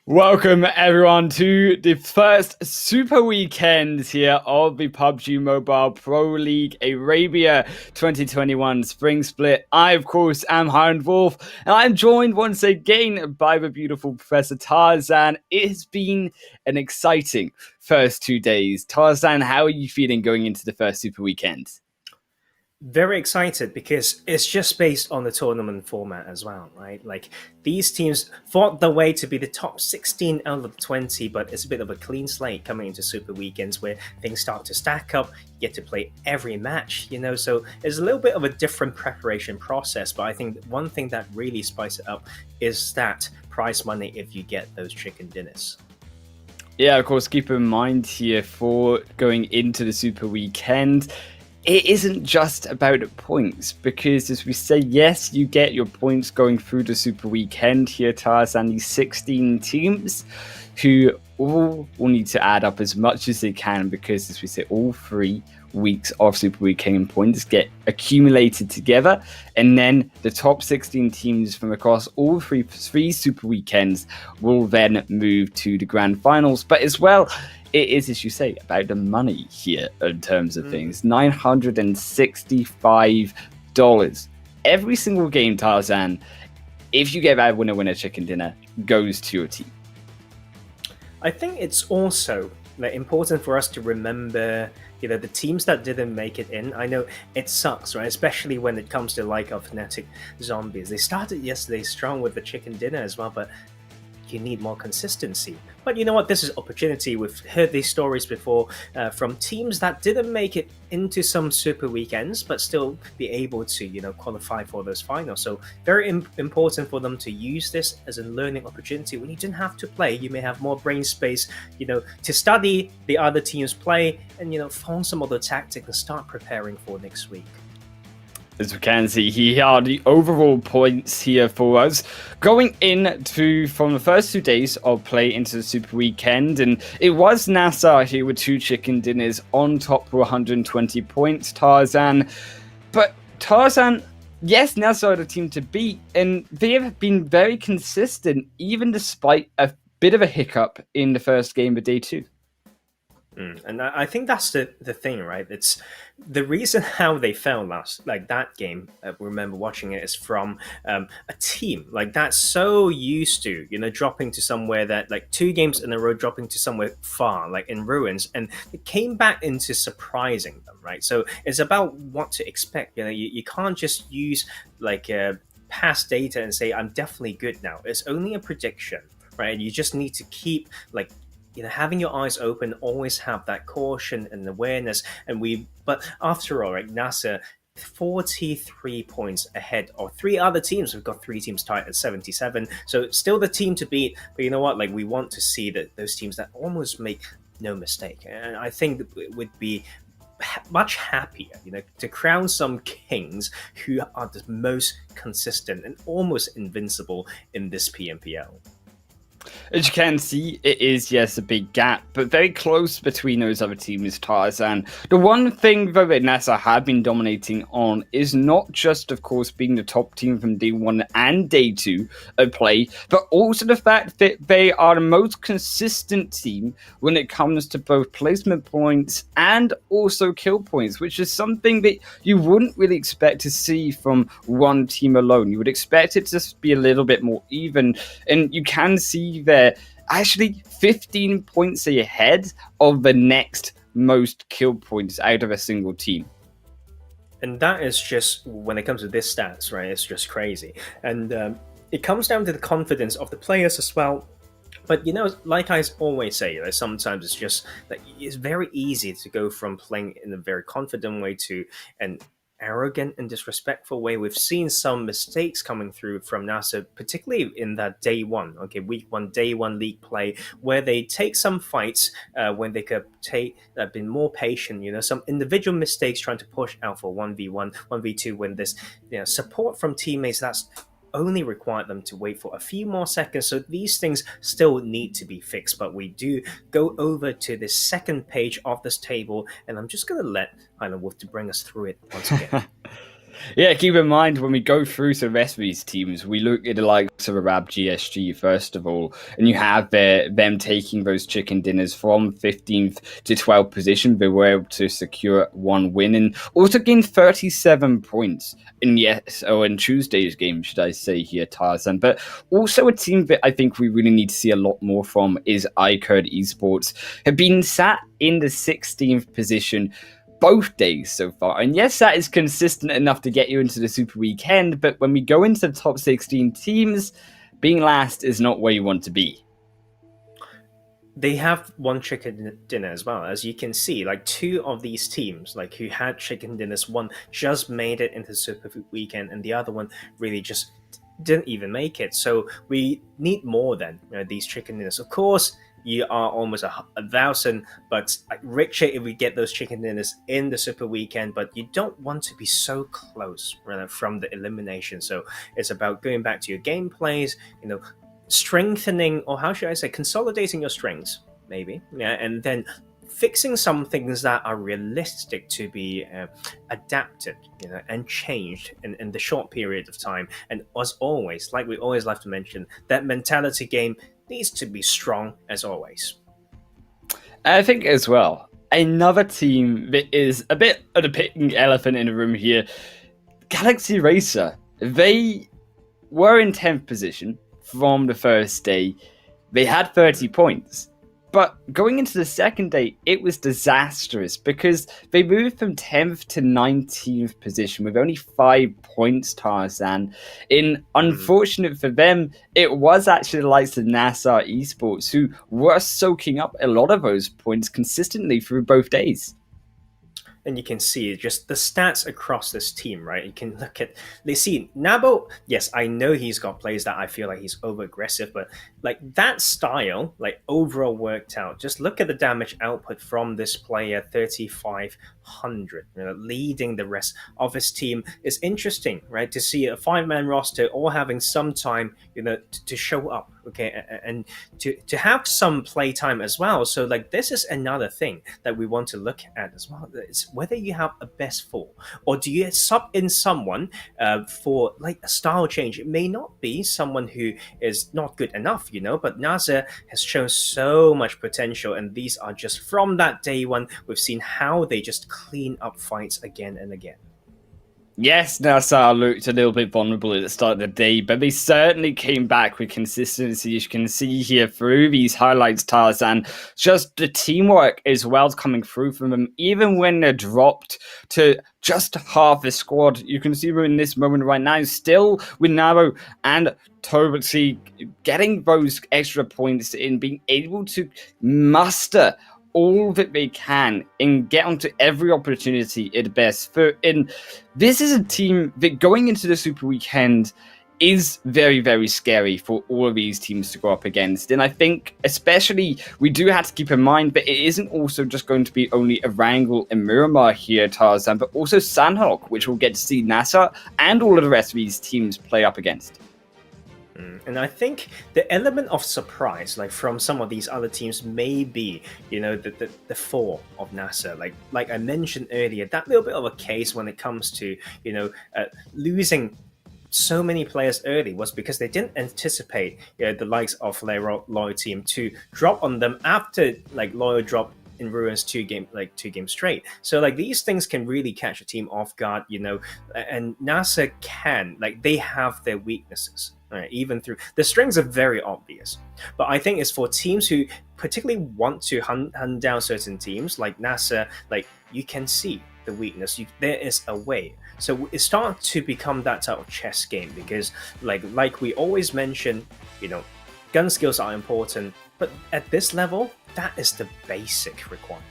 Welcome everyone to the first super weekend here of the PUBG Mobile Pro League Arabia 2021 Spring Split. I, of course, am Highland Wolf, and I'm joined once again by the beautiful Professor Tarzan. It has been an exciting first 2 days. Tarzan, how are you feeling going into the first super weekend? Very excited because it's just based on the tournament format as well, right? Like these teams fought their way to be the top 16 out of 20, but it's a bit of a clean slate coming into Super Weekends where things start to stack up. You get to play every match, so it's a little bit of a different preparation process. But I think one thing that really spices it up is that prize money if you get those chicken dinners. Yeah, of course, keep in mind here for going into the super weekend, it isn't just about points, because as we say, yes, you get your points going through the super weekend here, Tarzan, these 16 teams who all will need to add up as much as they can, because as we say, all 3 weeks of super weekend points get accumulated together, and then the top 16 teams from across all three super weekends will then move to the grand finals. But as well, it is, as you say, about the money here in terms of things. $965. Every single game, Tarzan, if you get that winner chicken dinner, goes to your team. I think it's also important for us to remember, the teams that didn't make it in. I know it sucks, right? Especially when it comes to like of Fanatic Zombies. They started yesterday strong with the chicken dinner as well, but you need more consistency. But you know what? This is opportunity. We've heard these stories before from teams that didn't make it into some super weekends, but still be able to, qualify for those finals. So very important for them to use this as a learning opportunity. When you didn't have to play, you may have more brain space, to study the other team's play and, find some other tactic and start preparing for next week. As we can see, here are the overall points here for us going into from the first 2 days of play into the super weekend, and it was NASR here with 2 chicken dinners on top for 120 points, Tarzan. But Tarzan, yes, NASR are the team to beat, and they have been very consistent even despite a bit of a hiccup in the first game of day 2. And I think that's the thing, right? It's the reason how they fell last, like that game. I remember watching it is from a team like that's so used to, dropping to somewhere that like 2 games in a row, dropping to somewhere far, like in ruins, and it came back into surprising them, right? So it's about what to expect. You can't just use like past data and say I'm definitely good now. It's only a prediction, right? And you just need to keep like having your eyes open, always have that caution and awareness. But after all, right, NASR 43 points ahead of 3 other teams. We've got 3 teams tied at 77, so still the team to beat. But you know what? Like we want to see that those teams that almost make no mistake, and I think it would be much happier, to crown some kings who are the most consistent and almost invincible in this PMPL. As you can see, it is, yes, a big gap, but very close between those other teams, Tarzan. The one thing, though, that NASR have been dominating on is not just, of course, being the top team from day 1 and day 2 of play, but also the fact that they are the most consistent team when it comes to both placement points and also kill points, which is something that you wouldn't really expect to see from one team alone. You would expect it to just be a little bit more even, and you can see they're actually 15 points ahead of the next most kill points out of a single team. And that is just, when it comes to this stats, right, it's just crazy. And it comes down to the confidence of the players as well. But, like I always say, sometimes it's just that it's very easy to go from playing in a very confident way to an arrogant and disrespectful way. We've seen some mistakes coming through from NASR, particularly in that day 1, week 1, day 1 league play, where they take some fights when they could been more patient. Some individual mistakes trying to push out for 1v1, 1v2 when this support from teammates that's only required them to wait for a few more seconds. So these things still need to be fixed. But we do go over to the second page of this table, and I'm just going to let Highland Wolf to bring us through it once again. Yeah, keep in mind when we go through the rest of these teams, we look at the likes of Arab GSG first of all, and you have them taking those chicken dinners from 15th to 12th position. They were able to secure one win and also gain 37 points in Tuesday's game, should I say here, Tarzan. But also a team that I think we really need to see a lot more from is iKURD Esports, have been sat in the 16th position both days so far. And yes, that is consistent enough to get you into the Super Weekend, but when we go into the top 16 teams, being last is not where you want to be. They have one chicken dinner as well, as you can see. Like 2 of these teams, like who had chicken dinners, one just made it into Super Weekend, and the other one really just didn't even make it. So we need more than these chicken dinners. Of course, you are almost 1,000, but like richer if we get those chicken dinners in the Super Weekend, but you don't want to be so close from the elimination. So it's about going back to your gameplays, strengthening, or how should I say, consolidating your strengths, maybe, and then fixing some things that are realistic to be adapted, and changed in the short period of time. And as always, like we always like to mention, that mentality game needs to be strong as always. I think as well, another team that is a bit of the pink elephant in the room here, Galaxy Racer. They were in 10th position from the first day. They had 30 points. But going into the second day, it was disastrous because they moved from 10th to 19th position with only 5 points, Tarzan. Unfortunate for them, it was actually the likes of NASR Esports who were soaking up a lot of those points consistently through both days. And you can see just the stats across this team, right? You can look at, they see Nabo. Yes, I know he's got plays that I feel like he's over aggressive, but like that style, like overall worked out. Just look at the damage output from this player, 3,500, leading the rest of his team. Is interesting, right? To see a 5-man roster all having some time, to show up, okay, and to have some play time as well. So like this is another thing that we want to look at as well. It's whether you have a best 4 or do you sub in someone for like a style change. It may not be someone who is not good enough, but NASR has shown so much potential, and these are just from that day one. We've seen how they just clean up fights again and again. Yes, NASR looked a little bit vulnerable at the start of the day, but they certainly came back with consistency. As you can see here through these highlights, Tarzan, just the teamwork as well coming through from them, even when they're dropped to just half the squad. You can see them in this moment right now, still with Naro and Tobatsy getting those extra points in, being able to muster all that they can and get onto every opportunity at best. And this is a team that going into the Super Weekend is very, very scary for all of these teams to go up against. And I think especially we do have to keep in mind that it isn't also just going to be only Erangel and Miramar here, Tarzan, but also Sandhawk, which we'll get to see NASR and all of the rest of these teams play up against. And I think the element of surprise, like from some of these other teams, may be, the 4 of NASR. Like I mentioned earlier, that little bit of a case when it comes to, losing so many players early was because they didn't anticipate the likes of Loyal team to drop on them after like Loyal dropped in Ruins 2 games straight. So like these things can really catch a team off guard, and NASR can, like they have their weaknesses. Right, even through the strengths are very obvious, but I think it's for teams who particularly want to hunt down certain teams like NASR. Like you can see the weakness. There is a way. So it starts to become that type of chess game because, like we always mention, gun skills are important, but at this level, that is the basic requirement.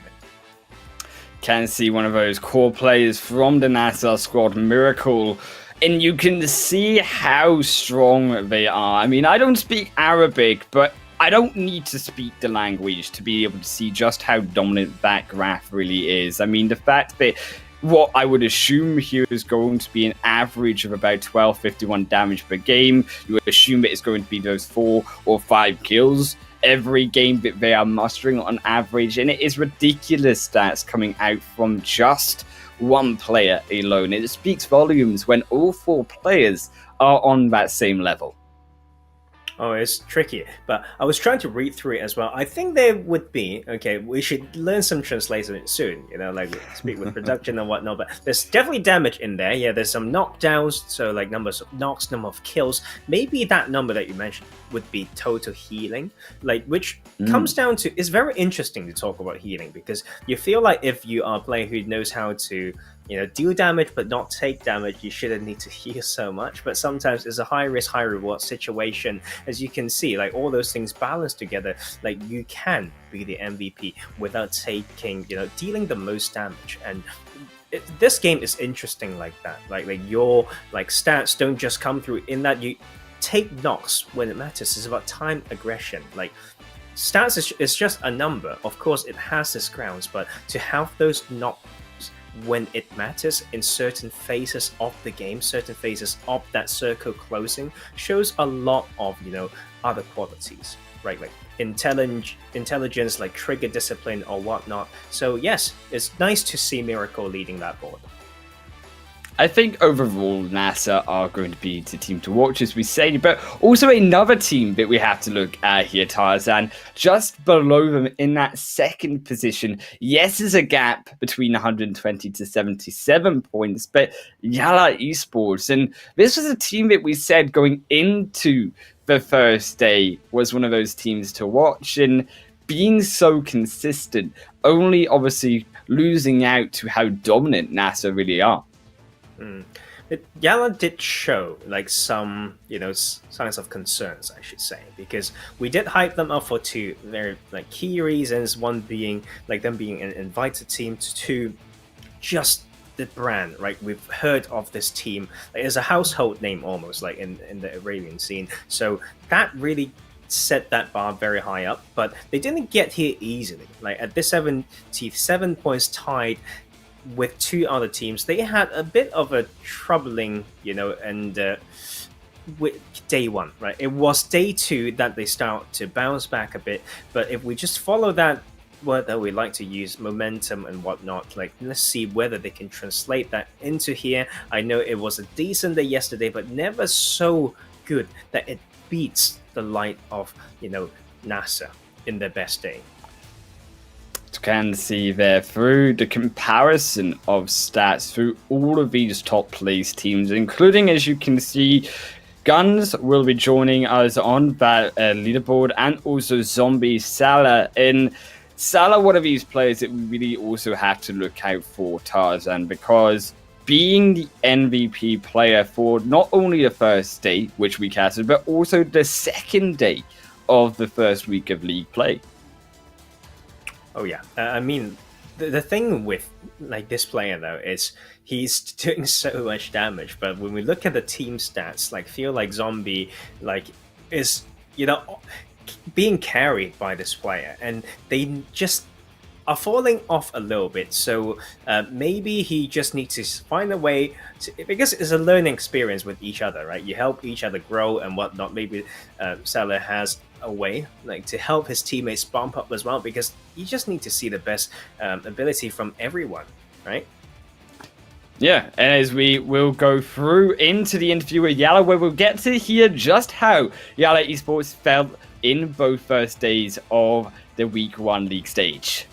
Can see one of those core players from the NASR squad, Miracle. And you can see how strong they are. I mean, I don't speak Arabic, but I don't need to speak the language to be able to see just how dominant that graph really is. I mean, the fact that what I would assume here is going to be an average of about 1251 damage per game. You would assume that it's going to be those 4 or 5 kills every game that they are mustering on average. And it is ridiculous stats coming out from just one player alone. It speaks volumes when all 4 players are on that same level. Oh, it's tricky, but I was trying to read through it as well. I think there would be, okay, we should learn some translation soon, you know, like speak with production and whatnot, but there's definitely damage in there. Yeah, there's some knockdowns, so like numbers of knocks, number of kills. Maybe that number that you mentioned would be total healing, like which comes down to, it's very interesting to talk about healing because you feel like if you are a player who knows how to, you know, deal damage but not take damage, you shouldn't need to heal so much. But sometimes it's a high risk, high reward situation. As you can see, like all those things balanced together, like you can be the MVP without taking, you know, dealing the most damage. And this game is interesting like that. Like your like stats don't just come through in that you take knocks when it matters. It's about time aggression. Like stats is just a number. Of course, it has its grounds, but to have those knocks when it matters in certain phases of the game, certain phases of that circle closing, shows a lot of, you know, other qualities, right? Like intelligence, like trigger discipline or whatnot. So yes, it's nice to see Miracle leading that board. I think overall NASR are going to be the team to watch, as we say, but also another team that we have to look at here, Tarzan, just below them in that second position. Yes, there's a gap between 120 to 77 points, but YaLLa Esports, and this was a team that we said going into the first day was one of those teams to watch, and being so consistent, only obviously losing out to how dominant NASR really are. YaLLa did show like some, you know, signs of concerns, I should say, because we did hype them up for 2 very like key reasons. One being like them being an invited team, to 2, just the brand, right? We've heard of this team. Like, it's a household name almost, like in the Arabian scene. So that really set that bar very high up, but they didn't get here easily. Like at this 77 points tied with 2 other teams, they had a bit of a troubling, you know, and with day 1, right? It was day 2 that they start to bounce back a bit. But if we just follow that word that we like to use, momentum and whatnot, like let's see whether they can translate that into here. I know it was a decent day yesterday, but never so good that it beats the light of, you know, NASR in their best day. Can see there through the comparison of stats through all of these top place teams, including, as you can see, GUNZ will be joining us on that leaderboard, and also Zombie Salah. And Salah, one of these players that we really also have to look out for, Tarzan, because being the MVP player for not only the first day, which we casted, but also the second day of the first week of league play. Oh yeah, I mean, the thing with like this player though is he's doing so much damage. But when we look at the team stats, like feel like Zombie like is, you know, being carried by this player, and they just are falling off a little bit. So maybe he just needs to find a way to, because it's a learning experience with each other, right? You help each other grow and whatnot. Maybe Salah has a way like to help his teammates bump up as well, because you just need to see the best ability from everyone, right? Yeah, and as we will go through into the interview with YaLLa, where we'll get to hear just how YaLLa Esports felt in both first days of the Week 1 league stage.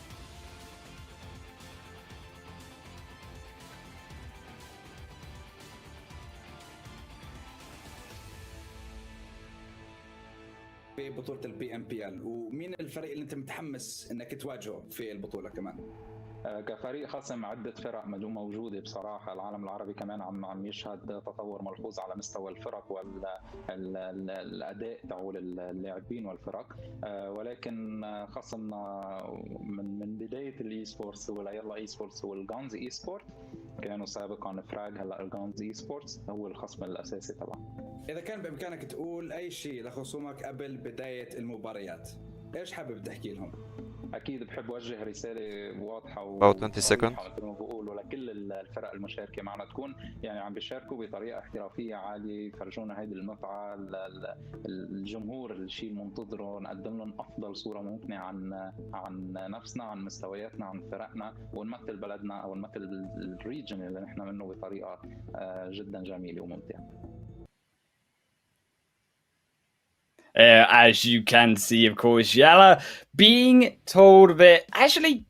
في بطولة البي ام بي ال، ومين الفريق اللي انت متحمس انك تواجهه في البطولة كمان؟ كفريق خصم عدة فرق موجودة بصراحة. العالم العربي كمان عم يشهد تطور ملحوظ على مستوى الفرق والأداء تبع اللاعبين والفرق، ولكن خصمنا من بداية الاي سبورتس هو يلا اي سبورتس هو الجانز اي سبورت، كانوا سابقا فراغ، هلا الجانز اي سبورتس هو الخصم الأساسي طبعا. إذا كان بإمكانك تقول أي شيء لخصومك قبل بداية المباريات، إيش حابب تحكي لهم؟ اكيد بحب اوجه رساله واضحه About 20 seconds. وصريحه مثل ما بقول ولكل الفرق المشاركه معنا، تكون يعني عم بيشاركوا بطريقه احترافيه عاليه، يفرجونا هيدي المتعه، الجمهور الشيء المنتظره، نقدم لهم افضل صوره ممكنه عن نفسنا، عن مستوياتنا، عن فرقنا، ونمثل بلدنا او نمثل الريجن اللي نحن منه بطريقه جدا جميله وممتعه. As you can see, of course, YaLLa being told that actually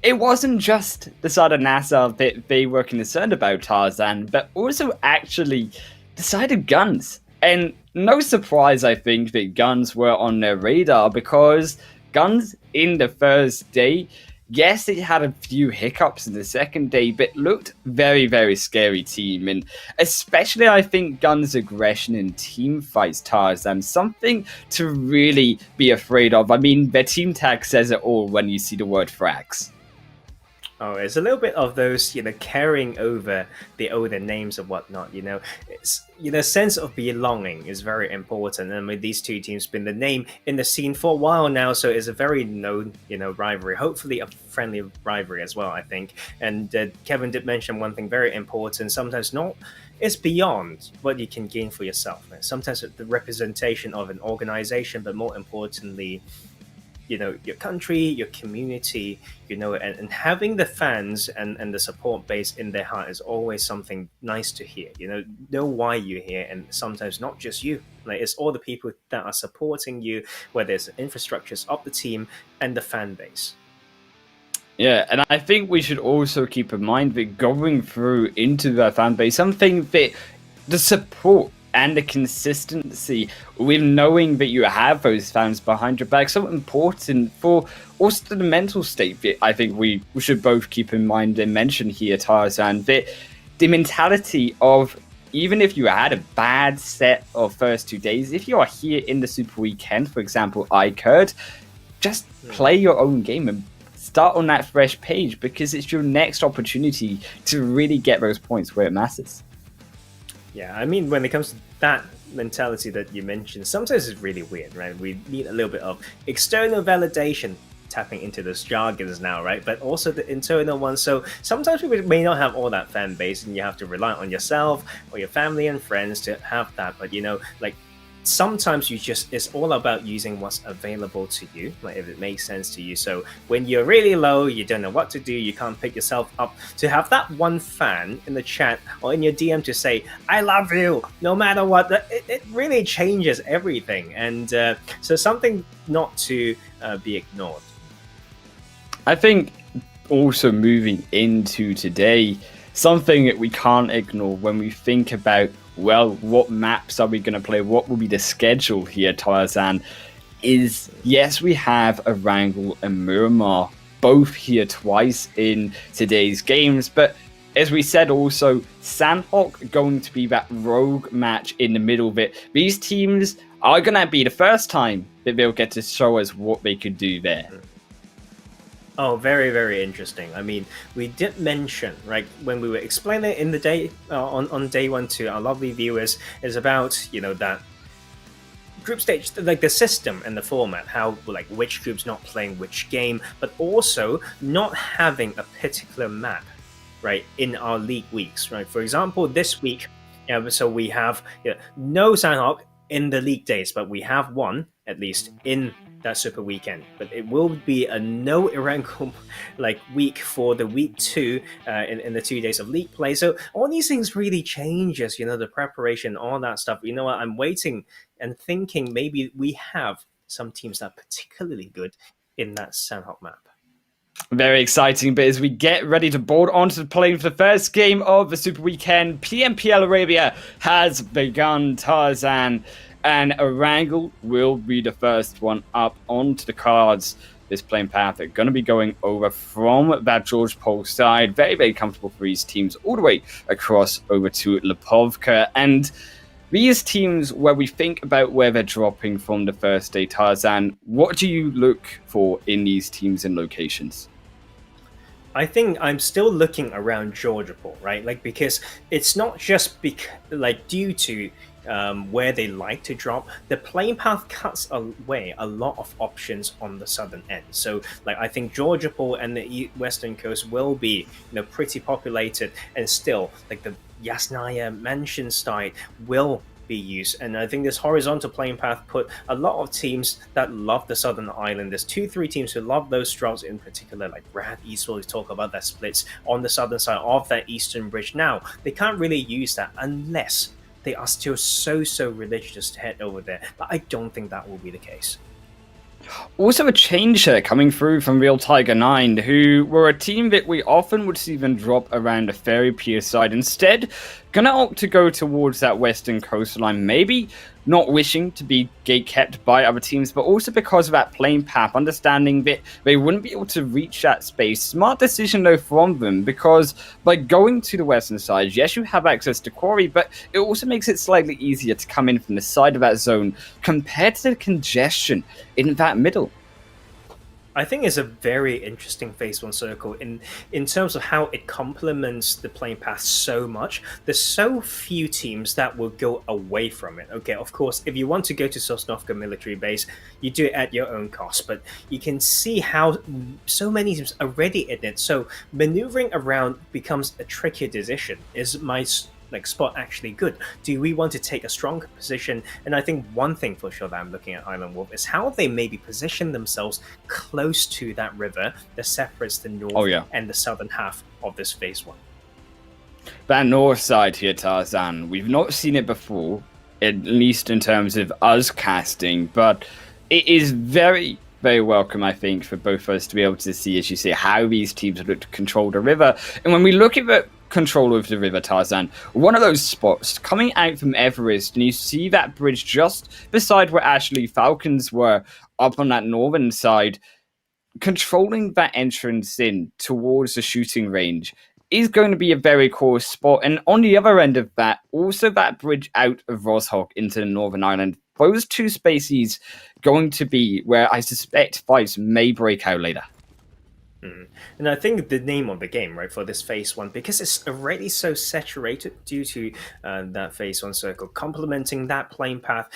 it wasn't just the side of NASR that they were concerned about Tarzan, but also actually the side of GUNZ. And no surprise, I think, that GUNZ were on their radar, because GUNZ in the first day, yes, it had a few hiccups in the second day, but looked very, very scary team. And especially, I think, GUNZ's aggression in team fights, Tarzan, something to really be afraid of. I mean, their team tag says it all when you see the word frags. Oh, it's a little bit of those, carrying over the older names and whatnot. It's sense of belonging is very important. And with these two teams been the name in the scene for a while now, so it's a very known, rivalry. Hopefully, a friendly rivalry as well, I think. And Kevin did mention one thing very important. Sometimes it's beyond what you can gain for yourself. Sometimes the representation of an organization, but more importantly, your country, your community, and having the fans and the support base in their heart is always something nice to hear. Know why you're here, and sometimes not just you. Like, it's all the people that are supporting you, whether it's the infrastructures of the team and the fan base. Yeah, and I think we should also keep in mind that going through into that fan base, something that the support and the consistency with knowing that you have those fans behind your back, so important for also the mental state that I think we should both keep in mind and mention here, Tarzan, that the mentality of, even if you had a bad set of first 2 days, if you are here in the Super Weekend, for example, iKURD, just play your own game and start on that fresh page, because it's your next opportunity to really get those points where it matters. Yeah, I mean, when it comes to that mentality that you mentioned, sometimes it's really weird, right? We need a little bit of external validation, tapping into those jargons now, right? But also the internal one. So sometimes we may not have all that fan base, and you have to rely on yourself or your family and friends to have that. But sometimes it's all about using what's available to you, like if it makes sense to you. So when you're really low, you don't know what to do, you can't pick yourself up, to have that one fan in the chat or in your DM to say, I love you, no matter what, it really changes everything. And so something not to be ignored. I think also moving into today, something that we can't ignore when we think about, well, what maps are we going to play? What will be the schedule here, Tarzan? Is, yes, we have Erangel and Miramar both here twice in today's games, but as we said also, Sandhawk going to be that rogue match in the middle of it. These teams are going to be the first time that they'll get to show us what they could do there. Oh, very, very interesting. I mean, we did mention, right, when we were explaining it in the day on day one to our lovely viewers, is about, that group stage, like the system and the format, how, like, which group's not playing which game, but also not having a particular map, right, in our league weeks, right? For example, this week, so we have no Sandhawk in the league days, but we have one, at least, in that Super Weekend. But it will be a no Erangel week for the week 2 in the 2 days of league play. So all these things really changes, the preparation, all that stuff. I'm waiting and thinking maybe we have some teams that are particularly good in that Sandhawk map. Very exciting, but as we get ready to board onto the plane for the first game of the Super Weekend, PMPL Arabia has begun, Tarzan, and Erangel will be the first one up onto the cards. This playing path are going to be going over from that George Pole side. Very, very comfortable for these teams all the way across over to Lipovka. And these teams, where we think about where they're dropping from the first day, Tarzan, what do you look for in these teams and locations? I think I'm still looking around Georgia Pole, right? Because it's not just due to where they like to drop, the playing path cuts away a lot of options on the southern end. So, like, I think Georgia Pool and the western coast will be, pretty populated, and still, like, the Yasnaya Mansion side will be used. And I think this horizontal playing path put a lot of teams that love the southern island. There's 2-3 teams who love those drops in particular, like Rad Esports, talk about that splits on the southern side of that eastern bridge. Now, they can't really use that unless they are still so religious to head over there, but I don't think that will be the case. Also a change here coming through from Real Tiger 9, who were a team that we often would see them drop around a Fairy Pier side. Instead, gonna opt to go towards that western coastline, maybe not wishing to be gate-kept by other teams, but also because of that playing path, understanding that they wouldn't be able to reach that space. Smart decision, though, from them, because by going to the western side, yes, you have access to Quarry, but it also makes it slightly easier to come in from the side of that zone compared to the congestion in that middle. I think it's a very interesting phase 1 circle in terms of how it complements the playing path so much. There's so few teams that will go away from it. Okay, of course, if you want to go to Sosnovka military base, you do it at your own cost, but you can see how so many teams are already in it. So maneuvering around becomes a trickier decision. Is my spot actually good? Do we want to take a strong position? And I think one thing for sure that I'm looking at Island Wolf is how they maybe position themselves close to that river that separates the north and the southern half of this phase 1. That north side here, Tarzan, we've not seen it before, at least in terms of us casting, but it is very welcome, I think, for both of us to be able to see, as you say, how these teams look to control the river. And when we look at the control of the river, Tarzan, one of those spots coming out from Everest, and you see that bridge just beside where actually Falcons were up on that northern side, controlling that entrance in towards the shooting range is going to be a very core spot. And on the other end of that, also that bridge out of Roshok into the Northern Island, those two spaces going to be where I suspect fights may break out later. And I think the name of the game, right, for this phase 1, because it's already so saturated due to that phase 1 circle, complementing that playing path,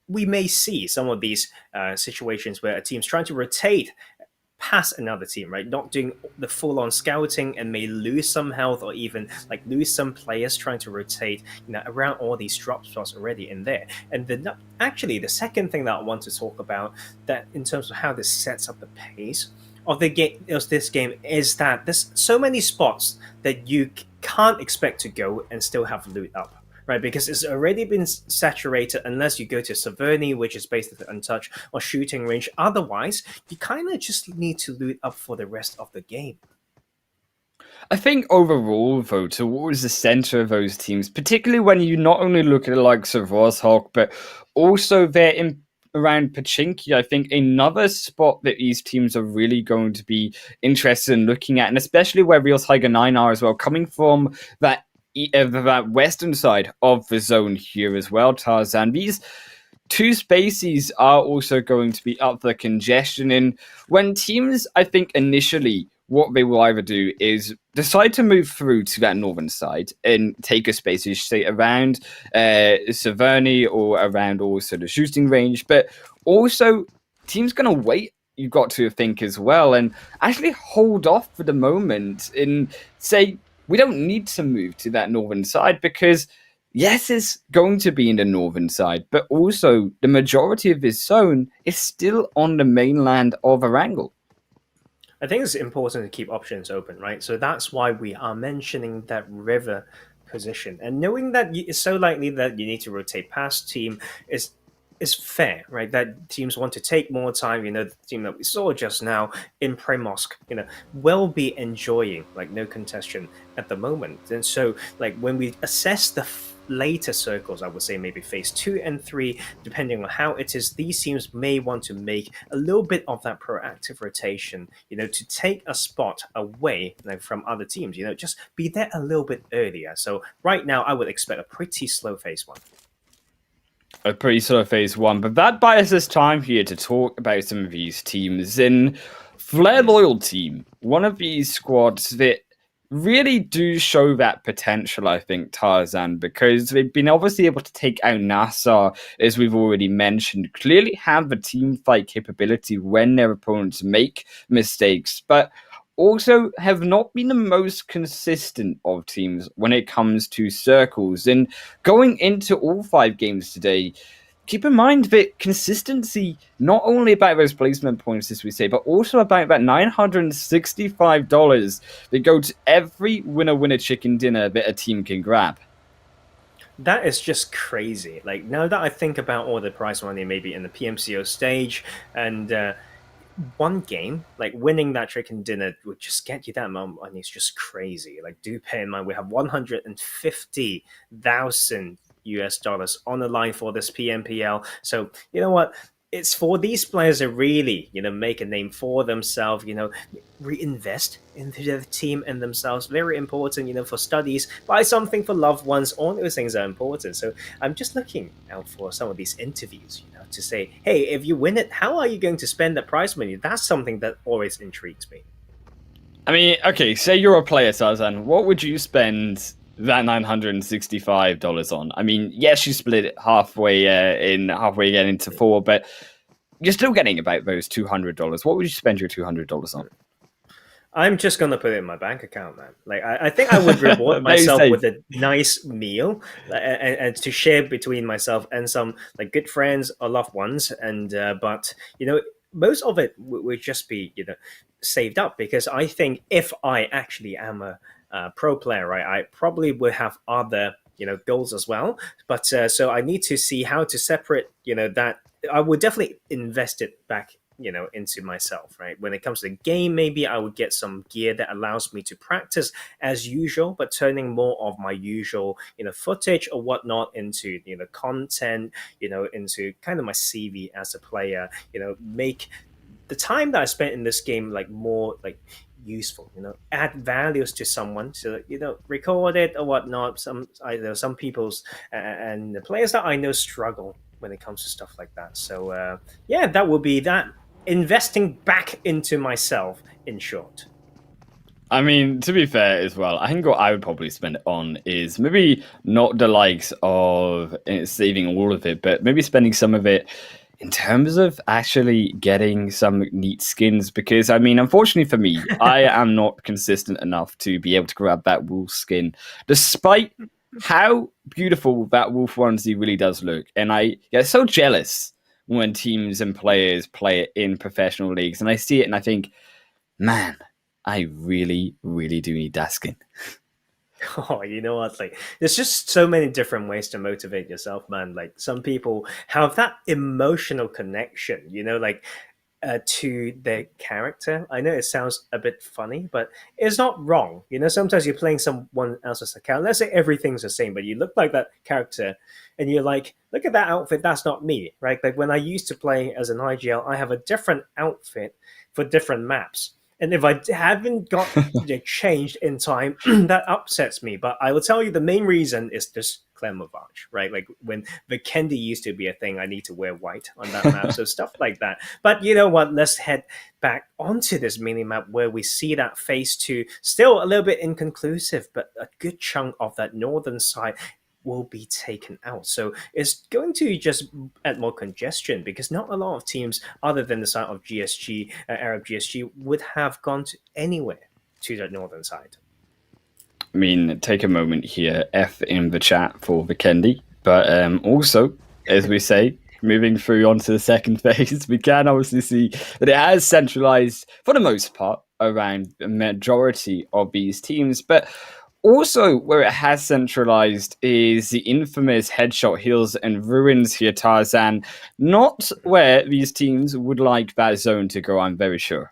we may see some of these situations where a team's trying to rotate past another team, right, not doing the full-on scouting and may lose some health or even like lose some players trying to rotate around all these drop spots already in there. And actually the second thing that I want to talk about, that in terms of how this sets up the pace of the game, this game, is that there's so many spots that you can't expect to go and still have loot up, right? Because it's already been saturated unless you go to Severny, which is basically untouched, or shooting range. Otherwise, you kind of just need to loot up for the rest of the game. I think overall, though, towards the center of those teams, particularly when you not only look at the likes of Roshok, but also they're in around Pachinki, I think another spot that these teams are really going to be interested in looking at, and especially where Real Tiger 9 are as well, coming from that western side of the zone here as well, Tarzan. These two spaces are also going to be up for congestion, and when teams, I think initially, what they will either do is decide to move through to that northern side and take a space, as you say, around Severny or around also the shooting range. But also, teams going to wait, you've got to think as well, and actually hold off for the moment and say, we don't need to move to that northern side because, yes, it's going to be in the northern side, but also the majority of this zone is still on the mainland of Erangel. I think it's important to keep options open, right? So that's why we are mentioning that river position. And knowing that it's so likely that you need to rotate past team is fair, right? That teams want to take more time. The team that we saw just now in Primosk, will be enjoying, like, no contestation at the moment. And so, like, when we assess the later circles, I would say maybe phase 2 and 3, depending on how it is, these teams may want to make a little bit of that proactive rotation, to take a spot away from other teams, just be there a little bit earlier. So right now, I would expect a pretty slow phase 1. A pretty slow phase 1, but that buys us time here to talk about some of these teams. In Flare Loyal Team, one of these squads that really do show that potential, I think, Tarzan, because they've been obviously able to take out NASR, as we've already mentioned, clearly have the team fight capability when their opponents make mistakes, but also have not been the most consistent of teams when it comes to circles. And going into all 5 games today, keep in mind that consistency, not only about those placement points, as we say, but also about that $965 that go to every winner chicken dinner that a team can grab. That is just crazy. Like, now that I think about all the prize money maybe in the PMCO stage, and one game, like winning that chicken dinner would just get you that amount of money. It's just crazy. Like, do pay in mind, we have 150,000 US dollars on the line for this PMPL. So, you know what? It's for these players to really, make a name for themselves, reinvest into their team and themselves. Very important, for studies, buy something for loved ones. All those things are important. So I'm just looking out for some of these interviews, to say, hey, if you win it, how are you going to spend that prize money? That's something that always intrigues me. I mean, okay, say you're a player, Tarzan. What would you spend that $965 on? I mean, yes, you split it halfway again into 4, but you're still getting about those $200. What would you spend your $200 on? I'm just gonna put it in my bank account, man. Like, I think I would reward myself with a nice meal and to share between myself and some like good friends or loved ones. And but most of it would just be saved up, because I think if I actually am a pro player, right, I probably would have other goals as well. But so I need to see how to separate that. I would definitely invest it back into myself, right? When it comes to the game, maybe I would get some gear that allows me to practice as usual, but turning more of my usual footage or whatnot into content, into kind of my CV as a player, make the time that I spent in this game like more like useful, add values to someone, so record it or whatnot. Some people's and the players that I know struggle when it comes to stuff like that. So yeah, that will be that, investing back into myself, in short. I mean, to be fair as well, I think what I would probably spend it on is maybe not the likes of saving all of it, but maybe spending some of it in terms of actually getting some neat skins. Because, I mean, unfortunately for me, I am not consistent enough to be able to grab that wolf skin, despite how beautiful that wolf onesie really does look. And I get so jealous when teams and players play it in professional leagues, and I see it and I think, man, I really, really do need that skin. Oh, you know what? Like, there's just so many different ways to motivate yourself, man. Like, some people have that emotional connection, like to their character. I know it sounds a bit funny, but it's not wrong. Sometimes you're playing someone else's account. Let's say everything's the same, but you look like that character, and you're like, look at that outfit. That's not me, right? Like, when I used to play as an IGL, I have a different outfit for different maps. And if I haven't got changed in time, that upsets me. But I will tell you, the main reason is just camouflage, right? Like, when Vikendi used to be a thing, I need to wear white on that map. So stuff like that. But you know what? Let's head back onto this mini map where we see that phase 2 still a little bit inconclusive, but a good chunk of that northern side will be taken out. So it's going to just add more congestion, because not a lot of teams other than the side of GSG, Arab GSG, would have gone to anywhere to that northern side. I mean, take a moment here, F in the chat for Vikendi, but also, as we say, moving through onto the second phase, we can obviously see that it has centralized, for the most part, around the majority of these teams, but also, where it has centralized is the infamous Headshot Hills and Ruins here, Tarzan. Not where these teams would like that zone to go, I'm very sure.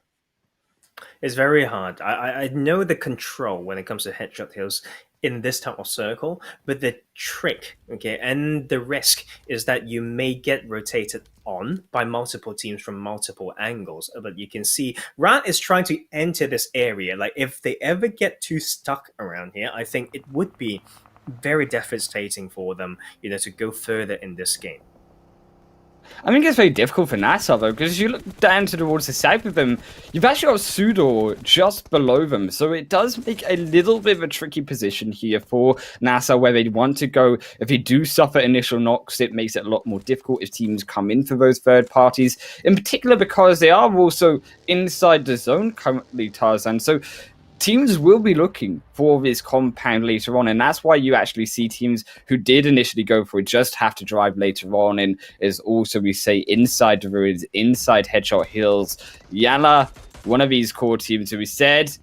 It's very hard. I know the control when it comes to Headshot Hills in this type of circle, but the trick, okay, and the risk is that you may get rotated on by multiple teams from multiple angles. But you can see Rat is trying to enter this area. Like, if they ever get too stuck around here, I think it would be very devastating for them, to go further in this game. I think it's very difficult for NASR though, because you look down towards the south of them, you've actually got SUDOR just below them, so it does make a little bit of a tricky position here for NASR where they want to go. If they do suffer initial knocks, it makes it a lot more difficult if teams come in for those third parties, in particular because they are also inside the zone currently, Tarzan. So teams will be looking for this compound later on, and that's why you actually see teams who did initially go for it just have to drive later on, and is also, we say, inside the ruins, inside Headshot Hills. YaLLa, one of these core teams who we said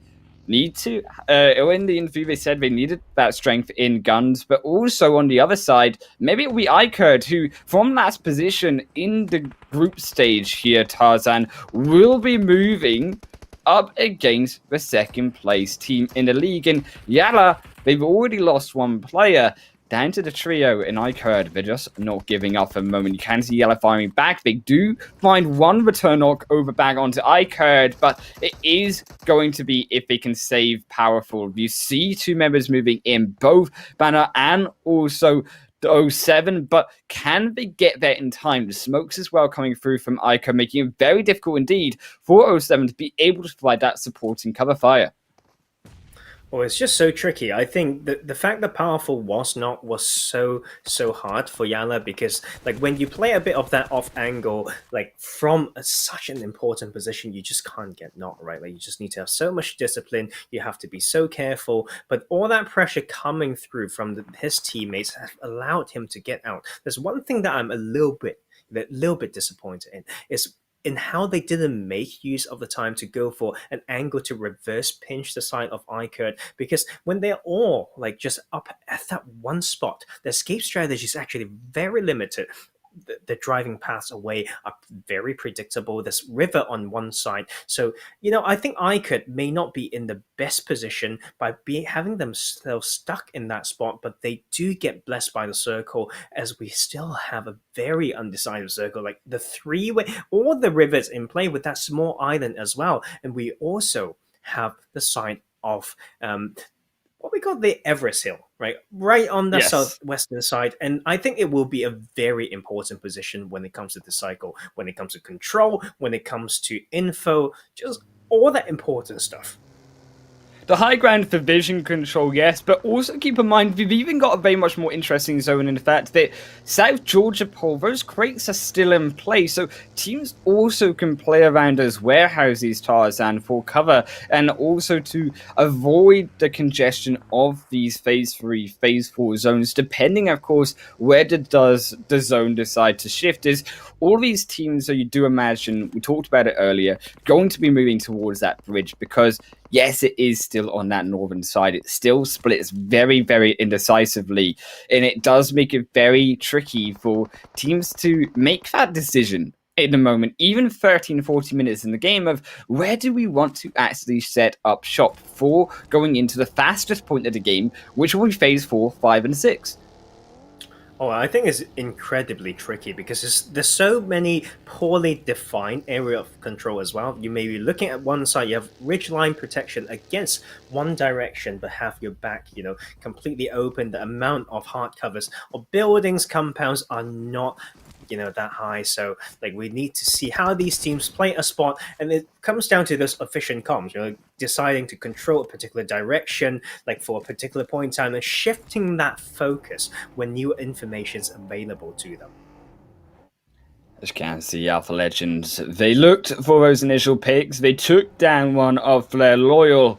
need to, in the interview they said they needed that strength in GUNZ, but also on the other side, maybe it'll be iKURD, who from last position in the group stage here, Tarzan, will be moving up against the second place team in the league. And YaLLa, they've already lost one player down to the trio in iKURD. They're just not giving up for a moment. You can see YaLLa firing back. They do find one return knock over back onto iKURD, but it is going to be if they can save Powerful. You see two members moving in, both Banner and also the 07, but can they get there in time? The smokes as well coming through from iKURD, making it very difficult indeed for 07 to be able to provide that supporting cover fire. Well, it's just so tricky. I think the fact that Powerful was so hard for YaLLa, because like when you play a bit of that off angle, like from such an important position, you just can't get knocked, right? Like you just need to have so much discipline. You have to be so careful. But all that pressure coming through from his teammates have allowed him to get out. There's one thing that I'm a little bit disappointed in is in how they didn't make use of the time to go for an angle to reverse pinch the side of iKURD, because when they're all like just up at that one spot, the escape strategy is actually very limited. The driving paths away are very predictable. There's river on one side. So, I think iKURD may not be in the best position by having themselves stuck in that spot, but they do get blessed by the circle, as we still have a very undecided circle, like the three-way, all the rivers in play with that small island as well. And we also have the side of what we call the Everest Hill, right on the southwestern side. And I think it will be a very important position when it comes to the cycle, when it comes to control, when it comes to info, just all that important stuff. The high ground for vision control, yes, but also keep in mind we've even got a very much more interesting zone in the fact that South Georgia Pole, those crates are still in place, so teams also can play around those warehouses, Tarzan, for cover, and also to avoid the congestion of these Phase 3, Phase 4 zones, depending, of course, where does the zone decide to shift. Is all these teams, so you do imagine, we talked about it earlier, going to be moving towards that bridge, because yes, it is still on that northern side. It still splits very, very indecisively. And it does make it very tricky for teams to make that decision in the moment, even 13, 40 minutes in the game, of where do we want to actually set up shop for going into the fastest point of the game, which will be Phase 4, 5, and 6. Oh, I think it's incredibly tricky because there's so many poorly defined area of control as well. You may be looking at one side, you have ridge line protection against one direction, but have your back, completely open. The amount of hard covers or buildings, compounds are not that high. So like we need to see how these teams play a spot, and it comes down to those efficient comms, deciding to control a particular direction like for a particular point in time and shifting that focus when new information is available to them. As you can see, Alpha Legends, they looked for those initial picks. They took down one of their loyal,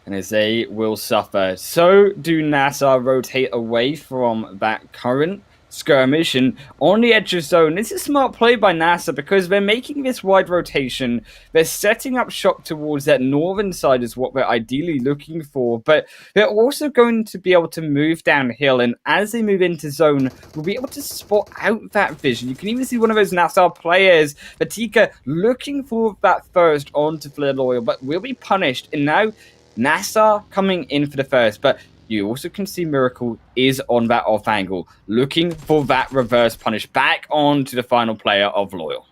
and as they will suffer, so do NASR rotate away from that current skirmish and on the edge of zone. This is smart play by NASR because they're making this wide rotation. They're setting up shop towards that northern side is what they're ideally looking for, but they're also going to be able to move downhill, and as they move into zone, we'll be able to spot out that vision. You can even see one of those NASR players, Batika, looking for that first onto Flare Loyal, but will be punished. And now NASR coming in for the first, but you also can see Miracle is on that off angle, looking for that reverse punish back onto the final player of Loyal.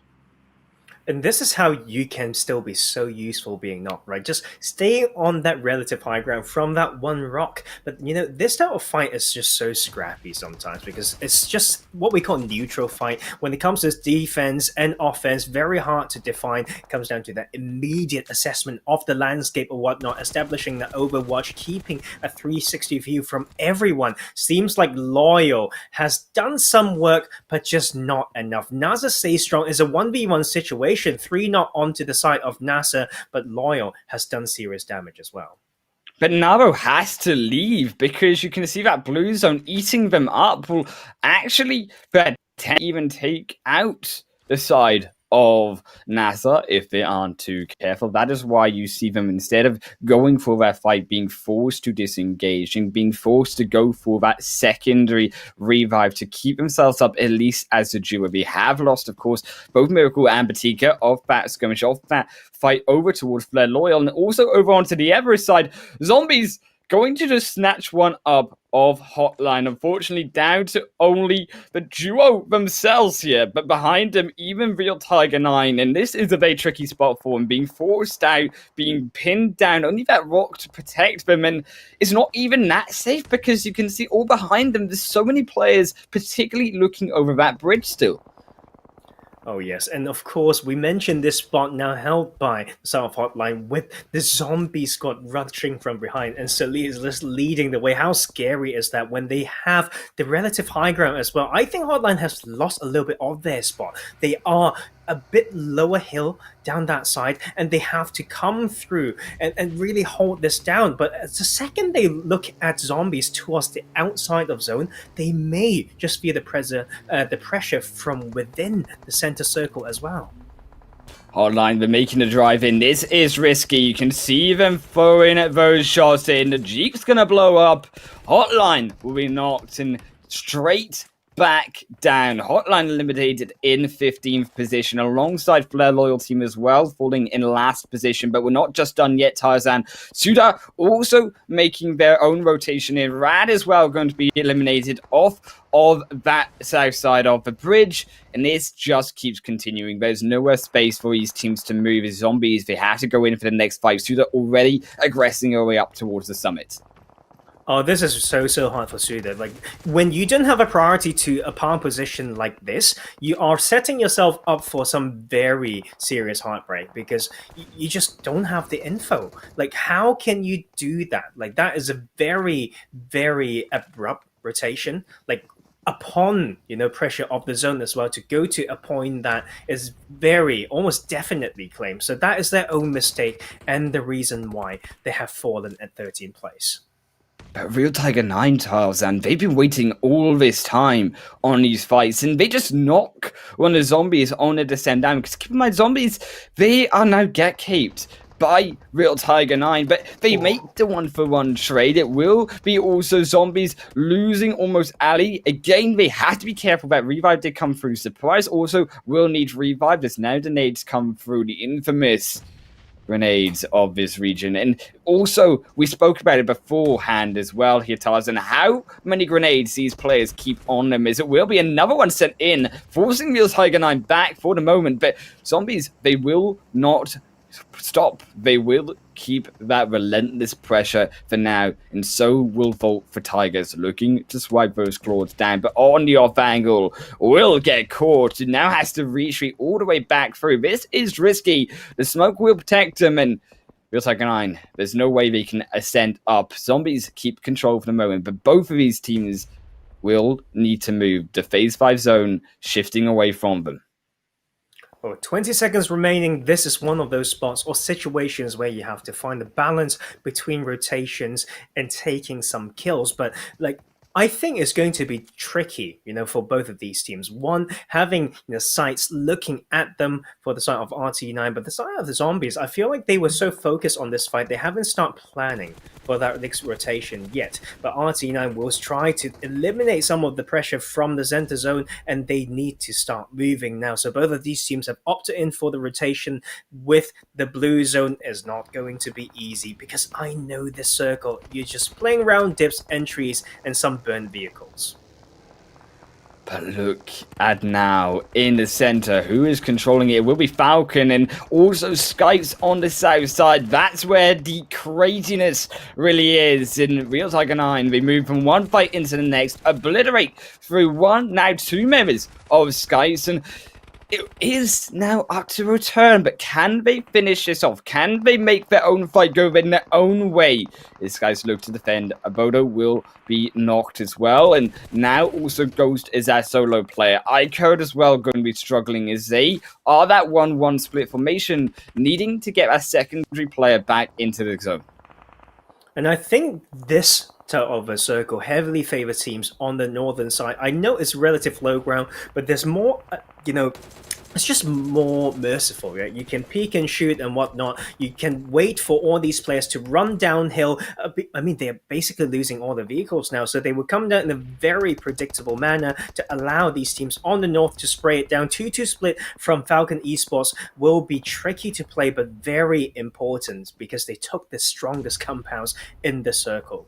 And this is how you can still be so useful being knocked, right? Just staying on that relative high ground from that one rock. But, this type of fight is just so scrappy sometimes because it's just what we call neutral fight. When it comes to defense and offense, very hard to define. It comes down to that immediate assessment of the landscape or whatnot, establishing the overwatch, keeping a 360 view from everyone. Seems like Loyal has done some work, but just not enough. NASR Stay Strong is a 1v1 situation. 3 not onto the side of NASR, but Loyal has done serious damage as well. But Naro has to leave because you can see that blue zone eating them up will actually even take out the side of NASR if they aren't too careful. That is why you see them, instead of going for that fight, being forced to disengage and being forced to go for that secondary revive to keep themselves up, at least as a duo. They have lost, of course, both Miracle and Batika off that skirmish, off that fight over towards Flare Loyal, and also over onto the Everest side. Zombies going to just snatch one up of HOTLINE. Unfortunately, down to only the duo themselves here, but behind them, even Real Tiger 9. And this is a very tricky spot for him, being forced out, being pinned down, only that rock to protect them. And it's not even that safe because you can see all behind them, there's so many players, particularly looking over that bridge still. Oh yes, and of course we mentioned this spot now held by the South HOTLINE with the zombie squad rushing from behind, and Sully is just leading the way. How scary is that when they have the relative high ground as well? I think HOTLINE has lost a little bit of their spot. They are a bit lower hill down that side, and they have to come through and really hold this down. But the second they look at zombies towards the outside of zone, they may just feel the pressure from within the center circle as well. HOTLINE, they're making a drive in. This is risky. You can see them throwing those shots in. The Jeep's gonna blow up. HOTLINE will be knocked in straight back down. HOTLINE eliminated in 15th position alongside Flare Loyal team as well, falling in last position. But we're not just done yet, Tarzan. SUDOR also making their own rotation in. Rad as well going to be eliminated off of that south side of the bridge, and this just keeps continuing. There's nowhere space for these teams to move. As zombies, they have to go in for the next fight. SUDOR already aggressing their way up towards the summit. Oh, this is so hard for SUDOR. Like, when you don't have a priority to a palm position like this, you are setting yourself up for some very serious heartbreak because you just don't have the info. Like, how can you do that? Like, that is a very, very abrupt rotation. Like, upon pressure of the zone as well, to go to a point that is very almost definitely claimed. So that is their own mistake and the reason why they have fallen at 13th place. But Real Tiger 9, Tiles, and they've been waiting all this time on these fights, and they just knock one of the zombies on a descent down. Because keep in mind, zombies, they are now get caped by Real Tiger 9, but they make the 1-for-1 trade. It will be also zombies losing almost Ali. Again, they have to be careful that revive did come through. Surprise also will need revive. There's now the nades come through, the infamous grenades of this region. And also, we spoke about it beforehand as well here, Tarzan, how many grenades these players keep on them, as it will be another one sent in, forcing Real Tiger 9 back for the moment. But zombies, they will not stop. They will keep that relentless pressure for now, and so will Vault for Tigers, looking to swipe those claws down, but on the off angle will get caught. It now has to retreat all the way back through. This is risky. The smoke will protect them, and Real Tiger 9, there's no way they can ascend up. Zombies keep control for the moment, but both of these teams will need to move. The phase 5 zone shifting away from them. 20 seconds remaining. This is one of those spots or situations where you have to find the balance between rotations and taking some kills. But I think it's going to be tricky, for both of these teams. One, having sites looking at them for the side of RT9, but the side of the zombies, I feel like they were so focused on this fight, they haven't started planning for that next rotation yet. But RT9 will try to eliminate some of the pressure from the center zone, and they need to start moving now. So both of these teams have opted in for the rotation with the blue zone. Is not going to be easy because I know this circle. You're just playing around dips, entries, and some burn vehicles. But look at now in the center, who is controlling it? It will be Falcon and also SCYTES on the south side. That's where the craziness really is in Real Tiger 9. They move from one fight into the next, obliterate through one, now two members of SCYTES, and it is now up to return, but can they finish this off? Can they make their own fight go in their own way? This guy's look to defend. Abodo will be knocked as well, and now also Ghost is our solo player. iKURD as well going to be struggling as they are that 1-1 split formation, needing to get a secondary player back into the zone. And I think this type of a circle heavily favors teams on the northern side. I know it's relative low ground, but there's more, it's just more merciful, right? You can peek and shoot and whatnot. You can wait for all these players to run downhill. I mean, they're basically losing all the vehicles now, so they will come down in a very predictable manner to allow these teams on the north to spray it down. 2-2 split from Falcon Esports will be tricky to play, but very important because they took the strongest compounds in the circle.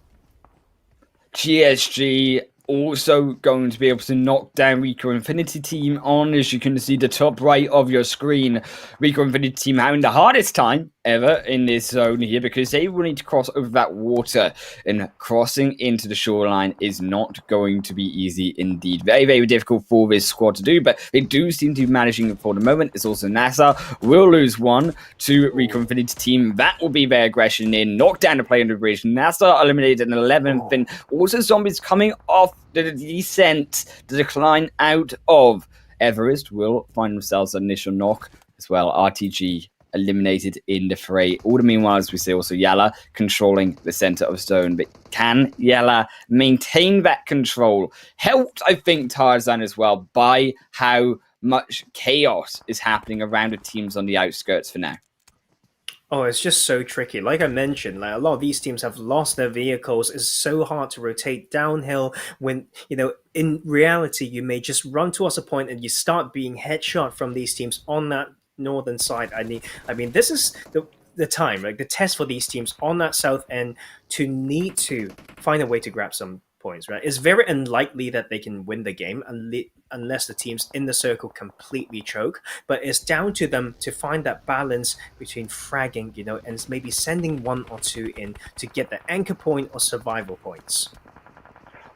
GSG also going to be able to knock down RICO Infinity Team on, as you can see, the top right of your screen. RICO Infinity Team having the hardest time ever in this zone here because they will need to cross over that water, and crossing into the shoreline is not going to be easy indeed. Very, very difficult for this squad to do, but they do seem to be managing it for the moment. It's also NASR will lose one to RICO Infinity Team. That will be their aggression in, knock down the player in the bridge. NASR eliminated an 11th, and also Zombies coming off the descent, the decline out of Everest will find themselves an initial knock as well. RTG eliminated in the fray. All the meanwhile, as we see, also YaLLa controlling the center of zone. But can YaLLa maintain that control? Helped, I think, Tarzan as well by how much chaos is happening around the teams on the outskirts for now. Oh, it's just so tricky. Like I mentioned, like a lot of these teams have lost their vehicles. It's so hard to rotate downhill when, in reality, you may just run towards a point and you start being headshot from these teams on that northern side. I mean, this is the time, like the test for these teams on that south end to need to find a way to grab some points, right? It's very unlikely that they can win the game unless the teams in the circle completely choke, but it's down to them to find that balance between fragging, and maybe sending one or two in to get the anchor point or survival points.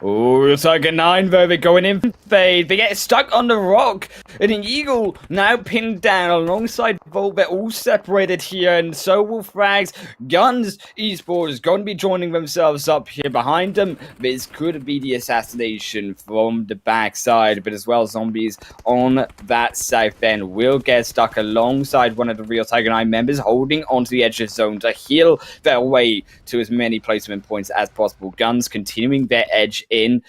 Oh, it's like a 9 though, they're going in fade. They get stuck on the rock. And an Eagle now pinned down alongside Volt. They're all separated here, and so will frags. GUNZ Esports going to be joining themselves up here behind them. This could be the assassination from the backside, but as well, Zombies on that south end will get stuck alongside one of the Real Tiger 9 members, holding onto the edge of zone to heal their way to as many placement points as possible. GUNZ continuing their edge in,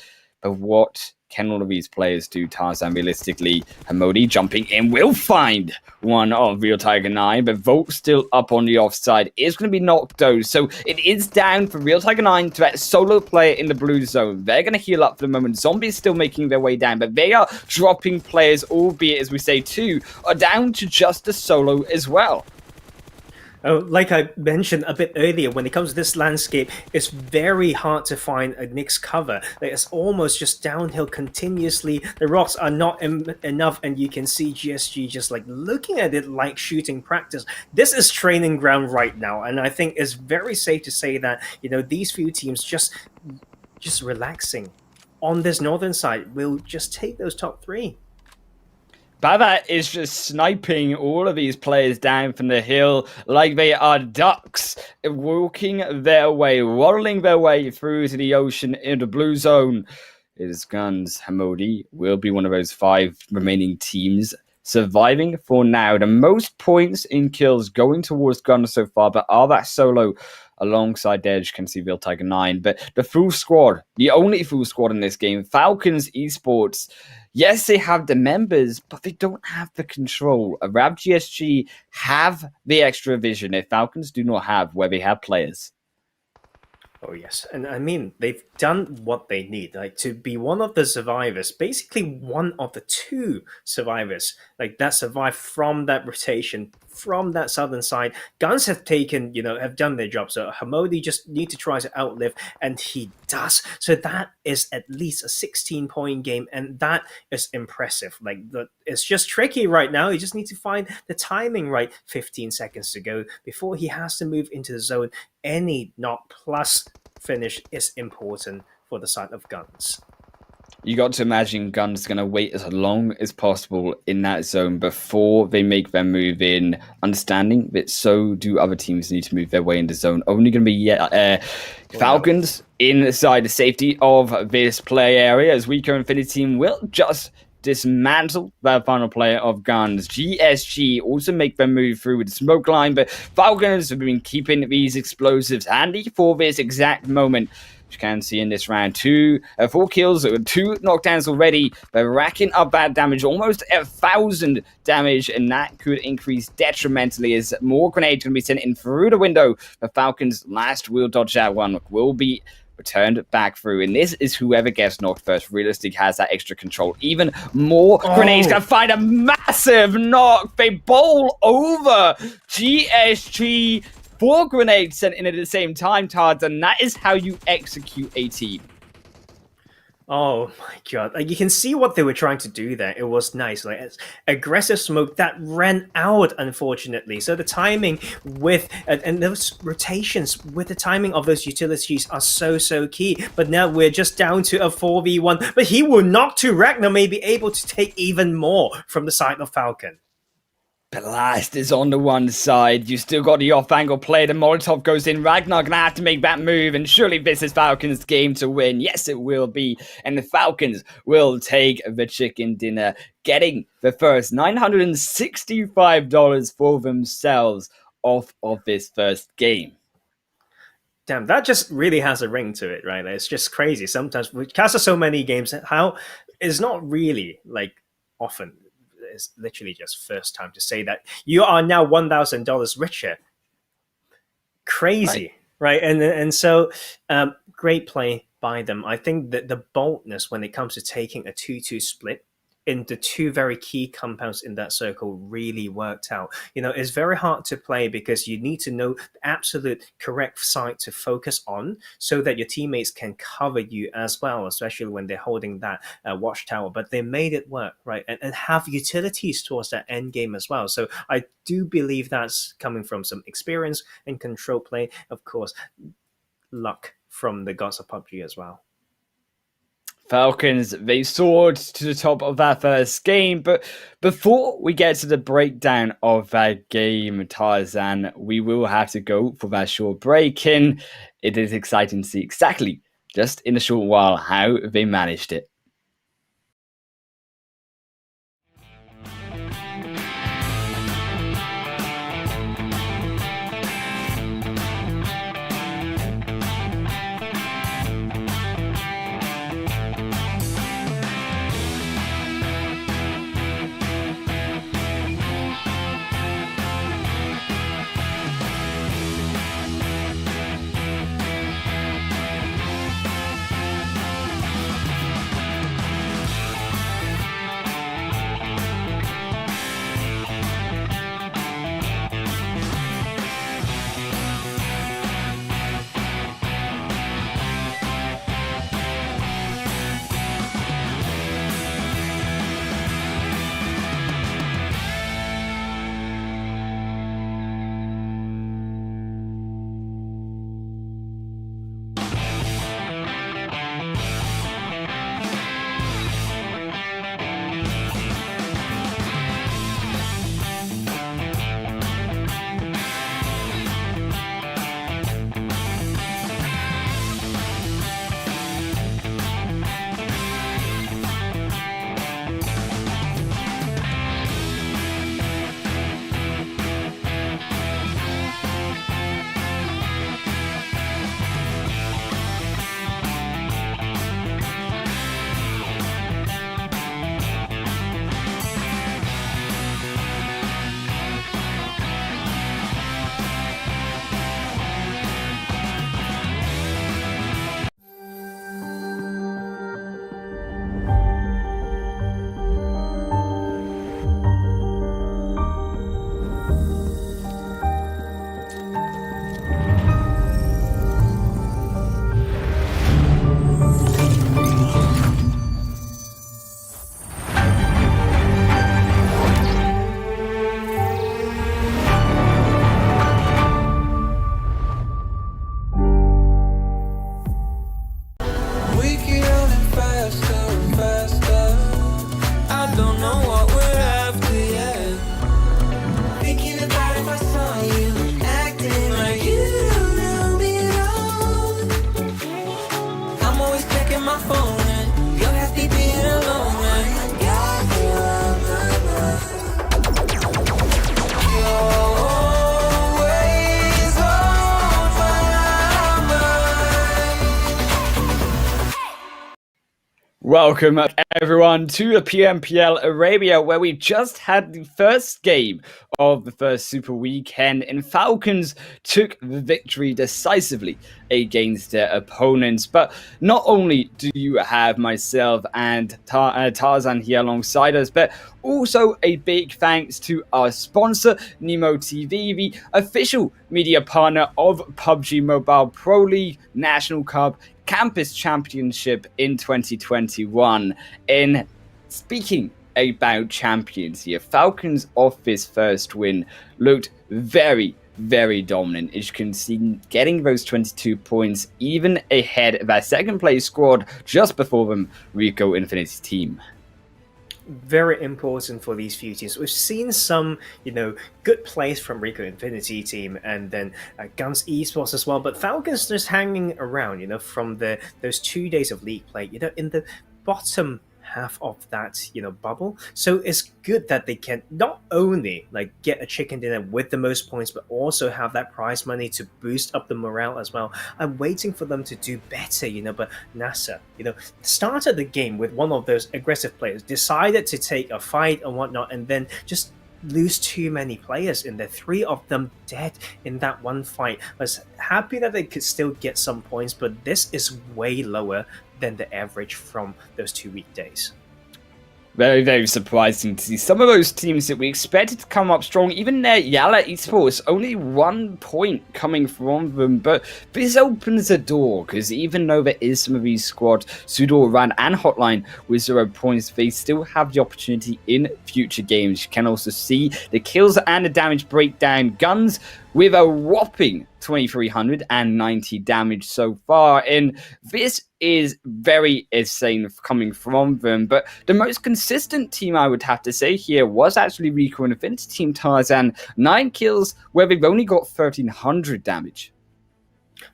but what can all of these players do? Tarzan, realistically, Hamodi jumping in will find one of Real Tiger 9, but Volt still up on the offside is going to be knocked out, so it is down for Real Tiger 9 to that solo player in the blue zone. They're going to heal up for the moment. Zombies still making their way down, but they are dropping players, albeit, as we say, two are down to just a solo as well. Like I mentioned a bit earlier, when it comes to this landscape, it's very hard to find a Nyx cover. Like, it's almost just downhill continuously. The rocks are not enough, and you can see GSG just like looking at it like shooting practice. This is training ground right now, and I think it's very safe to say that these few teams just relaxing on this northern side will just take those top three. Bava is just sniping all of these players down from the hill like they are ducks, walking their way, waddling their way through to the ocean in the blue zone. It is GUNZ. Hamodi will be one of those 5 remaining teams surviving for now. The most points in kills going towards GUNZ so far, but are that solo alongside Edge can see Real Tiger 9. But the full squad, the only full squad in this game, Falcons Esports, yes, they have the members, but they don't have the control. Arab GSG have the extra vision that Falcons do not have, where they have players. Oh yes, and I mean they've done what they need, like to be one of the survivors, basically one of the two survivors, like that survived from that rotation from that southern side. GUNZ have taken, have done their job. So Hamodi just need to try to outlive, and he does. So that is at least a 16-point game, and that is impressive. It's just tricky right now. You just need to find the timing right. 15 seconds to go before he has to move into the zone. Any knock plus finish is important for the side of GUNZ. You got to imagine GUNZ going to wait as long as possible in that zone before they make their move in, understanding that so do other teams need to move their way into zone. Only going to be Falcons inside the safety of this play area, as RICO Infinity Team will just dismantle that final player of GUNZ. GSG also make them move through with the smoke line, but Falcons have been keeping these explosives handy for this exact moment. You can see in this round, 4 kills, 2 knockdowns already. They're racking up that damage, almost 1,000 damage, and that could increase detrimentally as more grenades can be sent in through the window. The Falcons' last wheel dodge out one will be returned back through, and this is whoever gets knocked first. Realistic has that extra control. Even more grenades can find a massive knock. They bowl over GSG. 4 grenades sent in at the same time, Tards, and that is how you execute a team. Oh my god. You can see what they were trying to do there. It was nice. It's aggressive smoke that ran out, unfortunately. So the timing with, and those rotations with the timing of those utilities are so key. But now we're just down to a 4v1. But he will knock to Ragnar, may be able to take even more from the side of Falcon. Blast is on the one side. You still got the off-angle play. The Molotov goes in. Ragnar gonna have to make that move, and surely this is Falcons' game to win. Yes, it will be. And the Falcons will take the chicken dinner, getting the first $965 for themselves off of this first game. Damn, that just really has a ring to it, right? It's just crazy. Sometimes we cast so many games, how it's not really often. It's literally just first time to say that you are now $1,000 richer. Crazy, right? And so great play by them. I think that the boldness when it comes to taking a 2-2 split into 2 very key compounds in that circle really worked out. It's very hard to play because you need to know the absolute correct side to focus on so that your teammates can cover you as well, especially when they're holding that watchtower. But they made it work, right? And have utilities towards that end game as well. So I do believe that's coming from some experience and control play. Of course, luck from the gods of PUBG as well. Falcons, they soared to the top of that first game, but before we get to the breakdown of that game, Tarzan, we will have to go for that short break, and it is exciting to see exactly, just in a short while, how they managed it. Welcome everyone to the PMPL Arabia, where we just had the first game of the first Super Weekend, and Falcons took the victory decisively against their opponents. But not only do you have myself and Tarzan here alongside us, but also a big thanks to our sponsor, Nemo TV, the official media partner of PUBG Mobile Pro League, National Cup, Campus Championship in 2021. And speaking about champions here, Falcons off this first win looked very, very dominant. As you can see, getting those 22 points, even ahead of our second place squad just before them, RICO Infinity team. Very important for these few teams. We've seen some, good plays from RICO Infinity team and then GUNZ Esports as well. But Falcons just hanging around, from those 2 days of league play, in the bottom half of that, bubble. So it's good that they can not only get a chicken dinner with the most points, but also have that prize money to boost up the morale as well. I'm waiting for them to do better, but NASR, started the game with one of those aggressive players, decided to take a fight and whatnot, and then just lose too many players in there. 3 of them dead in that one fight. I was happy that they could still get some points, but this is way lower than the average from those 2 weekdays. Very, very surprising to see some of those teams that we expected to come up strong. Even there, YaLLa Esports, only 1 point coming from them. But this opens the door, because even though there is some of these squads, SUDOR, RAN, and HOTLINE with 0 points, they still have the opportunity in future games. You can also see the kills and the damage breakdown. GUNZ with a whopping 2,390 damage so far, and this is very insane coming from them. But the most consistent team, I would have to say here, was actually RICO and Infinity team. Tarzan, 9 kills where they've only got 1,300 damage.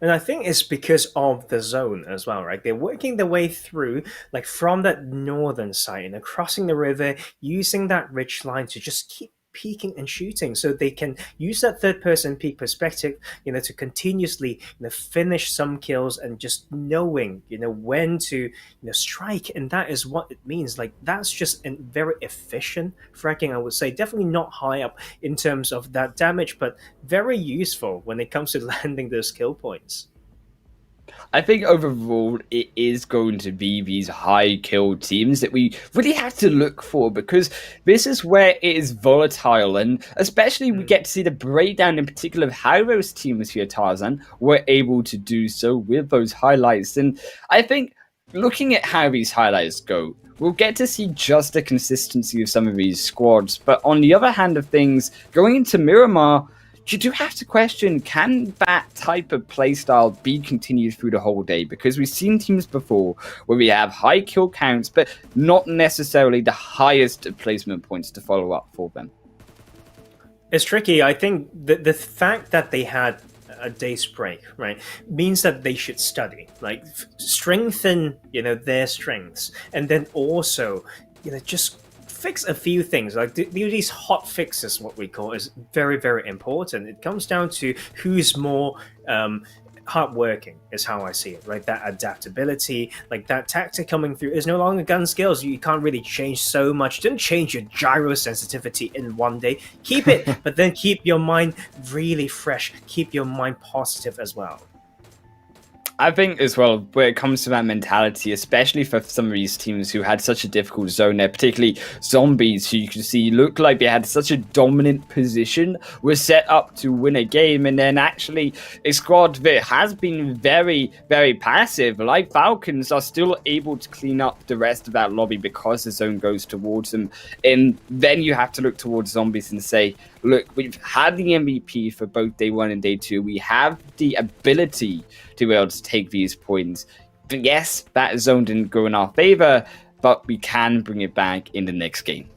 And I think it's because of the zone as well, right? They're working their way through, from that northern side, crossing the river, using that ridge line to just keep peeking and shooting, so they can use that third-person peek perspective, to continuously, finish some kills, and just knowing, when to, strike. And that is what it means. That's just a very efficient fracking, I would say. Definitely not high up in terms of that damage, but very useful when it comes to landing those kill points. I think overall it is going to be these high kill teams that we really have to look for, because this is where it is volatile, and especially we get to see the breakdown in particular of how those teams here, Tarzan, were able to do so with those highlights. And I think looking at how these highlights go, we'll get to see just the consistency of some of these squads. But on the other hand of things, going into Miramar, you do have to question, can that type of playstyle be continued through the whole day? Because we've seen teams before where we have high kill counts, but not necessarily the highest placement points to follow up for them. It's tricky. I think the fact that they had a day's break, right, means that they should study, strengthen, their strengths, and then also, just fix a few things. These hot fixes, what we call, is very, very important. It comes down to who's more hardworking, is how I see it, right? That adaptability, that tactic coming through is no longer gun skills. You can't really change so much. Don't change your gyro sensitivity in one day. Keep it, but then keep your mind really fresh. Keep your mind positive as well. I think as well, where it comes to that mentality, especially for some of these teams who had such a difficult zone there, particularly Zombies, who you can see looked like they had such a dominant position, were set up to win a game, and then actually a squad that has been very, very passive, like Falcons, are still able to clean up the rest of that lobby because the zone goes towards them. And then you have to look towards Zombies and say, look, we've had the MVP for both day 1 and day 2. We have the ability to be able to take these points. But yes, that zone didn't go in our favor, but we can bring it back in the next game.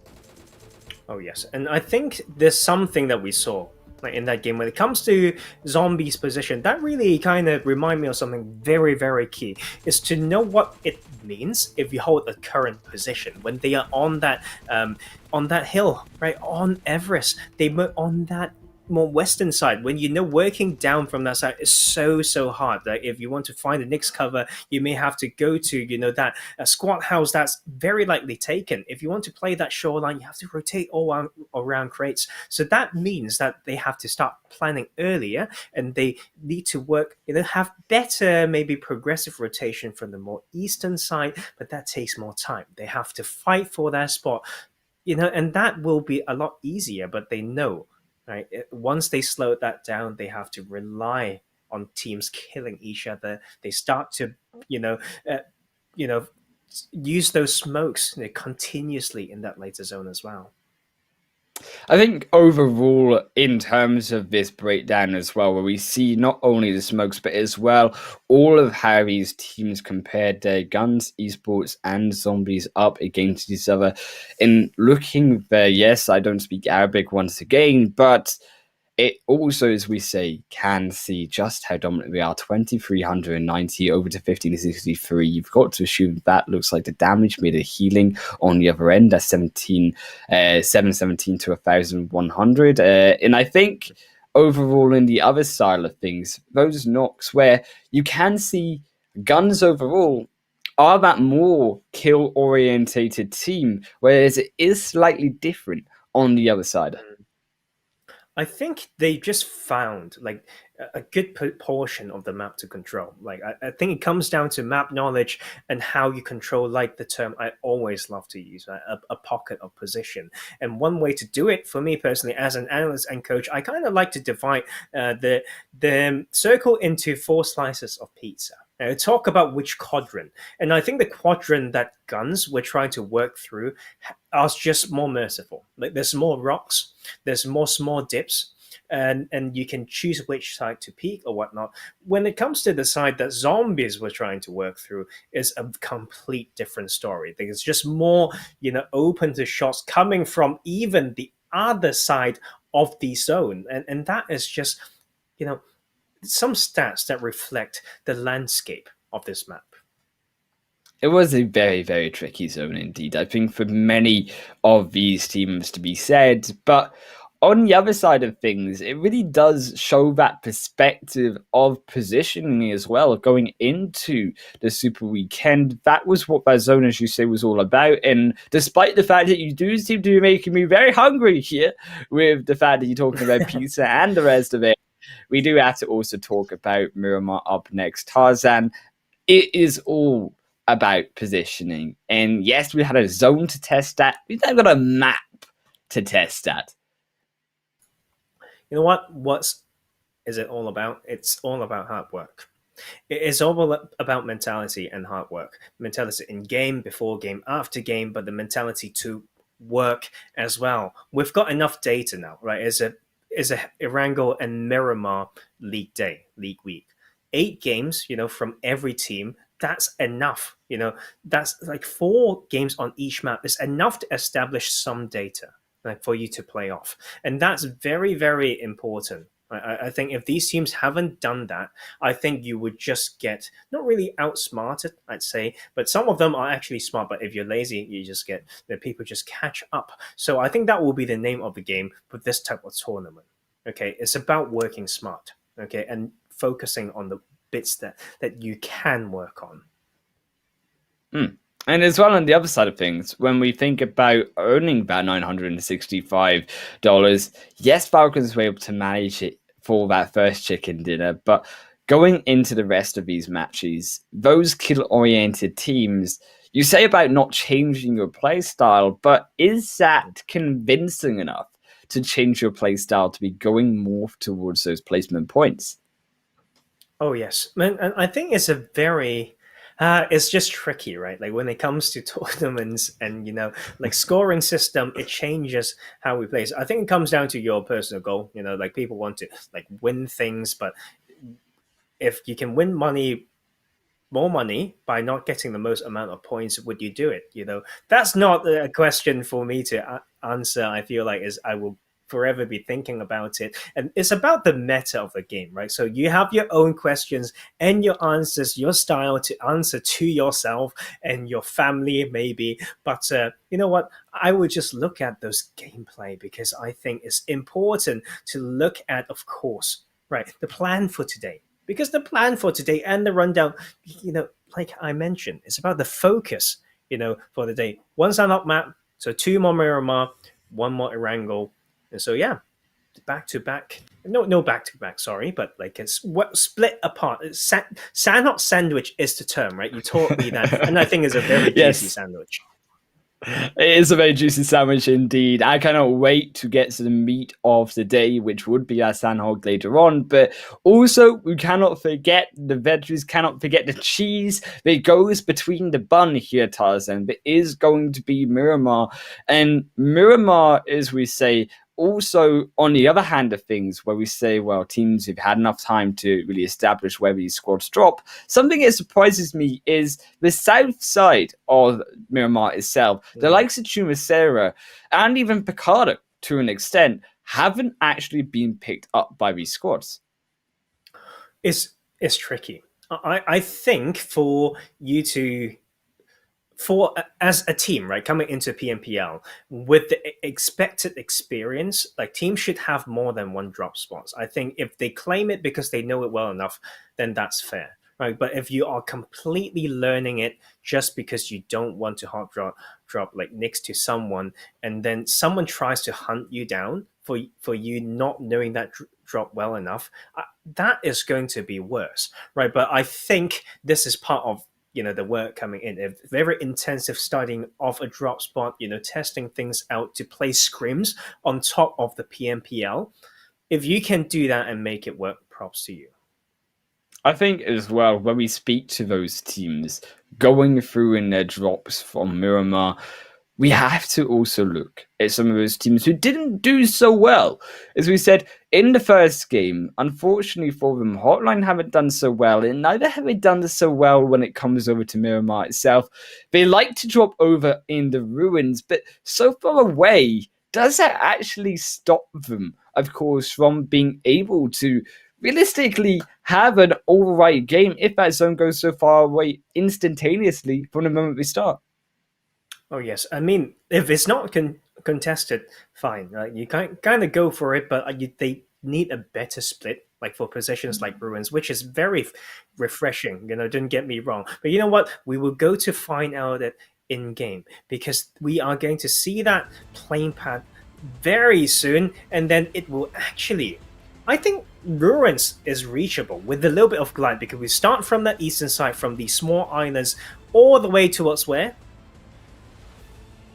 Oh, yes. And I think there's something that we saw in that game when it comes to Zombies' position that really kind of remind me of something very, very key, is to know what it means if you hold a current position when they are on that hill, right, on Everest. They were on that more western side, when working down from that side is so hard. Like if you want to find the next cover, you may have to go to that squat house that's very likely taken. If you want to play that shoreline, you have to rotate all around crates. So that means that they have to start planning earlier, and they need to work, have better, maybe progressive rotation from the more eastern side, but that takes more time. They have to fight for that spot, and that will be a lot easier, but they know, right? Once they slow that down, they have to rely on teams killing each other. They start to, uh, you know, use those smokes continuously in that later zone as well. I think overall, in terms of this breakdown as well, where we see not only the smokes, but as well all of how these teams compared their GUNZ, Esports, and Zombies up against each other. In looking there, yes, I don't speak Arabic once again, but it also, as we say, can see just how dominant they are. 2,390 over to 1,563. You've got to assume that looks like the damage made a healing on the other end. That's 717 to 1,100. And I think overall, in the other side of things, those knocks where you can see GUNZ overall are that more kill-orientated team, whereas it is slightly different on the other side. I think they just found like a good portion of the map to control. Like I think it comes down to map knowledge and how you control, like the term I always love to use, right? A pocket of position. And one way to do it, for me personally, as an analyst and coach, I kind of like to divide the circle into 4 slices of pizza. Now, talk about which quadrant. And I think the quadrant that GUNZ were trying to work through are just more merciful. Like there's more rocks, there's more small dips, and you can choose which side to peek or whatnot. When it comes to the side that Zombies were trying to work through, is a complete different story. There's just more, open to shots coming from even the other side of the zone. And that is just, some stats that reflect the landscape of this map. It was a very, very tricky zone indeed. I think for many of these teams to be said, but on the other side of things, it really does show that perspective of positioning as well. Going into the Super Weekend, that was what that zone, as you say, was all about. And despite the fact that you do seem to be making me very hungry here with the fact that you're talking about pizza and the rest of it, we do have to also talk about Miramar up next. Tarzan, it is all about positioning. And yes, we had a zone to test that. We've now got a map to test that. You know what? What is it all about? It's all about hard work. It is all about mentality and hard work. Mentality in game, before game, after game, but the mentality to work as well. We've got enough data now, right? Is a Erangel and Miramar league day, league week. 8 games, from every team. That's enough. That's like 4 games on each map is enough to establish some data, like, for you to play off. And that's very, very important. I think if these teams haven't done that, I think you would just get not really outsmarted, I'd say, but some of them are actually smart. But if you're lazy, you just get the people just catch up. So I think that will be the name of the game for this type of tournament. Okay, it's about working smart. Okay, and focusing on the bits that you can work on. And as well, on the other side of things, when we think about earning about $965, yes, Falcons were able to manage it for that first chicken dinner, but going into the rest of these matches, those kill-oriented teams, you say about not changing your play style, but is that convincing enough to change your play style to be going more towards those placement points? Oh, yes. And I think it's a very... it's just tricky, right? Like when it comes to tournaments and, like scoring system, it changes how we play. So I think it comes down to your personal goal. Like people want to like win things, but if you can win more money by not getting the most amount of points, would you do it? That's not a question for me to answer. I feel like I will forever be thinking about it. And it's about the meta of the game, right? So you have your own questions and your answers, your style to answer to yourself and your family, maybe. But you know what? I would just look at those gameplay, because I think it's important to look at, of course, right, the plan for today. Because the plan for today and the rundown, like I mentioned, it's about the focus, for the day. One stand-up map, so 2 more Miramar, 1 more Erangel. And so, yeah, back-to-back. No back-to-back, sorry, but like it's split apart. Sandwich sandwich is the term, right? You taught me that, and I think it's a very juicy sandwich. It is a very juicy sandwich indeed. I cannot wait to get to the meat of the day, which would be our Sandhog later on. But also, we cannot forget, the veggies cannot forget the cheese that goes between the bun here, Tarzan. There is going to be Miramar. And Miramar, as we say, also, on the other hand of things, where we say, well, teams have had enough time to really establish where these squads drop, something that surprises me is the south side of Miramar itself. The likes of Chumacera and even Picardo, to an extent, haven't actually been picked up by these squads. It's tricky. I think for you to... as a team, right, coming into PMPL with the expected experience, like teams should have more than 1 drop spots. I think if they claim it because they know it well enough, then that's fair, right? But if you are completely learning it just because you don't want to hot drop like next to someone, and then someone tries to hunt you down for you not knowing that drop well enough, that is going to be worse, right? But I think this is part of the work coming in, a very intensive studying of a drop spot, testing things out to play scrims on top of the PMPL. If you can do that and make it work, props to you. I think as well, when we speak to those teams going through in their drops from Miramar, we have to also look at some of those teams who didn't do so well. As we said, in the first game, unfortunately for them, HOTLINE haven't done so well, and neither have they done so well when it comes over to Miramar itself. They like to drop over in the ruins, but so far away, does that actually stop them, of course, from being able to realistically have an alright game if that zone goes so far away instantaneously from the moment they start? Oh, yes. I mean, if it's not contested, fine. Right? You kind of go for it, but they need a better split, like for positions like Ruins, which is very refreshing. Don't get me wrong. But you know what? We will go to find out that in-game, because we are going to see that playing path very soon, and then it will actually... I think Ruins is reachable with a little bit of glide, because we start from the eastern side, from the small islands, all the way towards where?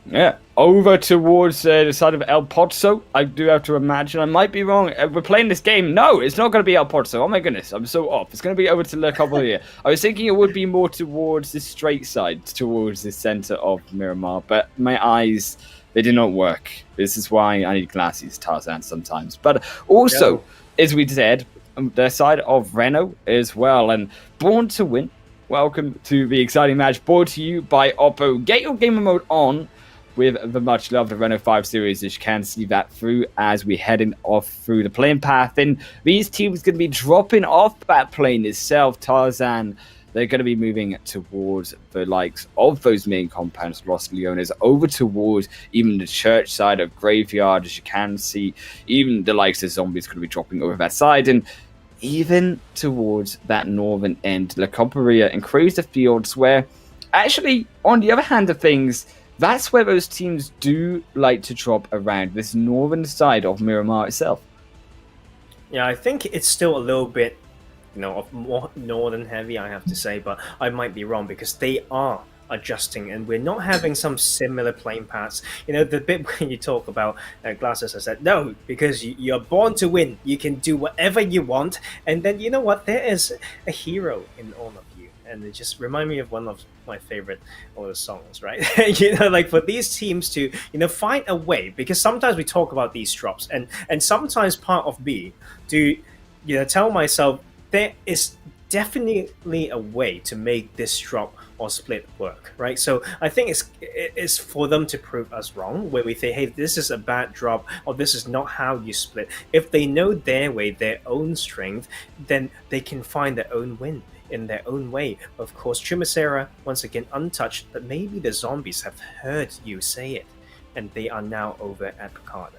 Yeah, over towards the side of El Pozo. I do have to imagine. I might be wrong. We're playing this game. No, it's not going to be El Pozo. Oh my goodness, I'm so off. It's going to be over to La Cobreria. I was thinking it would be more towards the straight side, towards the center of Miramar, but my eyes, they did not work. This is why I need glasses, Tarzan, sometimes. But also, as we said, the side of Reno as well, and Born to Win. Welcome to the exciting match brought to you by Oppo. Get your gamer mode on with the much loved Renault 5 Series, as you can see that through as we're heading off through the plane path. And these teams going to be dropping off that plane itself, Tarzan. They're going to be moving towards the likes of those main compounds, Los Leones, over towards even the church side of Graveyard, as you can see. Even the likes of Zombies going to be dropping over that side, and even towards that northern end, La Cobreria and Cruiser Fields, where actually, on the other hand of things, that's where those teams do like to drop around, this northern side of Miramar itself. Yeah, I think it's still a little bit, of more northern heavy, I have to say, but I might be wrong, because they are adjusting, and we're not having some similar playing paths. The bit when you talk about glasses, I said, no, because you're born to win. You can do whatever you want, and then you know what? There is a hero in all of you. And it just remind me of one of my favorite older songs, right? Like for these teams to, find a way, because sometimes we talk about these drops, and sometimes part of me to, tell myself there is definitely a way to make this drop or split work, right? So I think it's for them to prove us wrong, where we say, hey, this is a bad drop, or this is not how you split. If they know their way, their own strength, then they can find their own win in their own way. Of course, Chumacera, once again, untouched, but maybe the zombies have heard you say it, and they are now over at Picardo.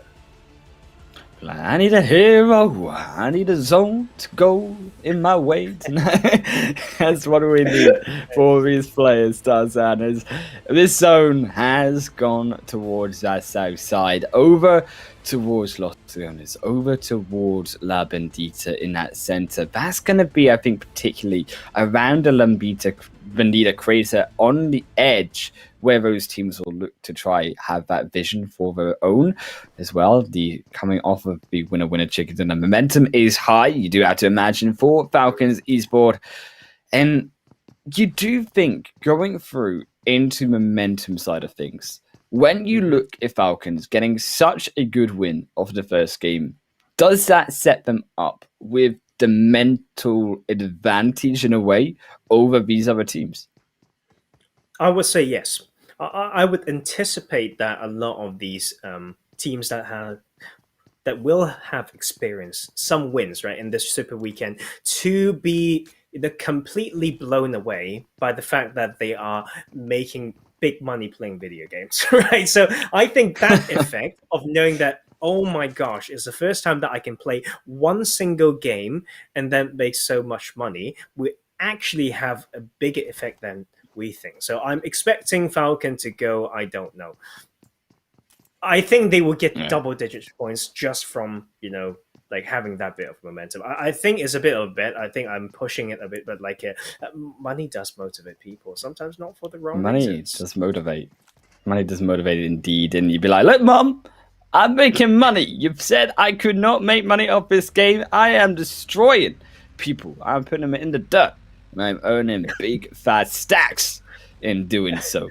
I need a hero. I need a zone to go in my way tonight. That's what we need for these players, Tarzan. Is this zone has gone towards that south side, over towards Los Leones, over towards La Bendita in that center. That's going to be, I think, particularly around the Bendita crater on the edge, where those teams will look to try have that vision for their own as well. The coming off of the winner chickens and the momentum is high. You do have to imagine for Falcons Esport, and you do think going through into momentum side of things, when you look at Falcons getting such a good win off the first game, does that set them up with the mental advantage in a way over these other teams? I would say yes. I would anticipate that a lot of these teams that will have experienced some wins, right, in this Super Weekend, to be completely blown away by the fact that they are making big money playing video games, right? So I think that effect of knowing that, oh my gosh, it's the first time that I can play one single game and then make so much money, we actually have a bigger effect than we think. So I'm expecting Falcon to go, I don't know. I think they will get double-digit points just from, like having that bit of momentum. I think it's a bit of a bet. I think I'm pushing it a bit, but money does motivate people. Sometimes not for the wrong reasons. Money does motivate. Money does motivate indeed. And you'd be like, look, Mom, I'm making money. You've said I could not make money off this game. I am destroying people. I'm putting them in the dirt. And I'm earning big, fat stacks in doing so.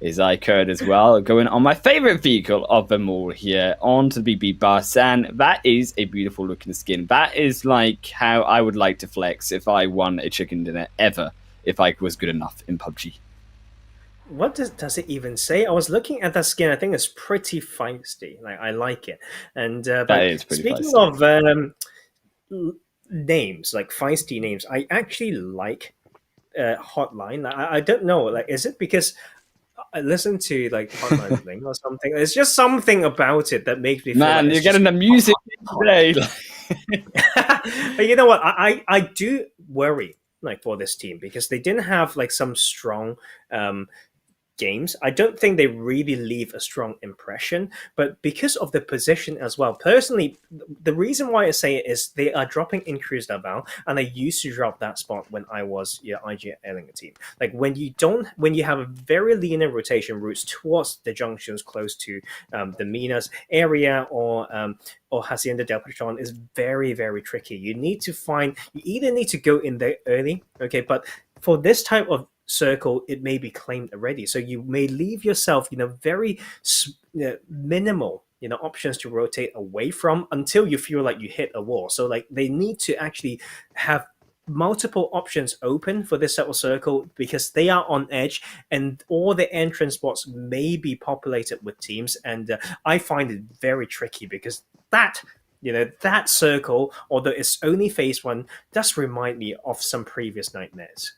Is iKURD as well, going on my favorite vehicle of them all here, onto the BB bus, and that is a beautiful looking skin. That is like how I would like to flex if I won a chicken dinner ever, if I was good enough in PUBG. What does it even say? I was looking at that skin. I think it's pretty feisty. Like, I like it. And that is pretty speaking feisty. Of names, like feisty names, I actually like HOTLINE. I don't know, like, is it because I listen to like HOTLINE Bling or something? There's just something about it that makes me feel Man, like you're getting the music today. But you know what? I do worry like for this team because they didn't have like some strong games. I don't think they really leave a strong impression, but because of the position as well. Personally, the reason why I say it is they are dropping in Cruz Dabal, and I used to drop that spot when I was IG Erangel team. Like when you have a very linear rotation routes towards the junctions close to the Minas area or Hacienda del Patron is very, very tricky. You either need to go in there early, okay, but for this type of circle, it may be claimed already, so you may leave yourself very minimal options to rotate away from until you feel like you hit a wall. So like they need to actually have multiple options open for this type of circle because they are on edge and all the entrance spots may be populated with teams, and I find it very tricky because that circle, although it's only phase 1, does remind me of some previous nightmares.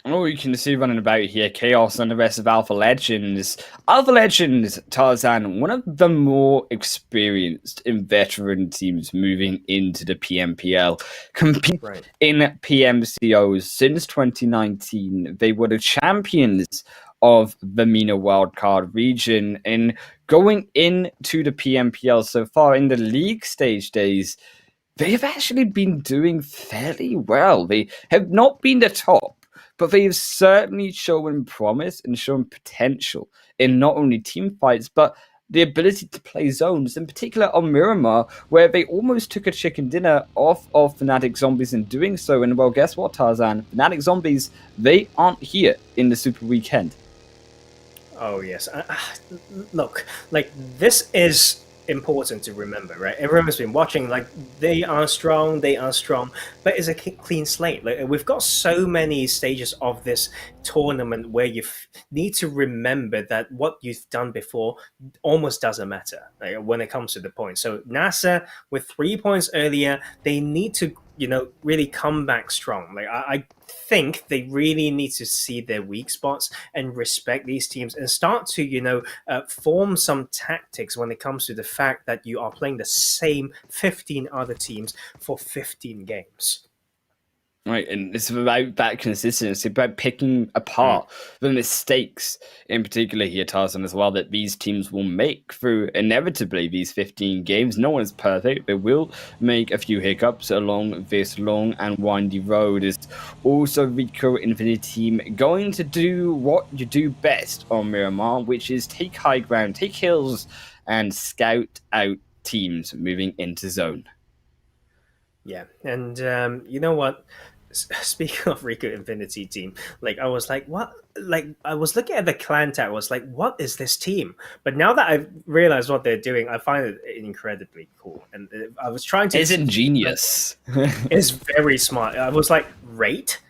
Oh, you can see running about here, Chaos and the rest of Alpha Legends. Alpha Legends, Tarzan, one of the more experienced and veteran teams moving into the PMPL. Compete in PMCOs since 2019. They were the champions of the MENA wildcard region. And going into the PMPL so far in the league stage days, they've actually been doing fairly well. They have not been the top, but they have certainly shown promise and shown potential in not only team fights, but the ability to play zones, in particular on Miramar, where they almost took a chicken dinner off of Fanatic Zombies in doing so. And well, guess what, Tarzan? Fanatic Zombies, they aren't here in the Super Weekend. Oh, yes. Look, like this is important to remember, right? Everyone's been watching, like they are strong, but it's a clean slate. Like we've got so many stages of this tournament where you need to remember that what you've done before almost doesn't matter, like, when it comes to the point. So NASA with 3 points earlier, they need to really come back strong. Like I think they really need to see their weak spots and respect these teams and start to form some tactics when it comes to the fact that you are playing the same 15 other teams for 15 games. Right, and it's about that consistency, about picking apart the mistakes, in particular here, Tarzan, as well, that these teams will make through inevitably these 15 games. No one is perfect. They will make a few hiccups along this long and windy road. Is also RICO Infinity Team going to do what you do best on Miramar, which is take high ground, take hills, and scout out teams moving into zone. Yeah, and you know what? Speaking of RICO Infinity Team, like I was like, what? Like I was looking at the clan tag, I was like, what is this team? But now that I've realized what they're doing, I find it incredibly cool. And I was trying to. It's ingenious. It's very smart. I was like, rate?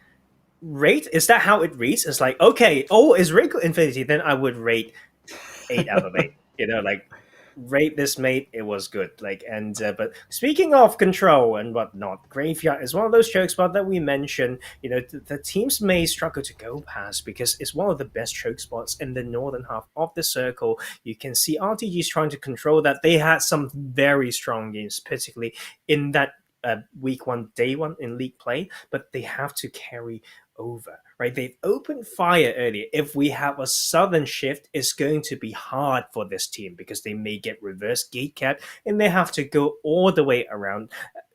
Is that how it reads? It's like, okay, is RICO Infinity? Then I would rate 8 out of 8. Like. Rate this mate, it was good. But speaking of control and whatnot, Graveyard is one of those choke spots that we mentioned. The teams may struggle to go past because it's one of the best choke spots in the northern half of the circle. You can see RTG's trying to control that. They had some very strong games, particularly in that week 1, day 1 in league play, but they have to carry over, right? They've opened fire earlier. If we have a southern shift, it's going to be hard for this team because they may get reverse gate capped and they have to go all the way around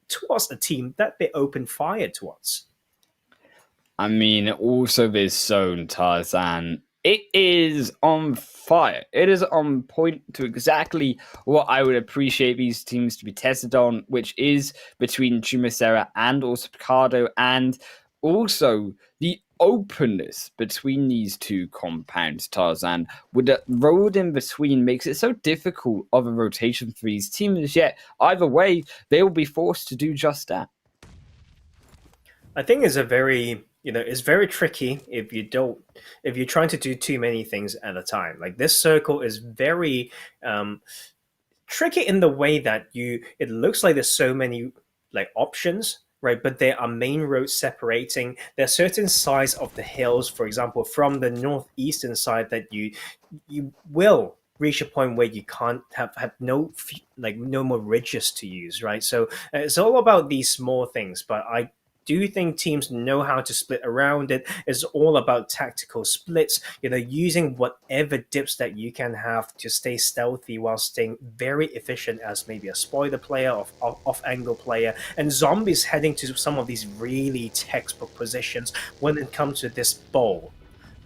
towards a team that they open fire towards. I mean, also this zone, Tarzan, it is on fire. It is on point to exactly what I would appreciate these teams to be tested on, which is between Chumacera and also Picardo, and also the openness between these two compounds, Tarzan, with the road in between makes it so difficult of a rotation for these teams, yet either way, they will be forced to do just that. I think it's it's very tricky if you're trying to do too many things at a time. Like this circle is very tricky in the way that it looks like there's so many options, right? But there are main roads separating. There are certain sides of the hills, for example, from the northeastern side that you will reach a point where you can't have no more ridges to use, right? So it's all about these small things, but I do think teams know how to split around it. It's all about tactical splits, using whatever dips that you can have to stay stealthy while staying very efficient as maybe a spoiler player, off-angle player, and zombies heading to some of these really textbook positions when it comes to this bowl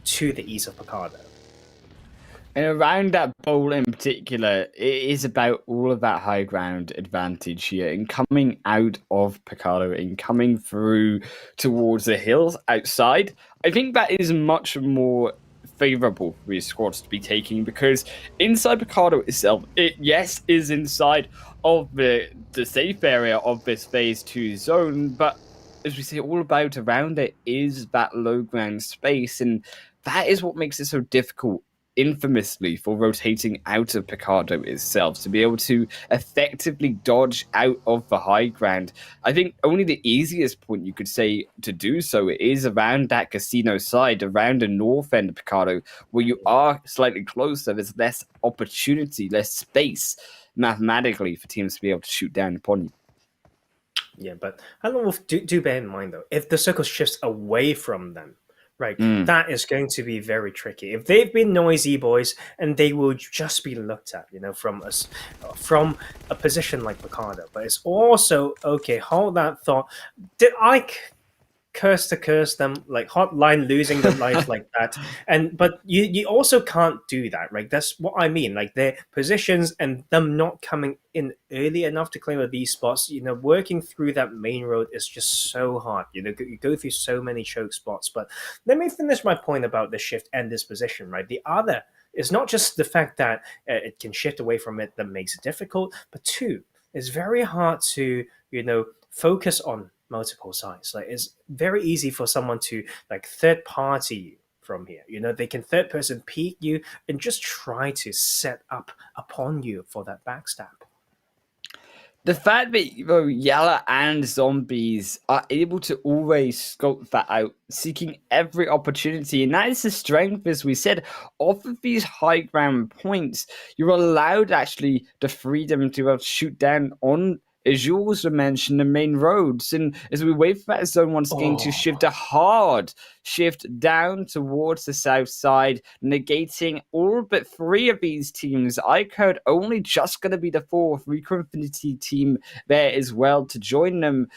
to the east of Picardo. And around that bowl in particular, it is about all of that high ground advantage here and coming out of Picardo and coming through towards the hills outside. I think that is much more favorable for these squads to be taking, because inside Picardo itself, it is inside of the safe area of this phase 2 zone, but as we say, all about around it is that low ground space, and that is what makes it so difficult, infamously, for rotating out of Picardo itself, to be able to effectively dodge out of the high ground. I think only the easiest point you could say to do so is around that casino side, around the north end of Picardo, where you are slightly closer. There's less opportunity, less space mathematically for teams to be able to shoot down upon you. Yeah, but I don't know if do bear in mind though, if the circle shifts away from them, right, that is going to be very tricky. If they've been noisy boys, and they will just be looked at, from a position like Picardo. But it's also okay. Hold that thought. Did I curse them, like HOTLINE losing the life like that? But you also can't do that, right? That's what I mean. Like their positions and them not coming in early enough to claim these spots, working through that main road is just so hard. You go through so many choke spots. But let me finish my point about the shift and this position, right? The other it's not just the fact that it can shift away from it that makes it difficult, but two, it's very hard to, focus on multiple sides. Like, it's very easy for someone to like third party you from here. They can third person peek you and just try to set up upon you for that backstab. The fact that YaLLa and Zombies are able to always scope that out, seeking every opportunity, and that is the strength, as we said, off of these high ground points. You're allowed actually the freedom to shoot down on, as you also mentioned, the main roads. And as we wait for that zone once again to shift a hard shift down towards the south side, negating all but 3 of these teams. iKURD only just going to be the 4th RICO Infinity team there as well to join them.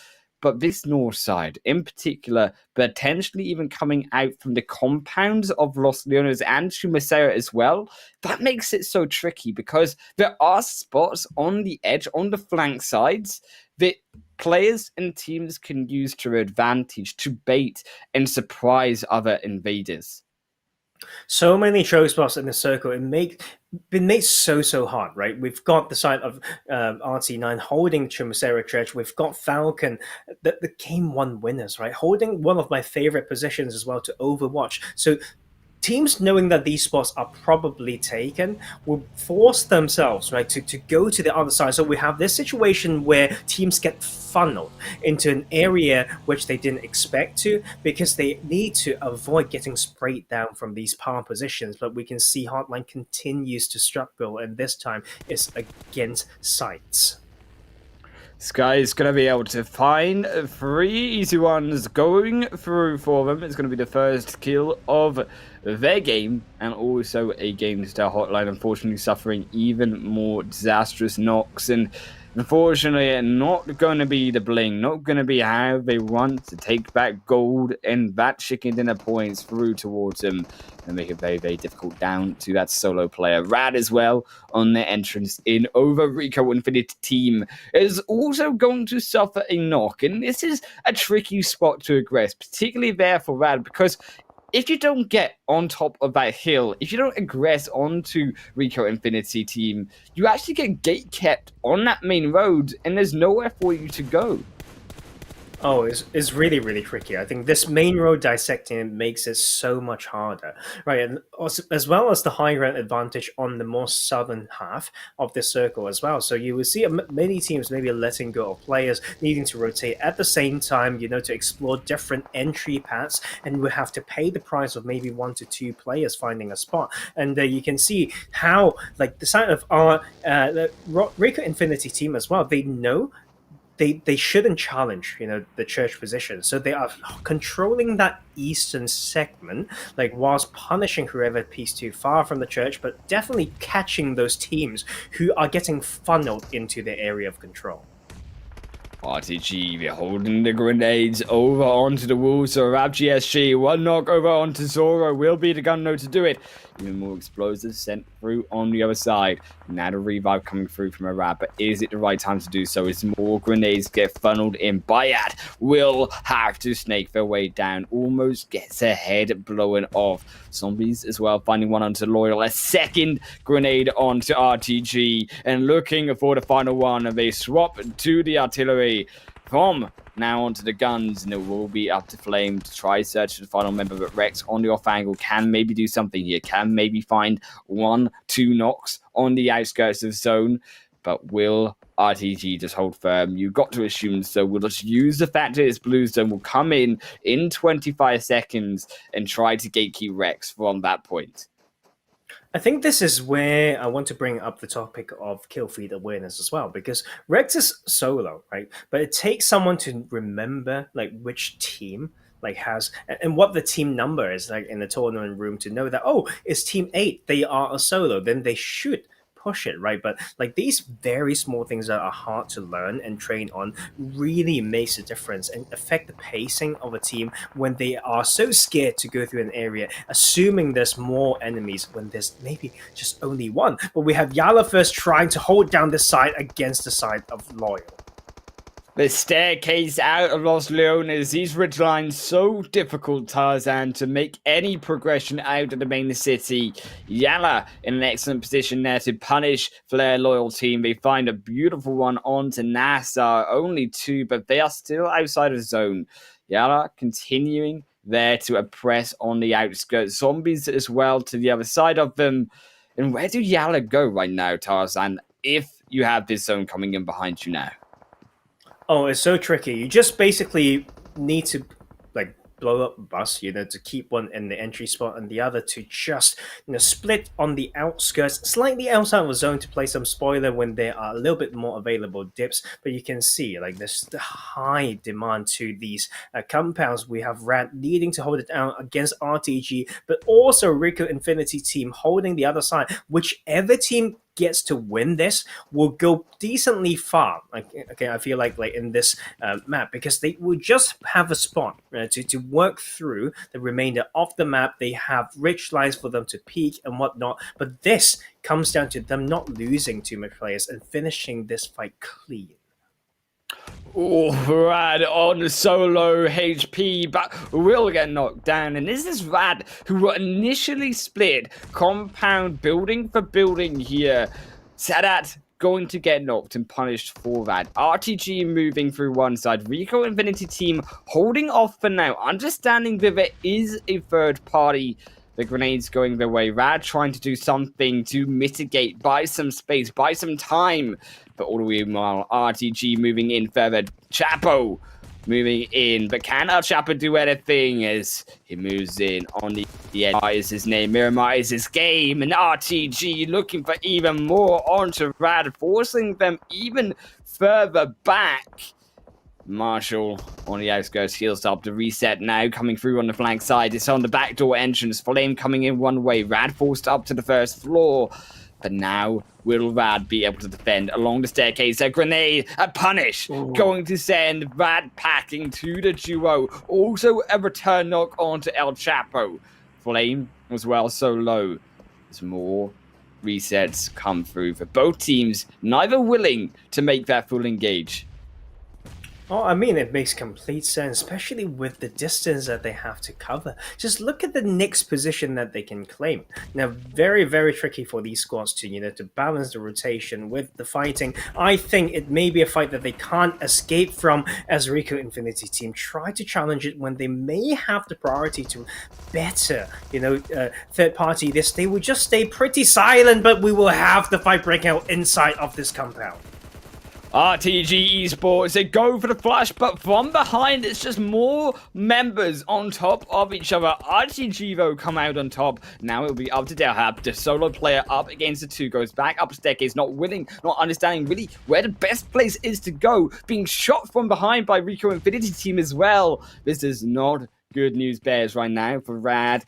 But this north side, in particular, potentially even coming out from the compounds of Los Leones and Chumacero as well, that makes it so tricky because there are spots on the edge, on the flank sides, that players and teams can use to their advantage to bait and surprise other invaders. So many choke spots in the circle. Been made so hard, right? We've got the side of RT9 holding Chumacero Church. We've got Falcon, the game 1 winners, right? Holding one of my favorite positions as well to Overwatch. So teams knowing that these spots are probably taken will force themselves, right, to go to the other side. So we have this situation where teams get funneled into an area which they didn't expect to because they need to avoid getting sprayed down from these power positions. But we can see HOTLINE continues to struggle, and this time it's against SCYTES. Sky is going to be able to find 3 easy ones going through for them. It's going to be the first kill of their game, and also against HOTLINE, unfortunately suffering even more disastrous knocks. And unfortunately, not going to be the bling, not going to be how they want to take back gold and that chicken dinner points through towards them and make it very, very difficult down to that solo player. Rad as well on their entrance in over. RICO Infinity team is also going to suffer a knock, and this is a tricky spot to aggress, particularly there for Rad, because if you don't get on top of that hill, if you don't aggress onto RICO Infinity team, you actually get gate kept on that main road, and there's nowhere for you to go. Oh, it's really, really tricky. I think this main road dissecting makes it so much harder, right? And also, as well as the high ground advantage on the more southern half of the circle as well. So you will see many teams maybe letting go of players, needing to rotate at the same time, to explore different entry paths, and we have to pay the price of maybe 1 to 2 players finding a spot. And you can see how, like, the side of our RICO Infinity team as well, they know they shouldn't challenge, the church position. So they are controlling that eastern segment, like whilst punishing whoever peeks too far from the church, but definitely catching those teams who are getting funneled into their area of control. RTG, they're holding the grenades over onto the wall, so RabGSG, 1 knock over onto Zoro, will be the gun node to do it. Even more explosives sent through on the other side. Now the revive coming through from a Rab, but is it the right time to do so? As more grenades get funneled in, Bayat will have to snake their way down, almost gets her head blown off. Zombies as well, finding one onto Loyal, a second grenade onto RTG, and looking for the final one, and they swap to the artillery from now onto the guns, and it will be up to Flame to try search for the final member, but Rex on the off angle can maybe do something here, can maybe find 1-2 knocks on the outskirts of zone, but will RTG just hold firm? You've got to assume so. We'll just use the fact that this blue zone will come in 25 seconds and try to gatekeep Rex from that point. I think this is where I want to bring up the topic of kill feed awareness as well, because Rex is solo, right? But it takes someone to remember like which team like has and what the team number is like in the tournament room to know that, oh, it's team 8, they are a solo, then they should push it, right? But like these very small things that are hard to learn and train on really makes a difference and affect the pacing of a team when they are so scared to go through an area, assuming there's more enemies when there's maybe just only one. But we have YaLLa first trying to hold down the side against the side of Loyal. The staircase out of Los Leones. These ridge lines so difficult, Tarzan, to make any progression out of the main city. YaLLa in an excellent position there to punish for their loyal team. They find a beautiful one onto NASR. Only 2, but they are still outside of zone. YaLLa continuing there to oppress on the outskirts. Zombies as well to the other side of them. And where do YaLLa go right now, Tarzan, if you have this zone coming in behind you now? Oh, it's so tricky. You just basically need to like blow up a bus, to keep one in the entry spot and the other to just, split on the outskirts, slightly outside of the zone to play some spoiler when there are a little bit more available dips. But you can see like there's the high demand to these compounds. We have Rad needing to hold it down against RTG, but also RICO Infinity team holding the other side. Whichever team gets to win this will go decently far. I feel like in this map, because they will just have a spot to work through the remainder of the map. They have rich lines for them to peak and whatnot, but this comes down to them not losing too much players and finishing this fight clean. Oh, Rad on solo HP, but will get knocked down. And this is Rad, who were initially split compound building for building here. Sadat going to get knocked and punished for that. RTG moving through one side. RICO Infinity team holding off for now. Understanding that there is a third party. The grenades going their way. Rad trying to do something to mitigate, buy some space, buy some time. But all the way while RTG moving in further. Chapo moving in. But can El Chapo do anything as he moves in on the end? Is his name. Miramar is his game. And RTG looking for even more onto Rad, forcing them even further back. Marshall on the outskirts, heals up to reset now, coming through on the flank side. It's on the backdoor entrance. Flame coming in one way. Rad forced up to the first floor. But now, will Rad be able to defend along the staircase? A grenade, a punish, going to send Rad packing to the duo. Also a return knock onto El Chapo. Flame as well, so low. As more resets come through for both teams, neither willing to make that full engage. Oh, I mean, it makes complete sense, especially with the distance that they have to cover. Just look at the next position that they can claim. Now, very, very tricky for these squads to, to balance the rotation with the fighting. I think it may be a fight that they can't escape from as RICO Infinity team try to challenge it when they may have the priority to better, third party this. They will just stay pretty silent, but we will have the fight break out inside of this compound. RTG Esports, they go for the flash, but from behind, it's just more members on top of each other. RTG, though, come out on top. Now it'll be up to Delhab, the solo player up against the two, goes back up staircase, not understanding really where the best place is to go, being shot from behind by RICO Infinity team as well. This is not good news bears right now for Rad.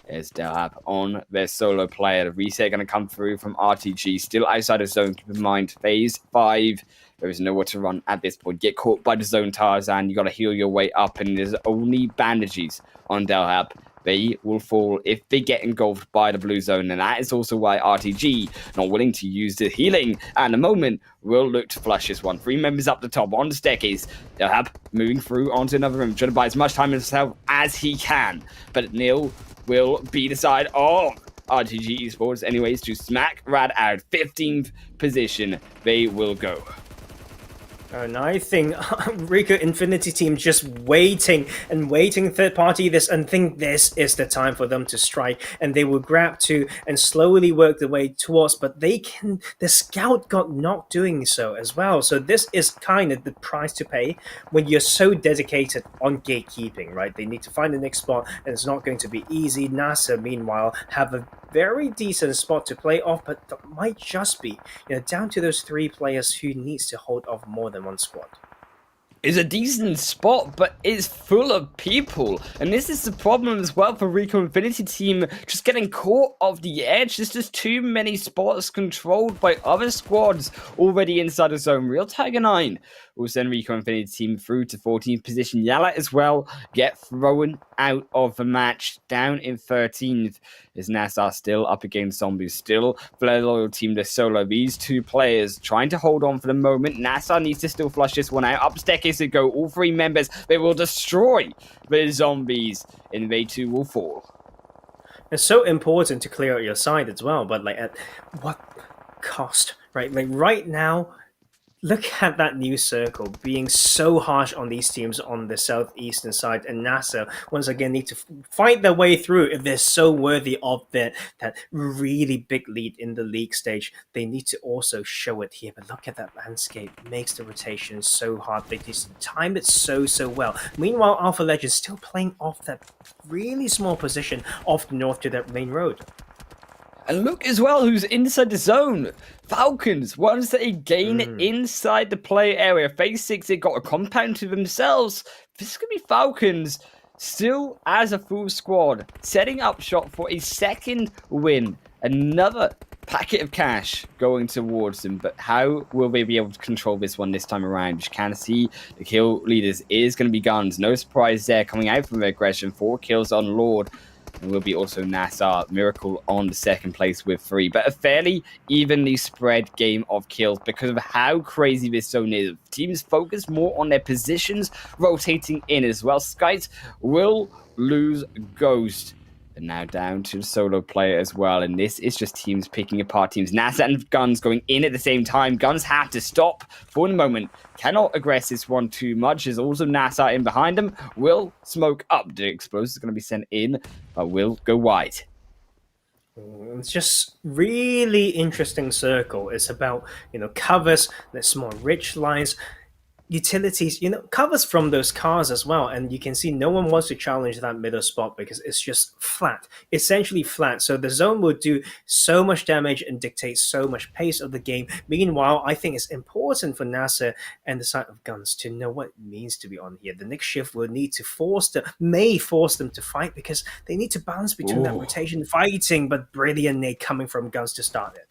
There's Delhab on their solo player. The reset going to come through from RTG, still outside of zone. Keep in mind, phase 5. There is nowhere to run at this point. Get caught by the zone, Tarzan. You got to heal your way up, and there's only bandages on Delhab. They will fall if they get engulfed by the blue zone, and that is also why RTG, not willing to use the healing at the moment, will look to flush this one. 3 members up the top on the staircase. Delhab moving through onto another room, trying to buy as much time himself as he can. But Neil will be the side of RTG Esports anyways to smack Rad out. 15th position they will go. And I think RICO Infinity team just waiting third party this and think this is the time for them to strike, and they will grab to and slowly work their way towards, but the scout got knocked doing so as well. So this is kind of the price to pay when you're so dedicated on gatekeeping, right? They need to find the next spot, and it's not going to be easy. NASR, meanwhile, have a very decent spot to play off, but that might just be down to those 3 players who needs to hold off more than one squad. is a decent spot, but it's full of people. And this is the problem as well for RICO Infinity team, just getting caught off the edge. There's just too many spots controlled by other squads already inside the zone. Real Tiger 9 will send RICO Infinity team through to 14th position. YaLLa as well get thrown out of the match, down in 13th. Is NASR still up against Zombies, still their loyal team to solo. These two players trying to hold on for the moment. NASR needs to still flush this one out. Up staircase to go. All three members, they will destroy the Zombies, and they too will fall. It's so important to clear out your side as well, but like at what cost, right? Like right now, look at that new circle being so harsh on these teams on the southeastern side, and NASA once again need to fight their way through if they're so worthy of that really big lead in the league stage. They need to also show it here. But look at that landscape, it makes the rotation so hard. They just time it so well. Meanwhile, Alpha Legends still playing off that really small position off the north to that main road. And look as well who's inside the zone. Falcons, once they gain inside the play area. Phase 6, they got a compound to themselves. This is going to be Falcons still as a full squad, setting up shop for a second win. Another packet of cash going towards them. But how will they be able to control this one this time around? You can see the kill leaders is going to be GUNZ. No surprise there, coming out from their aggression. 4 kills on Lord. And will be also NASR Miracle on the second place with 3. But a fairly evenly spread game of kills because of how crazy this zone is. Teams focus more on their positions, rotating in as well. SCYTES will lose Ghost. And now down to the solo player as well. And this is just teams picking apart teams. NASR and GUNZ going in at the same time. GUNZ have to stop for the moment. Cannot aggress this one too much. There's also NASR in behind them. Will smoke up. The explosive is going to be sent in, but will go wide. It's just really interesting circle. It's about, covers, there's more rich lines, utilities, covers from those cars as well. And you can see no one wants to challenge that middle spot because it's just flat, essentially flat. So the zone will do so much damage and dictate so much pace of the game. Meanwhile, I think it's important for NASR and the side of GUNZ to know what it means to be on here. The next shift will need to may force them to fight because they need to balance between that rotation fighting, but brilliant nade coming from GUNZ to start it.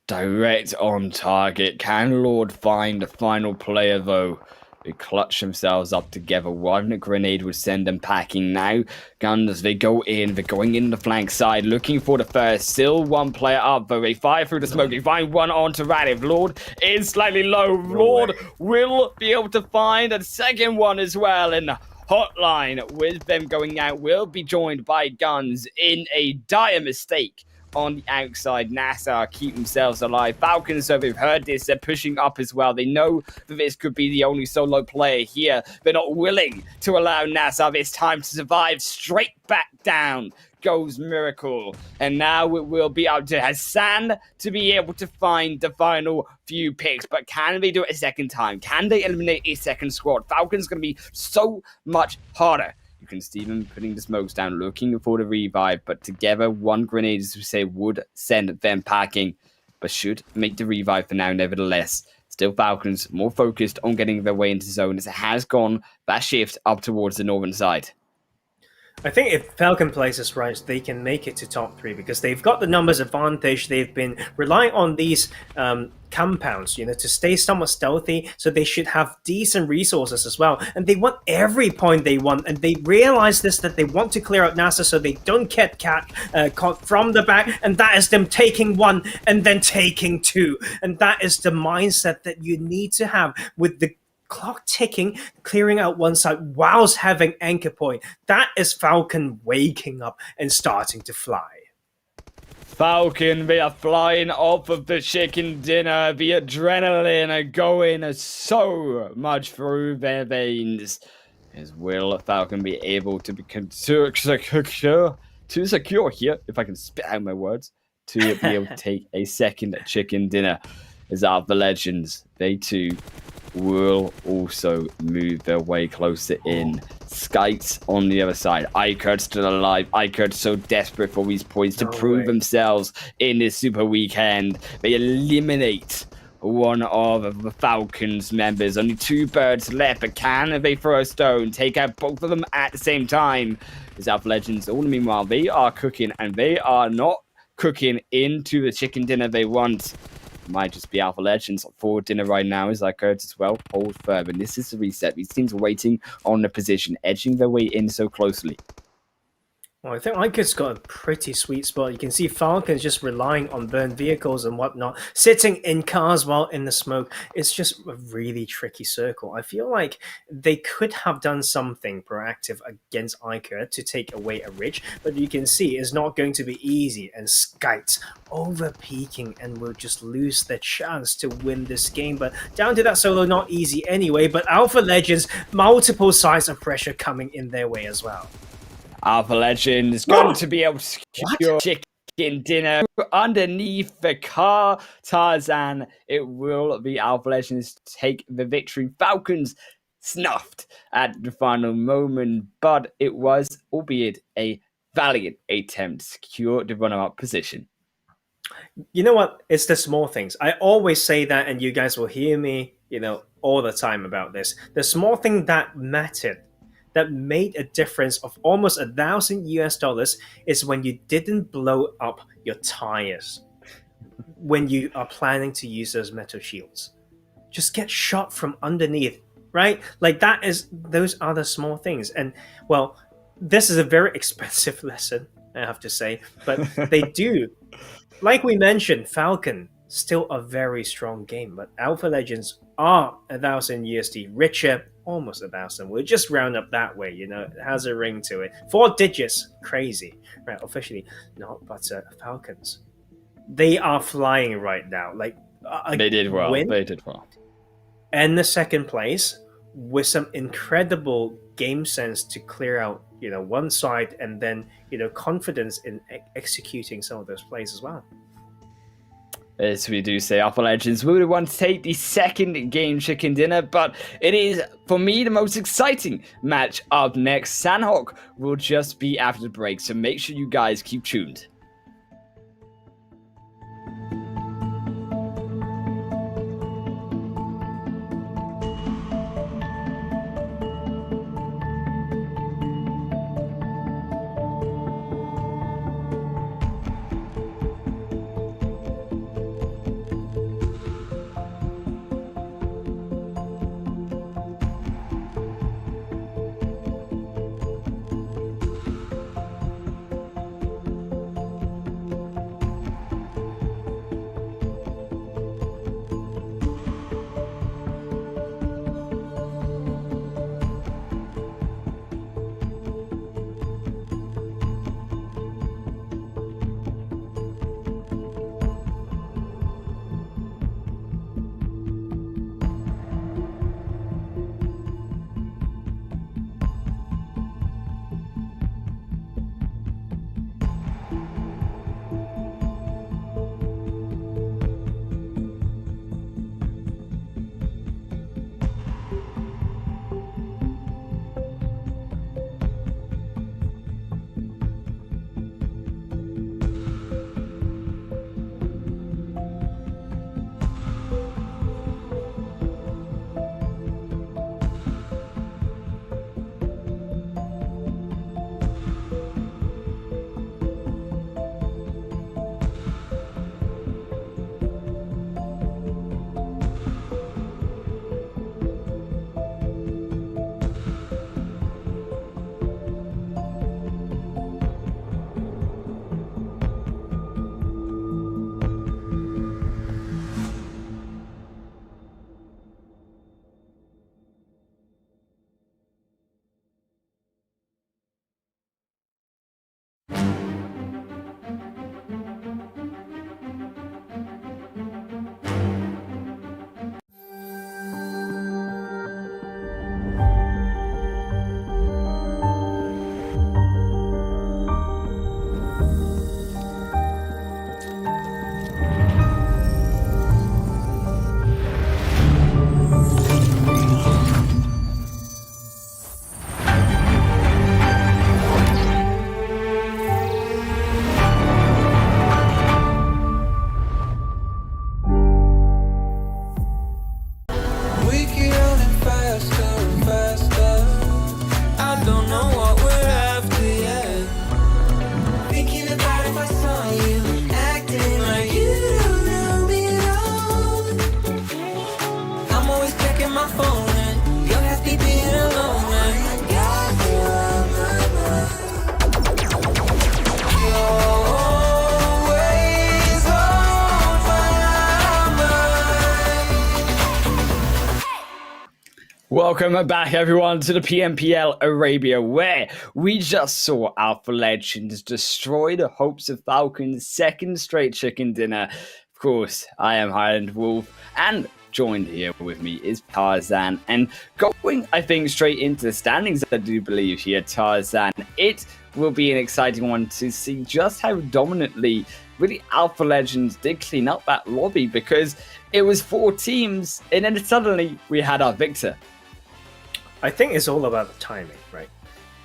Direct on target. Can Lord find the final player though? They clutch themselves up together. One grenade would send them packing now. GUNZ, they go in. They're going in the flank side, looking for the first. Still one player up, though. They fire through the smoke. They find one onto Radif. Lord is slightly low. Lord will be able to find a second one as well. And HOTLINE, with them going out, will be joined by GUNZ in a dire mistake. On the outside, NASR keep themselves alive. Falcons, so they've heard this, they're pushing up as well. They know that this could be the only solo player here. They're not willing to allow NASR this time to survive. Straight back down goes Miracle. And now it will be up to Hassan to be able to find the final few picks. But can they do it a second time? Can they eliminate a second squad? Falcons going to be so much harder. You can see them putting the smokes down, looking for the revive, but together, one grenade, as we say, would send them packing, but should make the revive for now, nevertheless. Still Falcons, more focused on getting their way into zone, as it has gone that shift up towards the northern side. I think if Falcon plays this right, they can make it to top 3 because they've got the numbers advantage. They've been relying on these compounds, to stay somewhat stealthy, so they should have decent resources as well. And they want every point they want, and they realize this, that they want to clear out NASR so they don't get caught from the back, and that is them taking 1 and then taking 2. And that is the mindset that you need to have with the clock ticking, clearing out one side whilst having anchor point. That is Falcon waking up and starting to fly. Falcon, they are flying off of the chicken dinner. The adrenaline going so much through their veins. Will Falcon be able to be secure here, if I can spit out my words, to be able to take a second chicken dinner? As Alpha Legends, they too will also move their way closer in. SCYTES on the other side. iKURD still alive. iKURD so desperate for these points to prove themselves in this super weekend. They eliminate one of the Falcons members. Only 2 birds left, but can they throw a stone? Take out both of them at the same time. As Alpha Legends, all the meanwhile, they are cooking, and they are not cooking into the chicken dinner they want. It might just be Alpha Legends for dinner right now, as iKURD as well. Hold firm, and this is the reset. These teams are waiting on the position, edging their way in so closely. Well, I think iKURD's got a pretty sweet spot. You can see Falcons just relying on burned vehicles and whatnot, sitting in cars while in the smoke. It's just a really tricky circle. I feel like they could have done something proactive against iKURD to take away a ridge, but you can see it's not going to be easy, and SCYTES over-peaking and will just lose their chance to win this game. But down to that solo, not easy anyway, but Alpha Legends, multiple sides of pressure coming in their way as well. Alpha Legend is going to be able to secure chicken dinner underneath the car. Tarzan, it will be Alpha Legends take the victory. Falcons snuffed at the final moment, but it was, albeit a valiant attempt to secure the runner-up position. You know what? It's the small things. I always say that, and you guys will hear me, all the time about this. The small thing that mattered, that made a difference of almost $1,000 is when you didn't blow up your tires when you are planning to use those metal shields. Just get shot from underneath, right? Like those are the small things. And well, this is a very expensive lesson, I have to say, but they do. Like we mentioned, Falcon, still a very strong game, but Alpha Legends are $1,000 richer, almost 1,000. We'll just round up that way, it has a ring to it. 4 digits, crazy, right? Officially not, but Falcons, they are flying right now. Like they did well. They did well. And the second place with some incredible game sense to clear out, one side, and then confidence in executing some of those plays as well. As we do say, Alpha Legends will want to take the second game chicken dinner, but it is, for me, the most exciting match up next. Sandhawk will just be after the break, so make sure you guys keep tuned. my phone and you're happy being alone. I got you on my mind. You always on my mind. Welcome back, everyone, to the PMPL Arabia, where we just saw Alpha Legends destroy the hopes of Falcons' second straight chicken dinner. Of course, I am Highland Wolf, and joined here with me is Tarzan. And going, I think, straight into the standings, I do believe here, Tarzan, it will be an exciting one to see just how dominantly really Alpha Legends did clean up that lobby, because it was 4 teams, and then suddenly we had our victor. I think it's all about the timing, right?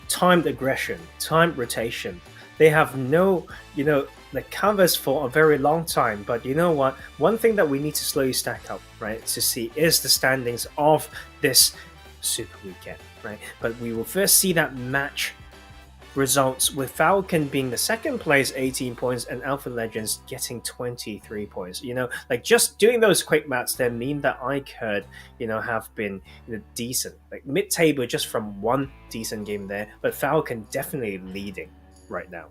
Timed aggression, timed rotation. They have no, the covers for a very long time. But you know what? One thing that we need to slowly stack up, right, to see is the standings of this Super Weekend, right? But we will first see that match results with Falcon being the second place, 18 points, and Alpha Legends getting 23 points. Like just doing those quick maths there mean that iKURD, have been decent, like mid-table just from one decent game there, but Falcon definitely leading right now.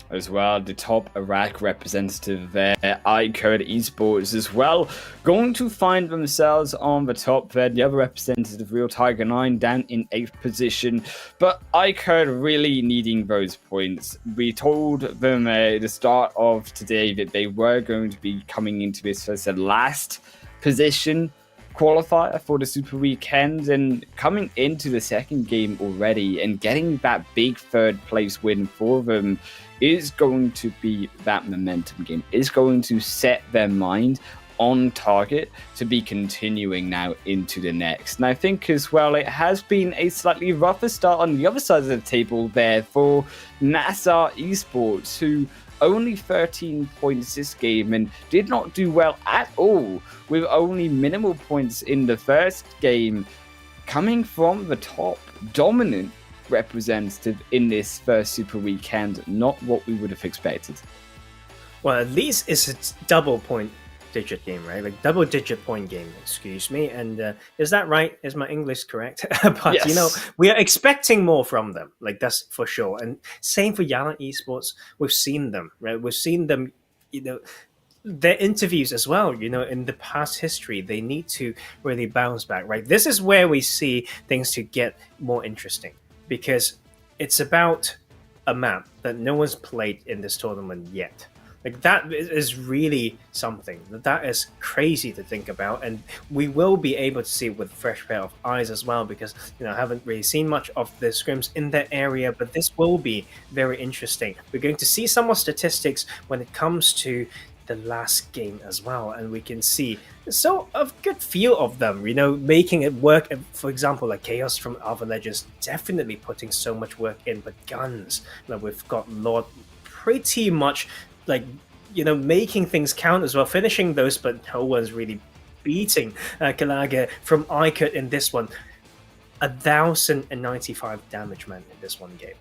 As well, the top Iraq representative there, iKURD Esports as well, going to find themselves on the top there. The other representative, Real Tiger 9, down in 8th position. But iKURD really needing those points. We told them at the start of today that they were going to be coming into this as a last position qualifier for the Super Weekend, and coming into the second game already and getting that big third place win for them is going to be that momentum game, is going to set their mind on target to be continuing now into the next. And I think as well, it has been a slightly rougher start on the other side of the table there for NASR Esports, who only 13 points this game and did not do well at all, with only minimal points in the first game, coming from the top dominant representative in this first Super Weekend. Not what we would have expected. Well, at least it's a double point digit game, right? Like double digit point game, excuse me. And is that right? Is my English correct? But Yes. we are expecting more from them, like that's for sure. And same for YaLLa Esports. We've seen them, right? We've seen them, their interviews as well, in the past history. They need to really bounce back, right? This is where we see things to get more interesting, because it's about a map that no one's played in this tournament yet. Like that is really something. That is crazy to think about, and we will be able to see with a fresh pair of eyes as well, because I haven't really seen much of the scrims in that area, but this will be very interesting. We're going to see some more statistics when it comes to the last game as well, and we can see so a good feel of them, making it work. For example, like Chaos from Alpha Legends definitely putting so much work in, but GUNZ, we've got Lord pretty much making things count as well, finishing those, but no one's really beating Kalaga from iKURD in this one. 1,095 damage, man, in this one game.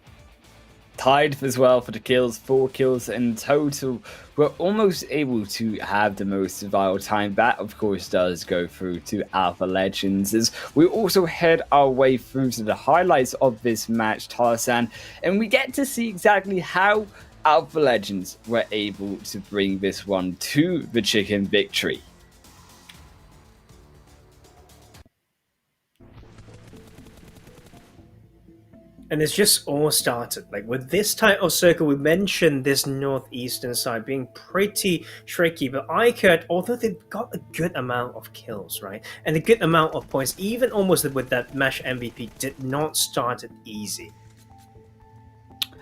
Tied as well for the kills, 4 kills in total. We're almost able to have the most vital time. That, of course, does go through to Alpha Legends, as we also head our way through to the highlights of this match, Tarzan, and we get to see exactly how Alpha Legends were able to bring this one to the chicken victory. And it's just all started. Like with this title circle, we mentioned this northeastern side being pretty tricky, but iKURD, although they've got a good amount of kills, right, and a good amount of points, even almost with that match MVP, did not start it easy.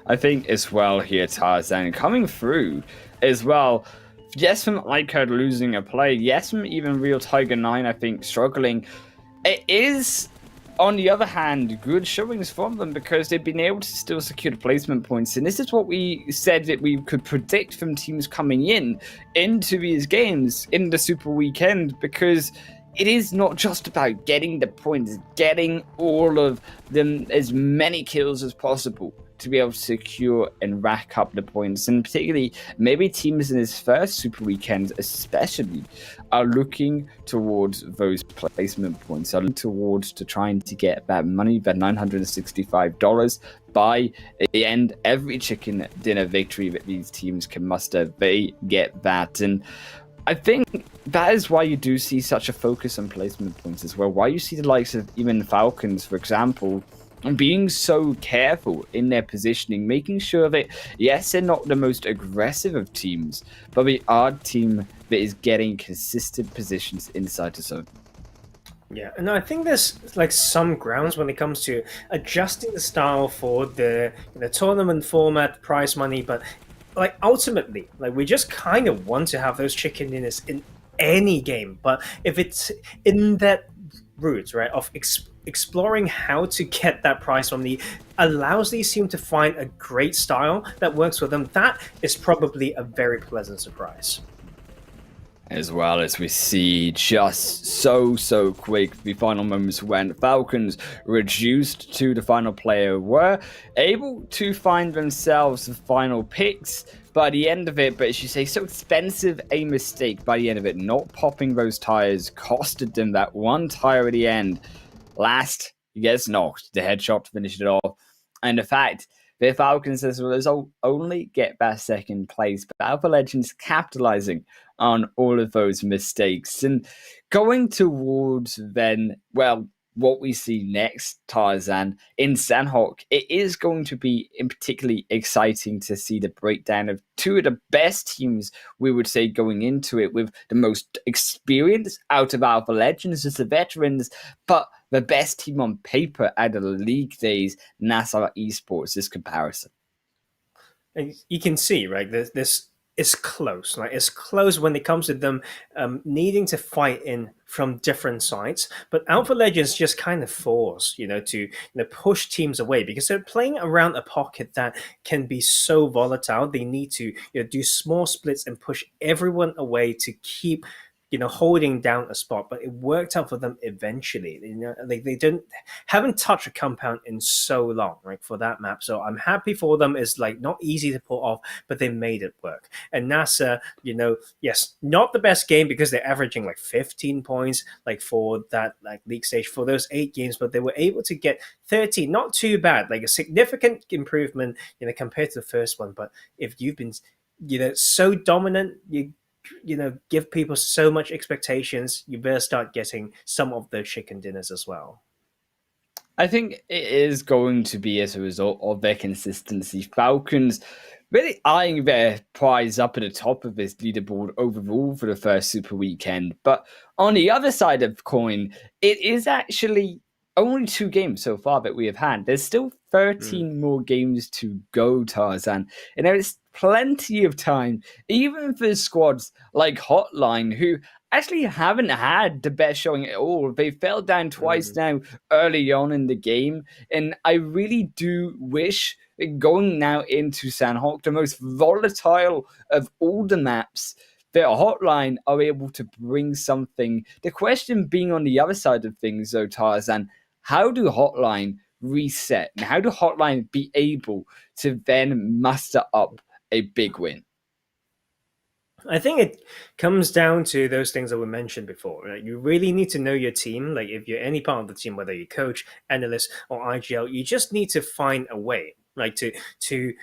I think as well here, Tarzan, coming through as well. Yes, from iKURD losing a play. Yes, from even Real Tiger 9, I think, struggling. It is, on the other hand, good showings from them, because they've been able to still secure the placement points. And this is what we said that we could predict from teams coming into these games in the Super Weekend, because it is not just about getting the points, getting all of them, as many kills as possible to be able to secure and rack up the points. And particularly, maybe teams in this first Super Weekend especially are looking towards those placement points, are looking towards to trying to get that money, that $965 by the end. Every chicken dinner victory that these teams can muster, they get that. And I think that is why you do see such a focus on placement points as well. Why you see the likes of even Falcons, for example, being so careful in their positioning, making sure that, yes, they're not the most aggressive of teams, but they are a team that is getting consistent positions inside the zone. Yeah, and I think there's like some grounds when it comes to adjusting the style for the tournament format, prize money, but like ultimately, like we just kind of want to have those chicken dinners in any game. But if it's in that route, right, of exploring how to get that prize money, allows these teams to find a great style that works for them, that is probably a very pleasant surprise. As well as we see just so quick the final moments when Falcons, reduced to the final player, were able to find themselves the final picks by the end of it. But as you say, so expensive a mistake by the end of it, not popping those tires costed them that one tire at the end. Last, he gets knocked, the headshot to finish it off, and the fact the Falcons as a result only get that second place, but Alpha Legends capitalizing on all of those mistakes. And going towards then, well, what we see next, Tarzan, in Sanhok, it is going to be particularly exciting to see the breakdown of two of the best teams, we would say, going into it, with the most experience out of Alpha Legends as the veterans, but the best team on paper out of the league days, NASR Esports, this comparison. And you can see, right, this is close. Like, it's close when it comes to them needing to fight in from different sides. But Alpha Legends just kind of force, to push teams away because they're playing around a pocket that can be so volatile. They need to do small splits and push everyone away to keep holding down a spot, but it worked out for them eventually. They haven't touched a compound in so long, right, for that map. So I'm happy for them. It's like not easy to pull off, but they made it work. And NASA, yes, not the best game because they're averaging like 15 points, like for that like league stage for those 8 games, but they were able to get 13. Not too bad, like a significant improvement, compared to the first one. But if you've been, so dominant, you give people so much expectations, you better start getting some of the chicken dinners as well. I think it is going to be as a result of their consistency. Falcons really eyeing their prize up at the top of this leaderboard overall for the first Super Weekend. But on the other side of the coin, it is actually only 2 games so far that we have had. There's still 13 more games to go, Tarzan. And there is plenty of time, even for squads like HOTLINE, who actually haven't had the best showing at all. They fell down twice now early on in the game. And I really do wish, going now into Sanhok, the most volatile of all the maps, that HOTLINE are able to bring something. The question being on the other side of things, though, Tarzan, how do HOTLINE reset? And how do HOTLINE be able to then muster up a big win? I think it comes down to those things that were mentioned before. Right? You really need to know your team. Like if you're any part of the team, whether you're coach, analyst, or IGL, you just need to find a way, like to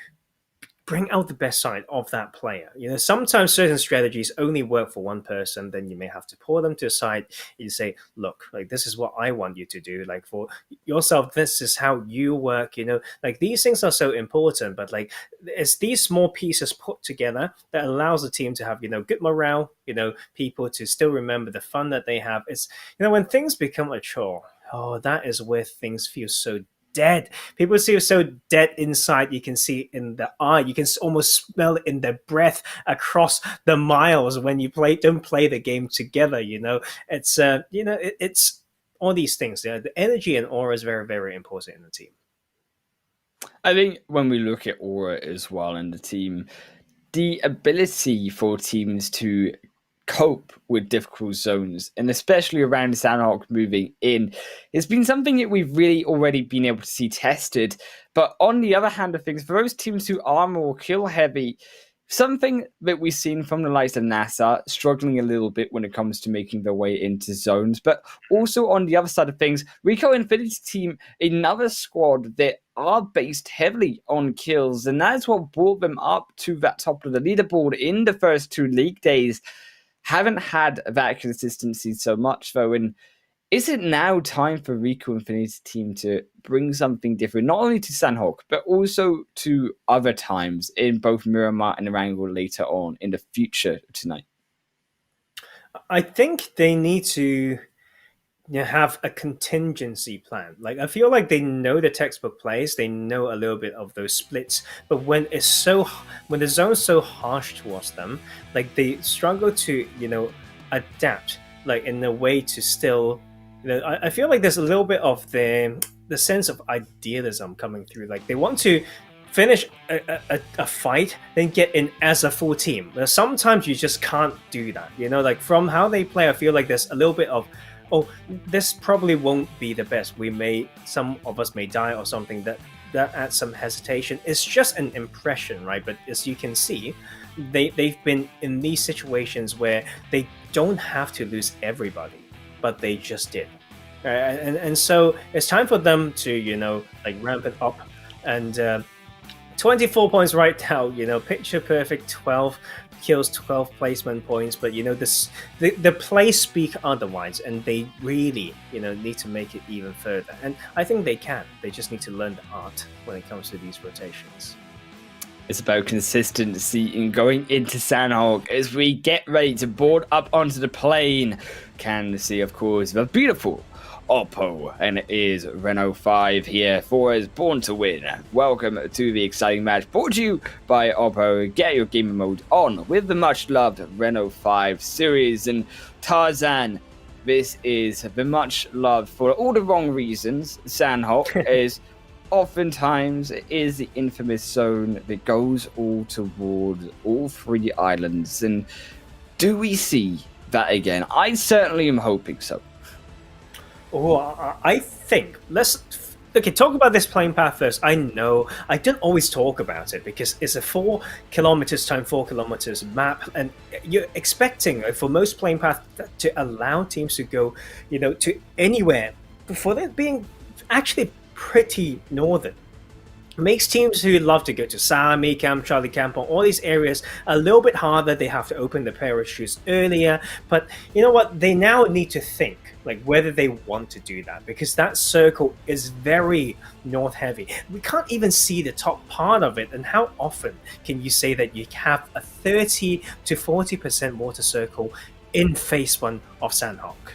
bring out the best side of that player. Sometimes certain strategies only work for one person, then you may have to pull them to the side. You say, look, like this is what I want you to do. Like for yourself, this is how you work, like these things are so important, but like it's these small pieces put together that allows the team to have, good morale, people to still remember the fun that they have. It's, when things become a chore, that is where things feel so dead. People feel so dead inside. You can see in the eye. You can almost smell it in their breath across the miles when you don't play the game together. It's it's all these things. The energy and aura is very, very important in the team. I think when we look at aura as well in the team, the ability for teams to cope with difficult zones, and especially around Sandhawk moving in, it's been something that we've really already been able to see tested. But on the other hand of things, for those teams who are more kill heavy, something that we've seen from the likes of NASR struggling a little bit when it comes to making their way into zones, but also on the other side of things, RICO Infinity Team, another squad that are based heavily on kills, and that's what brought them up to that top of the leaderboard in the first 2 league days. Haven't had that consistency so much though, and is it now time for RICO Infinity Team to bring something different, not only to Sandhawk, but also to other times in both Miramar and Erangel later on in the future tonight? I think they need to have a contingency plan. Like, I feel like they know the textbook plays, they know a little bit of those splits, but when the zone's so harsh towards them, like they struggle to adapt, like in a way to still. I feel like there's a little bit of the sense of idealism coming through. Like they want to finish a fight, then get in as a full team. But sometimes you just can't do that. Like from how they play, I feel like there's a little bit of, oh, this probably won't be the best. Some of us may die or something. That adds some hesitation. It's just an impression, right? But as you can see, they've been in these situations where they don't have to lose everybody, but they just did. And so it's time for them to, ramp it up. And 24 points right now, picture perfect, 12 kills, 12 placement points. But, the play speak otherwise, and they really, need to make it even further. And I think they can. They just need to learn the art when it comes to these rotations. It's about consistency in going into Sandhawk as we get ready to board up onto the plane. Can see, of course, the beautiful Oppo, and it is Renault 5 here for us, born to win. Welcome to the exciting match brought to you by Oppo. Get your gamer mode on with the much loved Renault 5 series. And Tarzan, this is the much loved, for all the wrong reasons, Sandhawk is oftentimes it is the infamous zone that goes all towards all 3 islands. And do we see that again? I certainly am hoping so. Oh, I think talk about this playing path first. I know I don't always talk about it because it's a 4 kilometers times 4 kilometers map, and you're expecting for most playing path to allow teams to go, to anywhere before they're being actually pretty northern. Makes teams who love to go to Sami Camp, Charlie Camp, or all these areas a little bit harder. They have to open the parachutes earlier. But you know what? They now need to think like whether they want to do that, because that circle is very north heavy. We can't even see the top part of it. And how often can you say that you have a 30 to 40% water circle in phase 1 of Sandhawk?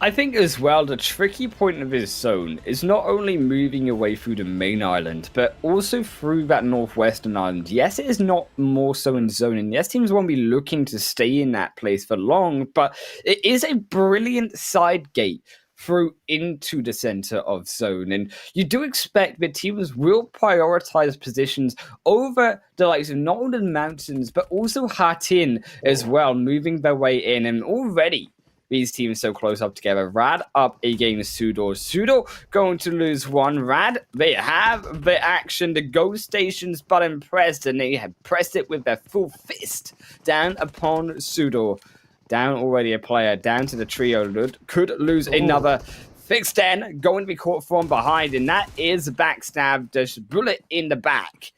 I think as well, the tricky point of this zone is not only moving away through the main island, but also through that northwestern island. Yes, it is not more so in zone, and yes, teams won't be looking to stay in that place for long, but it is a brilliant side gate through into the center of zone. And you do expect that teams will prioritize positions over the likes of not only the mountains, but also HOTLINE as well, moving their way in. And already these teams so close up together. Rad up against SUDOR. SUDOR going to lose 1. Rad, they have the action. The ghost stations button pressed, and they have pressed it with their full fist down upon SUDOR. Down already a player, down to the trio. Could lose another. Fixed 10, going to be caught from behind, and that is a backstab. Just bullet in the back.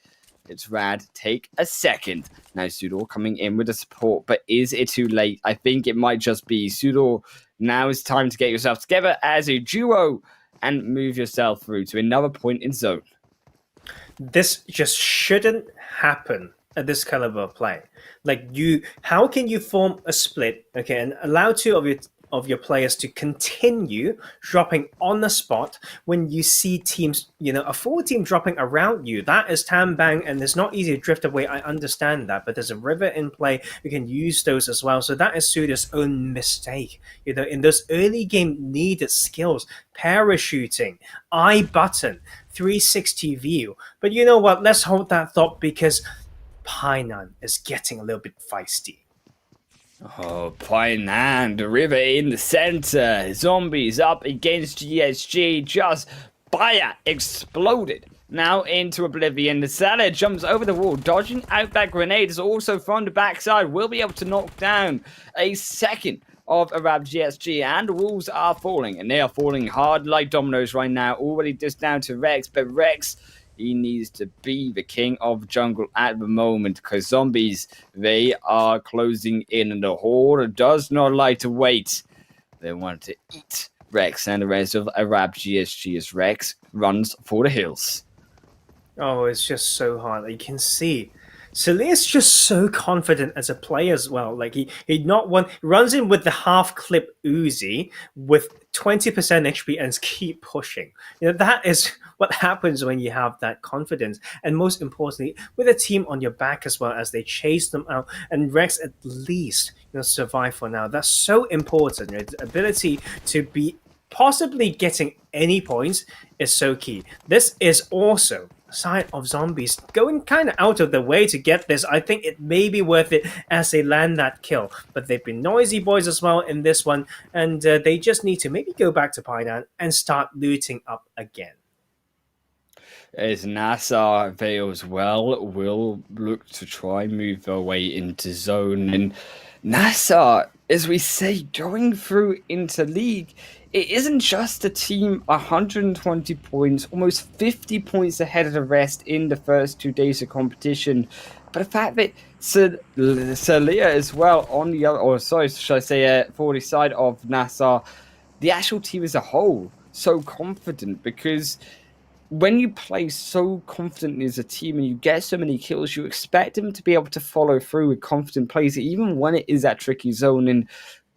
It's Rad. Take a second. Now SUDOR coming in with the support, but is it too late? I think it might just be SUDOR. Now it's time to get yourself together as a duo and move yourself through to another point in zone. This just shouldn't happen at this caliber of play. Like, how can you form a split, okay, and allow 2 of your players to continue dropping on the spot when you see teams, a full team dropping around you? That is Tambang, and it's not easy to drift away. I understand that, but there's a river in play. You can use those as well. So that is SUDOR's own mistake. In those early game needed skills, parachuting, I button, 360 view. But you know what? Let's hold that thought, because Painan is getting a little bit feisty. Oh, Painan, the river in the center. Zombies up against GSG. Just fire exploded. Now into oblivion. The Salah jumps over the wall, dodging out that grenade. Is also from the backside. Will be able to knock down a second of Arab GSG, and the walls are falling, and they are falling hard like dominoes right now. Already just down to Rex, but Rex, he needs to be the king of jungle at the moment, because zombies, they are closing in, and the horde does not like to wait. They want to eat Rex and the rest of Arab GSG as Rex runs for the hills. Oh, it's just so hard. You can see Celeste's just so confident as a player as well. Like he not one runs in with the half clip Uzi with 20% HP and keep pushing. That is what happens when you have that confidence. And most importantly, with a team on your back as well as they chase them out, and Rex at least survive for now. That's so important. Right? The ability to be possibly getting any points is so key. This is also side of zombies going kind of out of the way to get this. I think it may be worth it as they land that kill, but they've been noisy boys as well in this one, and they just need to maybe go back to Painan and start looting up again. As NASR, they as well will look to try move their way into zone, and NASR, as we say, going through into league, it isn't just a team 120 points, almost 50 points ahead of the rest in the first 2 days of competition, but the fact that Salia as well on the other, or sorry, should I say, for the side of NASR, the actual team as a whole, so confident, because when you play so confidently as a team and you get so many kills, you expect them to be able to follow through with confident plays, even when it is that tricky zone. And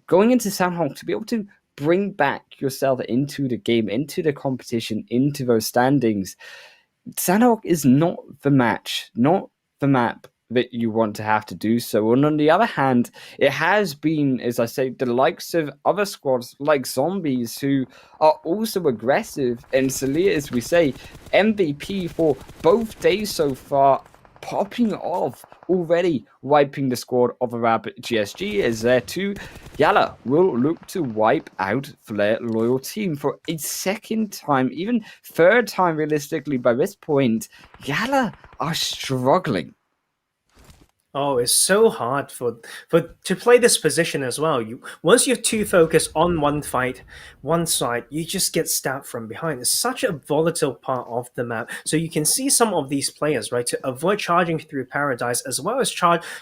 going into Sandhawk, to be able to bring back yourself into the game, into the competition, into those standings, Sandhawk is not the match, not the map that you want to have to do so. And on the other hand, it has been, as I say, the likes of other squads like Zombies who are also aggressive, and Salia, as we say, MVP for both days so far, popping off already, wiping the squad of Arab GSG as there too. YaLLa will look to wipe out Flair Loyal Team for a second time, even third time realistically by this point. YaLLa are struggling. Oh, it's so hard for to play this position as well. Once you're too focused on one side, you just get stabbed from behind. It's such a volatile part of the map. So you can see some of these players, right, to avoid charging through Paradise as well as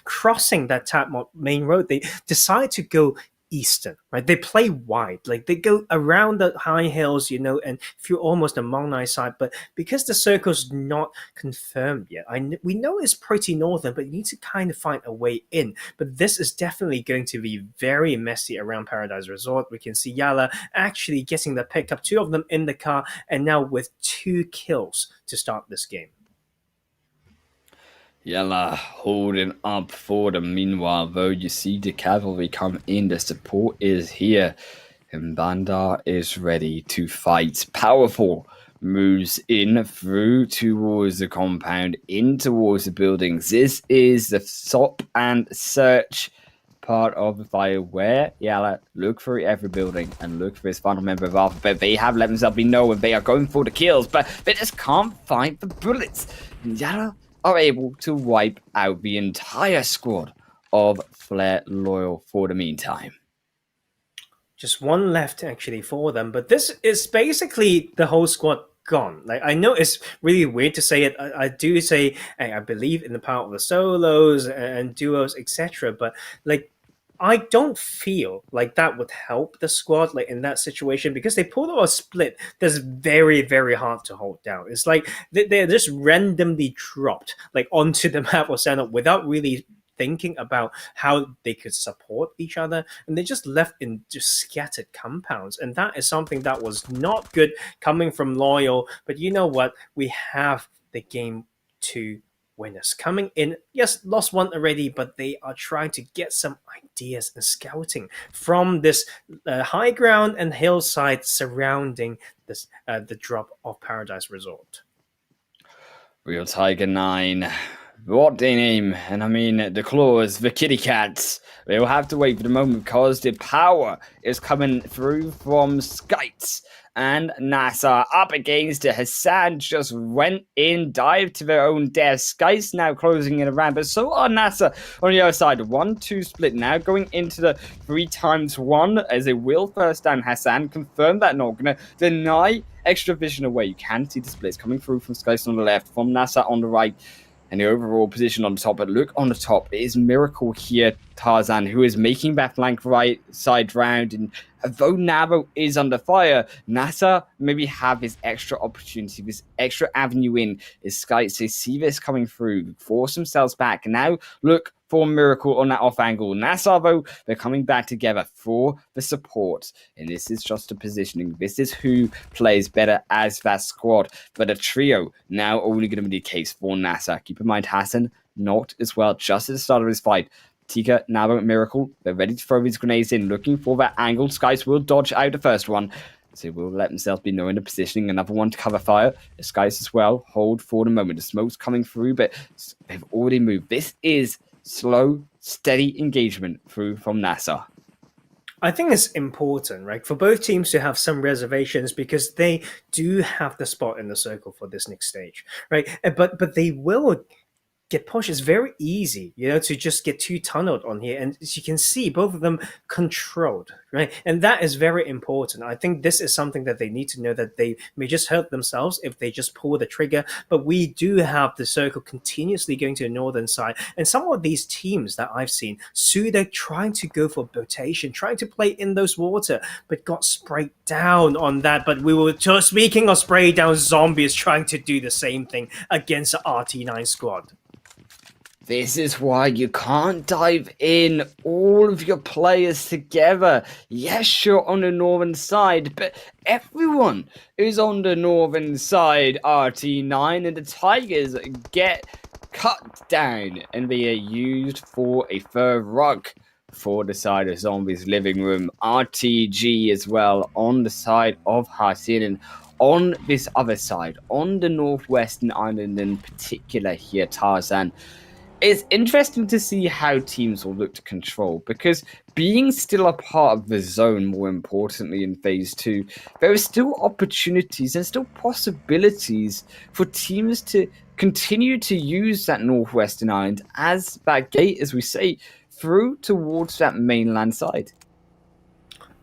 crossing that tap main road. They decide to go eastern, right? They play wide, like they go around the high hills, and through almost the Mongnai side. But because the circle's not confirmed yet, we know it's pretty northern, but you need to kind of find a way in. But this is definitely going to be very messy around Paradise Resort. We can see YaLLa actually getting the pickup, 2 of them in the car, and now with 2 kills to start this game. YaLLa holding up for them. Meanwhile, though, you see the cavalry come in. The support is here. And Bandar is ready to fight. Powerful moves in through towards the compound, in towards the buildings. This is the stop and search part of the fire where YaLLa look for every building and look for his final member of Alpha. But they have let themselves be known, they are going for the kills, but they just can't find the bullets. And YaLLa are able to wipe out the entire squad of Flair Loyal for the meantime. Just one left actually for them, but this is basically the whole squad gone. Like, I know it's really weird to say it. I do say I believe in the power of the solos and duos, etc. But like, I don't feel like that would help the squad, like in that situation, because they pulled out a split that's very, very hard to hold down. It's like they're just randomly dropped like onto the map or stand up without really thinking about how they could support each other, and they just left in just scattered compounds, and that is something that was not good coming from Loyal. But you know what? We have the game to winners coming in. Yes, lost one already, but they are trying to get some ideas and scouting from this high ground and hillside surrounding this the drop of Paradise Resort. Real Tiger 9 What a name. And I mean, the claws, the kitty cats. We'll have to wait for the moment because the power is coming through from SCYTES and NASR up against it. Hassan just went in, dived to their own death. SCYTES now closing in around, but so are NASR on the other side. 1-2 split now going into the 3x1 as they will first down Hassan. Confirm that not going to deny extra vision away. You can see the splits coming through from SCYTES on the left, from NASR on the right. And the overall position on the top. But look on the top, it is Miracle here, Tarzan, who is making that flank right side round. And though Nabo is under fire, NASA maybe have this extra opportunity, this extra avenue in. Is SCYTES, they see this coming through, force themselves back. And now look for Miracle on that off angle. NASR, though, they're coming back together for the support. And this is just a positioning. This is who plays better as that squad. But a trio now only going to be the case for NASR. Keep in mind, Hassan not as well, just at the start of his fight. Tika, Nabo, Miracle, they're ready to throw these grenades in, looking for that angle. SCYTES will dodge out the first one. So will let themselves be knowing the positioning. Another one to cover fire. The SCYTES as well. Hold for the moment. The smoke's coming through, but they've already moved. This is slow, steady engagement through from NASR. I think it's important, right, for both teams to have some reservations because they do have the spot in the circle for this next stage, right? But they will get pushed. It's very easy, to just get too tunneled on here. And as you can see, both of them controlled, right? And that is very important. I think this is something that they need to know, that they may just hurt themselves if they just pull the trigger. But we do have the circle continuously going to the northern side. And some of these teams that I've seen, SUDOR trying to go for rotation, trying to play in those water, but got sprayed down on that. But we were just speaking of spray down, Zombies trying to do the same thing against the RT9 squad. This is why you can't dive in all of your players together. Yes, you're on the northern side, but everyone is on the northern side. RT9 and the Tigers get cut down, and they are used for a fur rug for the side of Zombies' living room. RTG as well on the side of Hassan. And on this other side, on the northwestern island in particular here, Tarzan, it's interesting to see how teams will look to control, because being still a part of the zone, more importantly in phase 2, there are still opportunities and still possibilities for teams to continue to use that northwestern island as that gate, as we say, through towards that mainland side.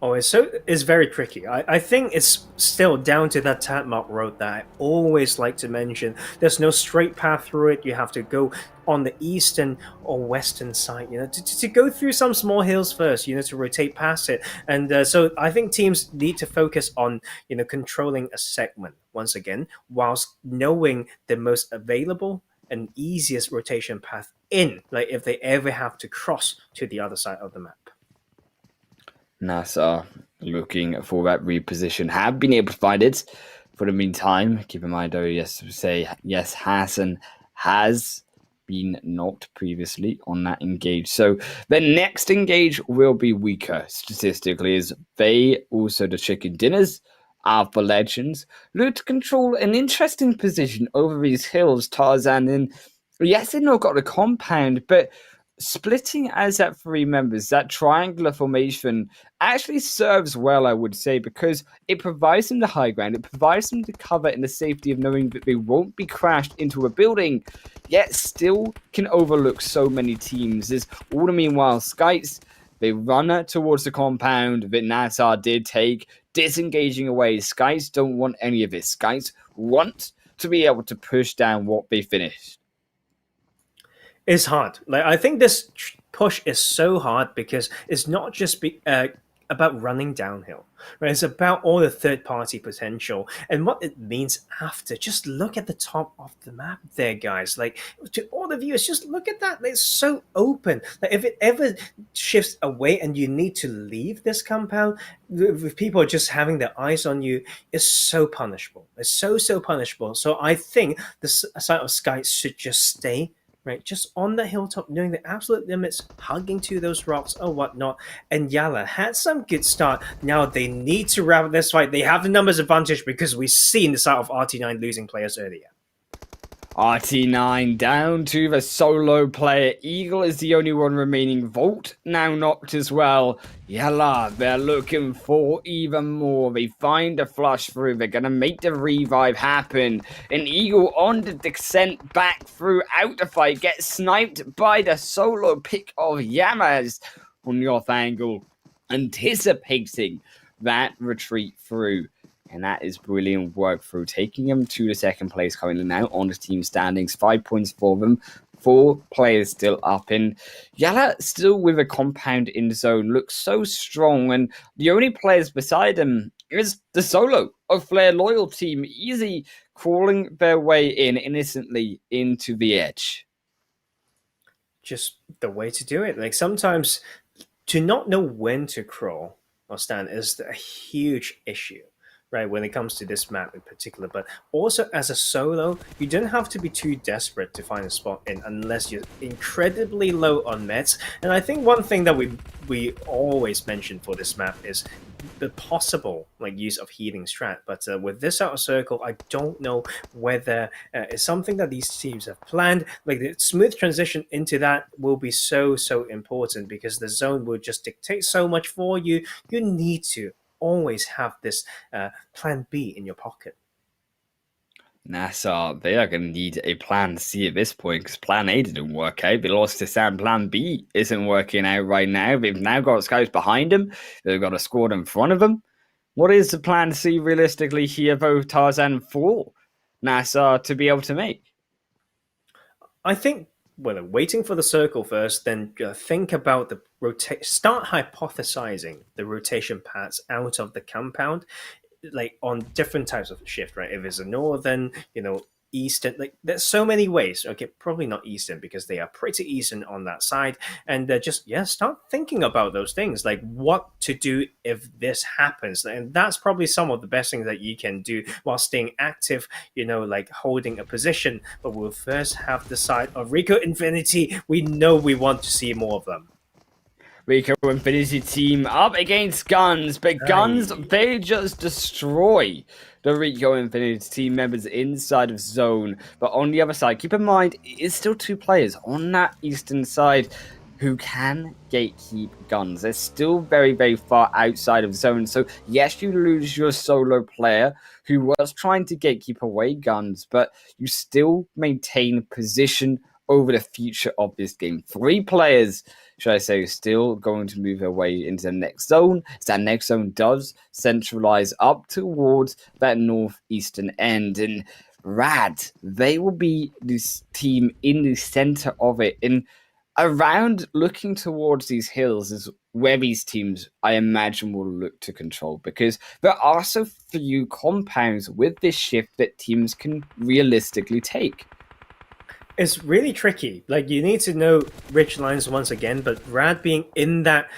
Oh, it's very tricky. I think it's still down to that Tadmark road that I always like to mention. There's no straight path through it. You have to go on the eastern or western side, to go through some small hills first, to rotate past it. And so I think teams need to focus on, controlling a segment once again, whilst knowing the most available and easiest rotation path in, like if they ever have to cross to the other side of the map. NASR looking for that reposition, have been able to find it for the meantime. Keep in mind, though, yes, Hassan has been knocked previously on that engage. So the next engage will be weaker statistically, as they also, the chicken dinners, Alpha Legends, look to control an interesting position over these hills, Tarzan. And yes, they've not got a compound, but splitting as that 3 members, that triangular formation actually serves well, I would say, because it provides them the high ground, it provides them the cover in the safety of knowing that they won't be crashed into a building, yet still can overlook so many teams. As all the meanwhile, SCYTES, they run towards the compound that NASR did take, disengaging away. SCYTES don't want any of this. SCYTES want to be able to push down what they finished. It's hard. Like, I think this push is so hard because it's not just about running downhill, right? It's about all the third-party potential and what it means after. Just look at the top of the map there, guys. Like, to all the viewers, just look at that. It's so open. Like, if it ever shifts away and you need to leave this compound, with people just having their eyes on you, it's so punishable. It's so punishable. So I think the side of SCYTES should just stay right, just on the hilltop, knowing the absolute limits, hugging to those rocks or whatnot. And YaLLa had some good start. Now they need to wrap up this fight. They have the numbers advantage because we've seen the side of RT9 losing players earlier. RT9 down to the solo player. Eagle is the only one remaining. Volt now knocked as well. YaLLa, they're looking for even more. They find a flush through. They're going to make the revive happen. And Eagle on the descent back through out the fight. Gets sniped by the solo pick of Yamaz on the off angle. Anticipating that retreat through. And that is brilliant work through, taking them to the second place currently now on the team standings. 5 points for them. 4 players still up. And YaLLa still with a compound in the zone. Looks so strong. And the only players beside him is the solo of Flare Loyal team. Easy crawling their way in innocently into the edge. Just the way to do it. Like sometimes to not know when to crawl or stand is a huge issue, right, when it comes to this map in particular. But also as a solo, you don't have to be too desperate to find a spot in unless you're incredibly low on meds. And I think one thing that we always mention for this map is the possible use of healing strat. But with this outer circle, I don't know whether it's something that these teams have planned. Like the smooth transition into that will be so important, because the zone will just dictate so much for you. You need to always have this plan B in your pocket. NASR, they are going to need a plan C at this point, because plan A didn't work out. They lost to Sam. Plan B isn't working out right now. They've now got scouts behind them. They've got a squad in front of them. What is the plan C realistically here, though, Tarzan, for NASR to be able to make? I think waiting for the circle first, then think about the start hypothesizing the rotation paths out of the compound, like on different types of shift, right? If it's a northern, eastern, like there's so many ways. Okay, probably not eastern, because they are pretty eastern on that side. And start thinking about those things, like what to do if this happens. And that's probably some of the best things that you can do while staying active, like holding a position. But we'll first have the side of RICO Infinity. We know we want to see more of them. RICO Infinity team up against GUNZ, but GUNZ, they just destroy the RICO Infinity team members inside of zone. But on the other side, keep in mind, it's still 2 players on that eastern side who can gatekeep GUNZ. They're still very far outside of zone. So yes, you lose your solo player who was trying to gatekeep away GUNZ, but you still maintain position over the future of this game. 3 players, should I say, still going to move their way into the next zone. That next zone does centralize up towards that northeastern end. And Rad, they will be this team in the center of it. And around looking towards these hills is where these teams, I imagine, will look to control, because there are so few compounds with this shift that teams can realistically take. It's really tricky. Like, you need to know rich lines once again, but Rad being in that,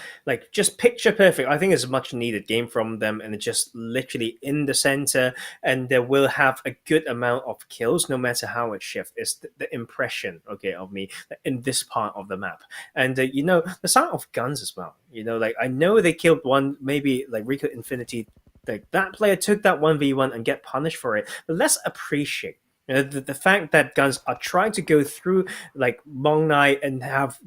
just picture perfect, I think is a much needed game from them, and it's just literally in the center, and they will have a good amount of kills no matter how it shifts. It's the impression, of me in this part of the map. And, the sound of GUNZ as well. I know they killed one, maybe RICO Infinity, that player took that 1v1 and get punished for it, but let's appreciate the fact that GUNZ are trying to go through Mong Nai and have,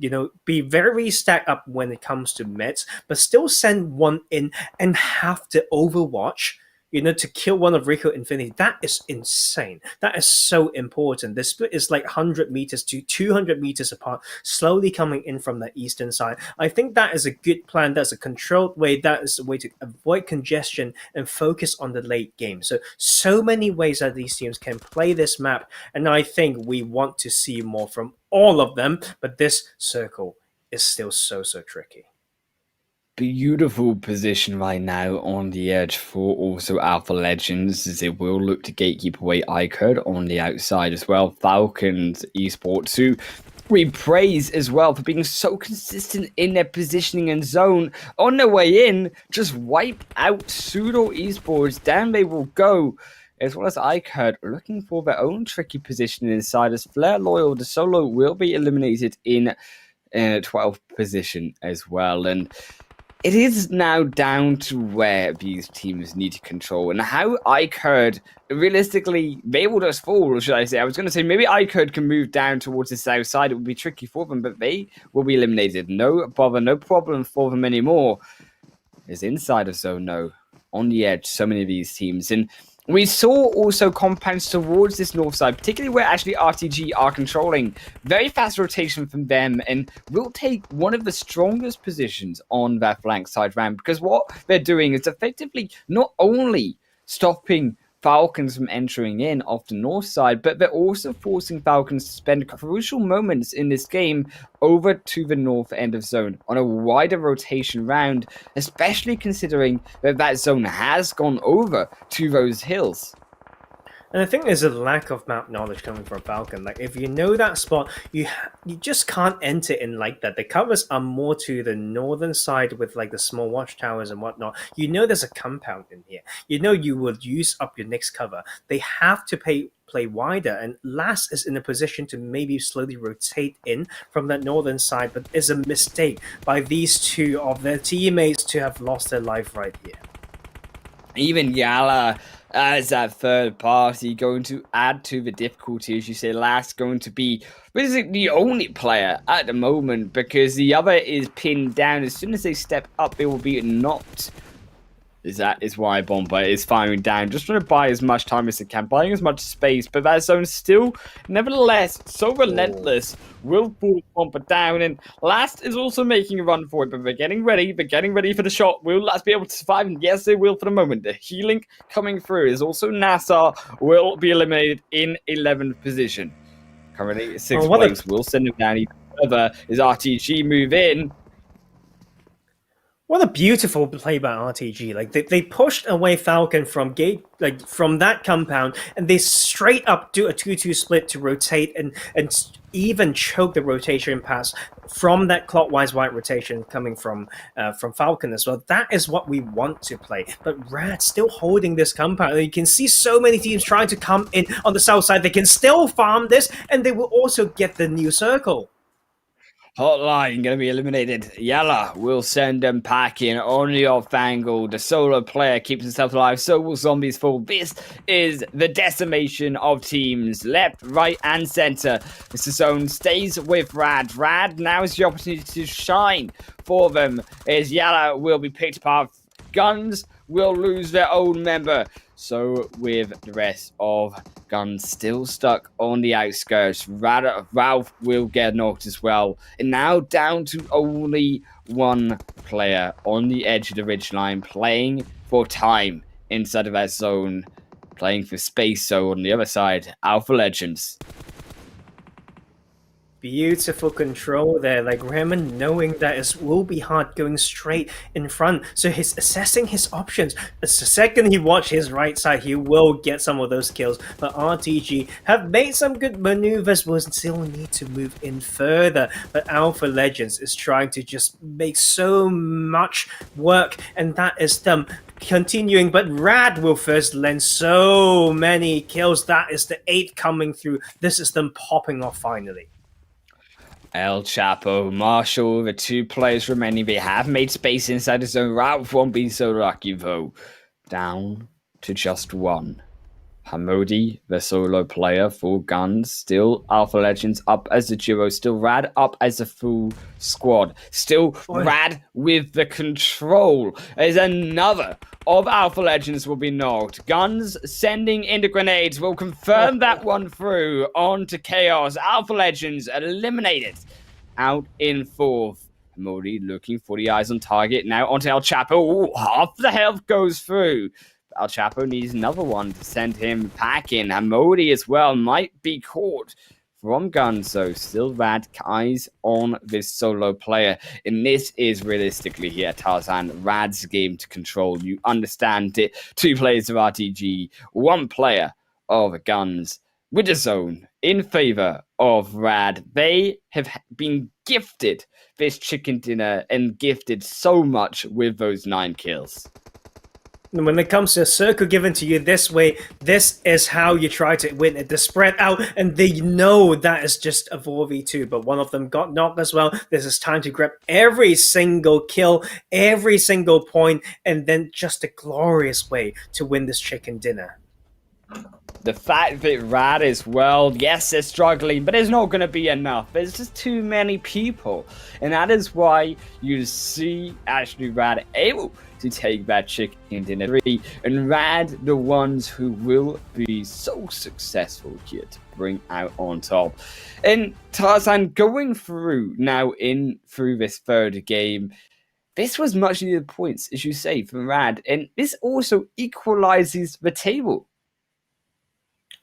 be very stacked up when it comes to meds, but still send one in and have to overwatch, to kill one of RICO Infinity. That is insane. That is so important. The split is 100 meters to 200 meters apart, slowly coming in from the eastern side. I think that is a good plan. That's a controlled way. That is a way to avoid congestion and focus on the late game. So many ways that these teams can play this map, and I think we want to see more from all of them, but this circle is still so tricky. Beautiful position right now on the edge for also Alpha Legends, as they will look to gatekeep away iKURD on the outside as well. FalconsEsport, who we praise as well for being so consistent in their positioning and zone. On their way in, just wipe out SUDOR Esports. Down they will go, as well as iKURD looking for their own tricky position inside, as Flare Loyal, the solo, will be eliminated in 12th position as well. And it is now down to where these teams need to control and how iKURD realistically they will just fall, should I say. I was going to say maybe iKURD can move down towards the south side. It would be tricky for them, but they will be eliminated. No bother, no problem for them anymore. It's inside of zone, no. On the edge, so many of these teams. And we saw also compounds towards this north side, particularly where actually RTG are controlling. Very fast rotation from them, and will take one of the strongest positions on that flank side round, because what they're doing is effectively not only stopping Falcons from entering in off the north side, but they're also forcing Falcons to spend crucial moments in this game over to the north end of zone on a wider rotation round, especially considering that that zone has gone over to those hills. And I think there's a lack of map knowledge coming from Falcon. Like, if you know that spot, you just can't enter in like that. The covers are more to the northern side with like the small watchtowers and whatnot. You know there's a compound in here. You know you would use up your next cover. They have to play wider, and Last is in a position to maybe slowly rotate in from that northern side, but it's a mistake by these two of their teammates to have lost their life right here. Even YaLLa as that third party going to add to the difficulty, as you say. Last going to be basically the only player at the moment, because the other is pinned down. As soon as they step up, they will be knocked. That is why Bomber is firing down, just trying to buy as much time as they can, buying as much space, but that zone still, nevertheless, so relentless, will pull Bomber down, and Last is also making a run for it, but they're getting ready for the shot. Will Last be able to survive? And yes, they will for the moment. The healing coming through is also NASR will be eliminated in 11th position. Currently, 6 points will send him down even further as RTG move in. What a beautiful play by RTG. Like, they pushed away Falcon from from that compound, and they straight up do a 2-2 split to rotate and even choke the rotation pass from that clockwise white rotation coming from Falcon as well. That is what we want to play. But Rad still holding this compound. You can see so many teams trying to come in on the south side. They can still farm this, and they will also get the new circle. HOTLINE going to be eliminated. YaLLa will send them packing on the off angle. The solo player keeps himself alive. So will Zombies fall. This is the decimation of teams. Left, right, and center. Mr. Zone stays with Rad. Rad now is the opportunity to shine for them, as YaLLa will be picked apart. GUNZ will lose their own member. So with the rest of GUNZ still stuck on the outskirts, Ralph will get knocked as well. And now down to only one player on the edge of the ridgeline, playing for time inside of that zone, playing for space. So on the other side, Alpha Legends. Beautiful control there, like Raymond knowing that it will be hard going straight in front, so he's assessing his options. The second he watches his right side, he will get some of those kills, but RTG have made some good maneuvers, will still need to move in further, but Alpha Legends is trying to just make so much work, and that is them continuing, but Rad will first lend so many kills. That is the 8th coming through. This is them popping off finally. El Chapo, Marshall, the 2 players remaining, they have made space inside the zone. Ralph won't be so lucky though. Down to just 1. Hamodi, the solo player for GUNZ, still Alpha Legends up as a duo, still Rad up as a full squad, still Rad with the control as another of Alpha Legends will be knocked. GUNZ sending in the grenades will confirm that one through onto Chaos. Alpha Legends eliminated out in 4th. Hamodi looking for the eyes on target, now onto El Chapo. Ooh, half the health goes through. El Chapo needs another one to send him packing. Hamodi as well might be caught from GUNZ, so still Rad eyes on this solo player. And this is realistically here, Tarzan, Rad's game to control. You understand it. 2 players of RTG, 1 player of GUNZ with the zone in favor of Rad. They have been gifted this chicken dinner and gifted so much with those 9 kills. when it comes to a circle given to you this way, this is how you try to win it. The spread out, and they know that is just a 4v2, but one of them got knocked as well. This is time to grab every single kill, every single point, and then just a glorious way to win this chicken dinner. The fact that Rad as well, yes, they're struggling, but it's not going to be enough. There's just too many people. And that is why you see actually Rad able to take that chicken dinner 3. And Rad, the ones who will be so successful here to bring out on top. And Tarzan, going through now through this third game, this was much needed points, as you say, from Rad. And this also equalizes the table.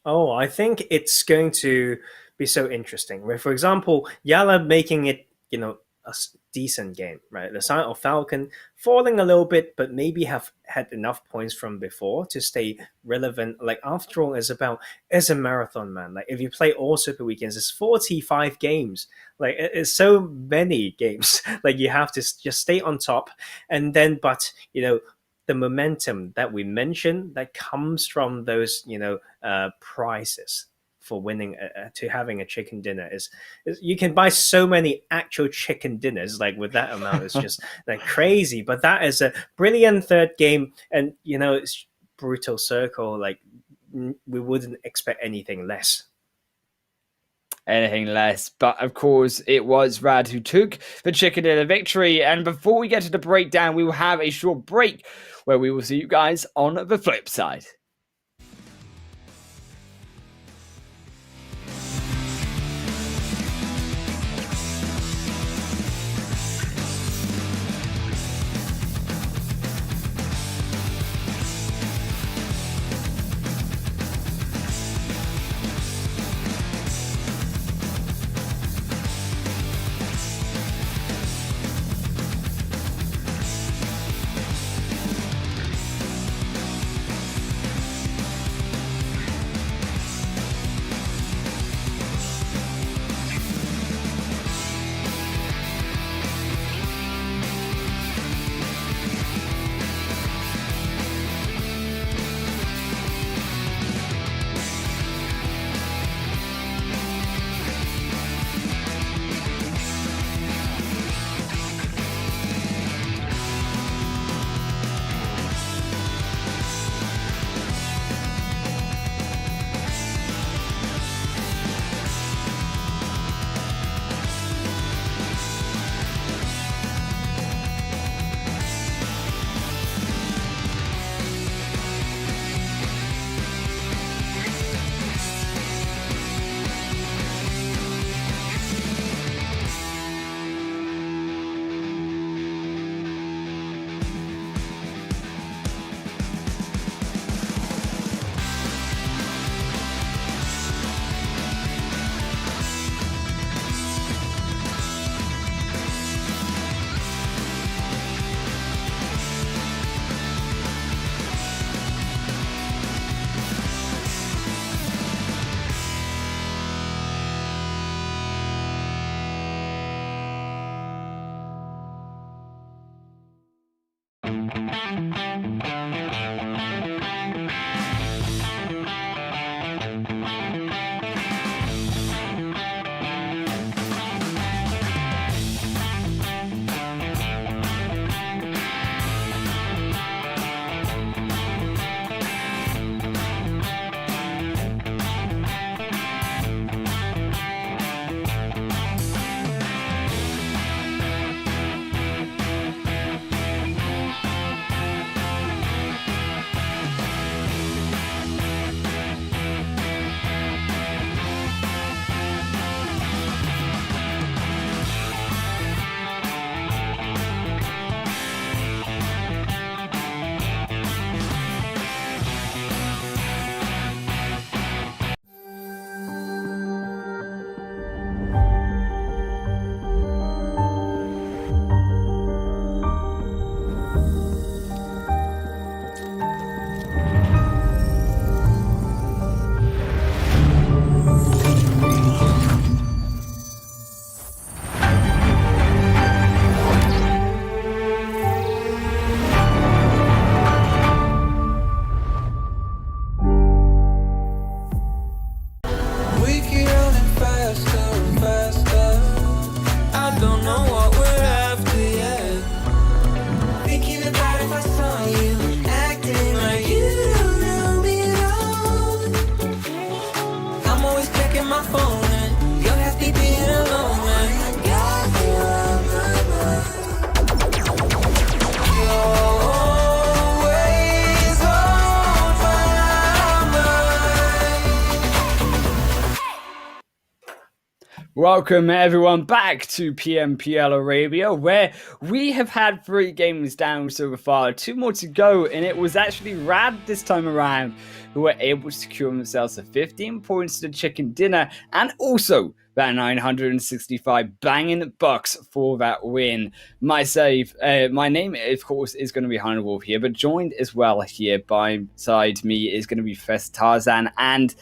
Oh, I think it's going to be so interesting. Where, for example, YaLLa making it, a decent game, right? The side of Falcon falling a little bit, but maybe have had enough points from before to stay relevant. Like, after all, it's a marathon, man. Like, if you play all Super Weekends, it's 45 games. Like, it's so many games. Like, you have to just stay on top. And then, but, the momentum that we mentioned that comes from those prizes for winning to having a chicken dinner is you can buy so many actual chicken dinners, like with that amount. It's just like crazy. But that is a brilliant third game, and it's brutal circle. Like, we wouldn't expect anything less. But of course it was Rad who took the chicken dinner victory. And before we get to the breakdown, we will have a short break where we will see you guys on the flip side. Welcome everyone back to PMPL Arabia, where we have had 3 games down so far, 2 more to go, and it was actually Rad this time around who were able to secure themselves a 15 points to the chicken dinner, and also that 965 banging bucks for that win. My name, of course, is going to be Wolf here, but joined as well here by side me is going to be Fest Tarzan. And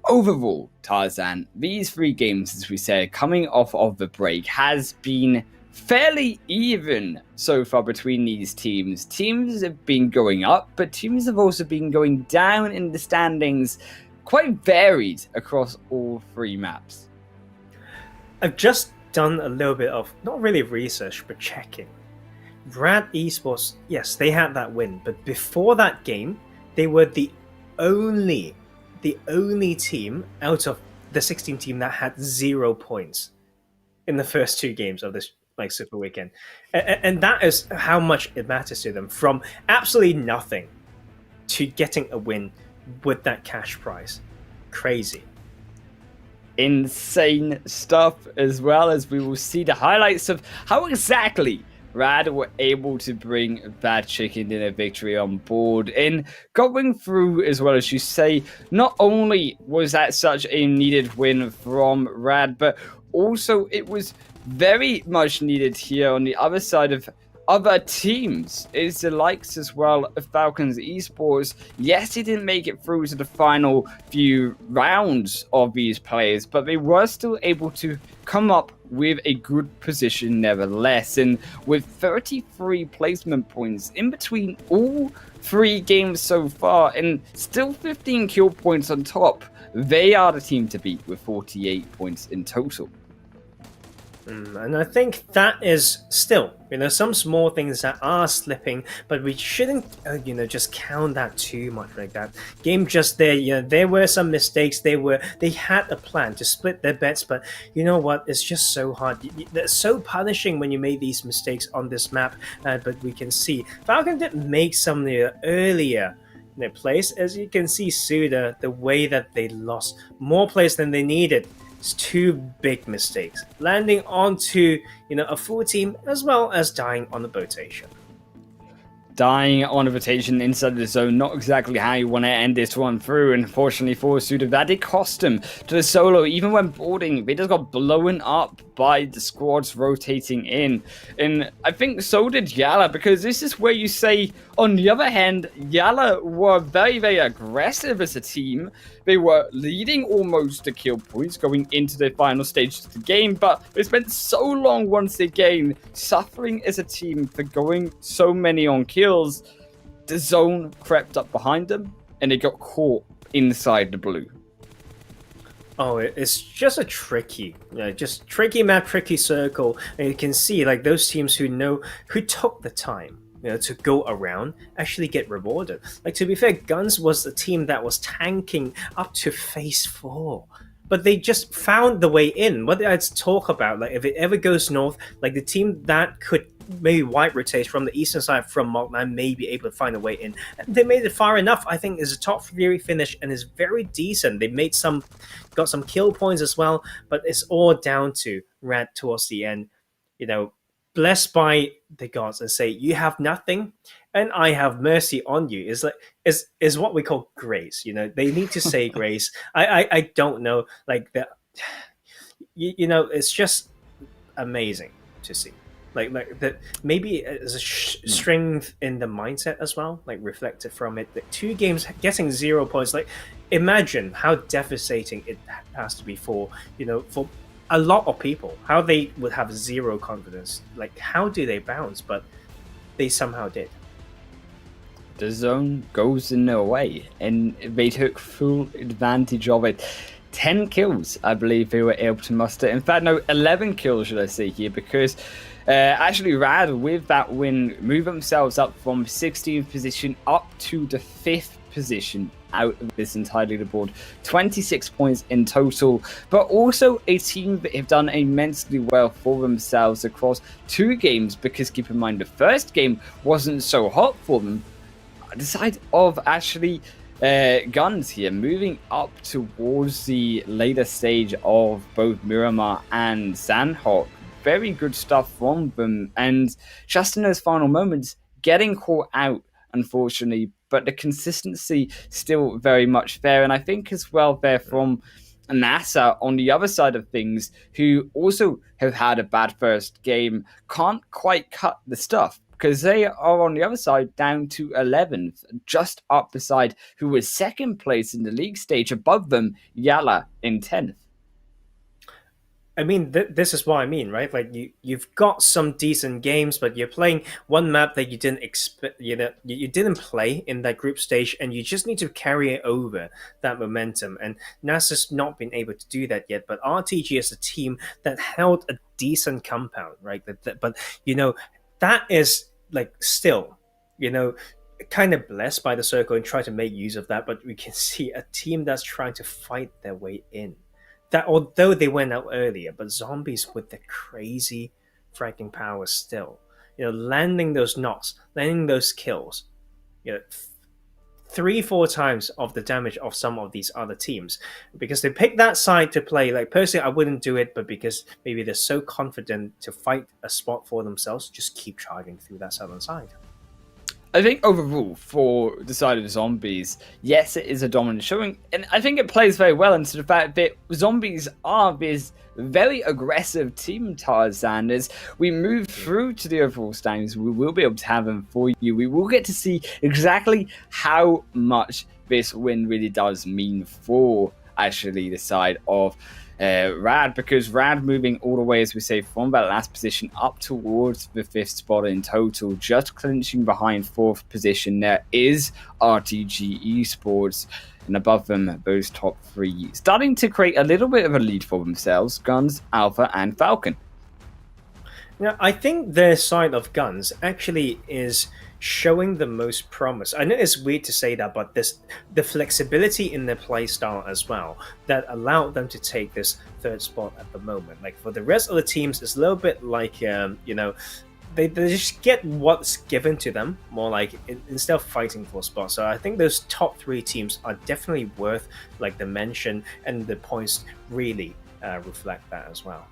overall, Tarzan, these 3 games, as we said, coming off of the break, has been fairly even so far between these teams. Teams have been going up, but teams have also been going down in the standings, quite varied across all 3 maps. I've just done a little bit of, not really research, but checking. RAD Esports, yes, they had that win, but before that game, they were the only team out of the 16 team that had 0 points in the first 2 games of this Super Weekend. And that is how much it matters to them, from absolutely nothing to getting a win with that cash prize. Crazy. Insane stuff, as well as we will see the highlights of how exactly Rad were able to bring that chicken dinner victory on board. And going through, as well as you say, not only was that such a needed win from Rad, but also it was very much needed here on the other side of other teams. Is the likes as well of FalconsEsport. Yes, he didn't make it through to the final few rounds of these players, but they were still able to come up with a good position nevertheless. And with 33 placement points in between all 3 games so far, and still 15 kill points on top, they are the team to beat with 48 points in total. And I think that is still, some small things that are slipping, but we shouldn't, just count that too much like that. Game just there, there were some mistakes. They had a plan to split their bets, but you know what? It's just so hard. It's so punishing when you made these mistakes on this map. But we can see Falcon did make some earlier plays. As you can see, SUDOR, the way that they lost more plays than they needed. It's 2 big mistakes, landing onto a full team, as well as dying on the rotation. Dying on a rotation inside the zone, not exactly how you want to end this one through. Unfortunately for SUDOR, that did cost him to the solo. Even when boarding, they just got blown up by the squads rotating in. And I think so did YaLLa, because this is where you say, on the other hand, YaLLa were very, very aggressive as a team. They were leading almost the kill points going into the final stage of the game, but they spent so long once again suffering as a team for going so many on kills. The zone crept up behind them, and they got caught inside the blue. Oh, it's just a tricky map, tricky circle, and you can see those teams who took the time to go around actually get rewarded. To be fair, GUNZ was the team that was tanking up to phase 4, but they just found the way in. What I'd talk about, if it ever goes north, the team that could maybe white rotate from the eastern side from HOTLINE may be able to find a way in. And they made it far enough. I think is a top 3 finish and is very decent. They got some kill points as well, but it's all down to Rad towards the end. Blessed by the gods and say, you have nothing and I have mercy on you, is what we call grace. They need to say grace. I don't know, that. It's just amazing to see. That maybe there's a strength in the mindset as well, reflected from it. 2 games getting 0 points. Imagine how devastating it has to be for a lot of people, how they would have 0 confidence. How do they bounce? But they somehow did. The zone goes in their way, and they took full advantage of it. 10 kills, I believe they were able to muster. In fact, no, 11 kills, should I say here, because actually Rad, with that win, move themselves up from 16th position up to the 5th position out of this entire leaderboard. 26 points in total, but also a team that have done immensely well for themselves across 2 games, because keep in mind the first game wasn't so hot for them. The side of actually GUNZ here, moving up towards the later stage of both Miramar and Sandhawk. Very good stuff from them, and just in those final moments, getting caught out, unfortunately, but the consistency still very much there. And I think as well there from NASR on the other side of things, who also have had a bad first game, can't quite cut the stuff, because they are on the other side down to 11th, just up beside who was second place in the league stage, above them, YaLLa in 10th. I mean, this is what I mean, right? Like you've got some decent games, but you're playing one map that you didn't expect, you didn't play in that group stage, and you just need to carry it over that momentum. And NASR's not been able to do that yet. But RTG is a team that held a decent compound, right? But that is like still, kind of blessed by the circle and try to make use of that. But we can see a team that's trying to fight their way in. That although they went out earlier, but Zombies with the crazy fragging power still, landing those knocks, landing those kills, 3-4 times of the damage of some of these other teams, because they pick that side to play. Like personally, I wouldn't do it, but because maybe they're so confident to fight a spot for themselves, just keep charging through that southern side. I think overall for the side of Zombies, yes, it is a dominant showing, and I think it plays very well into the fact that Zombies are this very aggressive team, Tarzan. As we move through to the overall standings, we will be able to have them for you. We will get to see exactly how much this win really does mean for actually the side of Rad, because Rad moving all the way, as we say, from that last position up towards the 5th spot in total, just clinching behind 4th position. There is RTG Esports, and above them, those top 3 starting to create a little bit of a lead for themselves: GUNZ, Alpha, and Falcon. Now, I think their side of GUNZ actually is showing the most promise. I know it's weird to say that, but the flexibility in their play style as well that allowed them to take this 3rd spot at the moment. Like for the rest of the teams, it's a little bit like they just get what's given to them, more like instead of fighting for spots. So I think those top 3 teams are definitely worth like the mention, and the points really reflect that as well.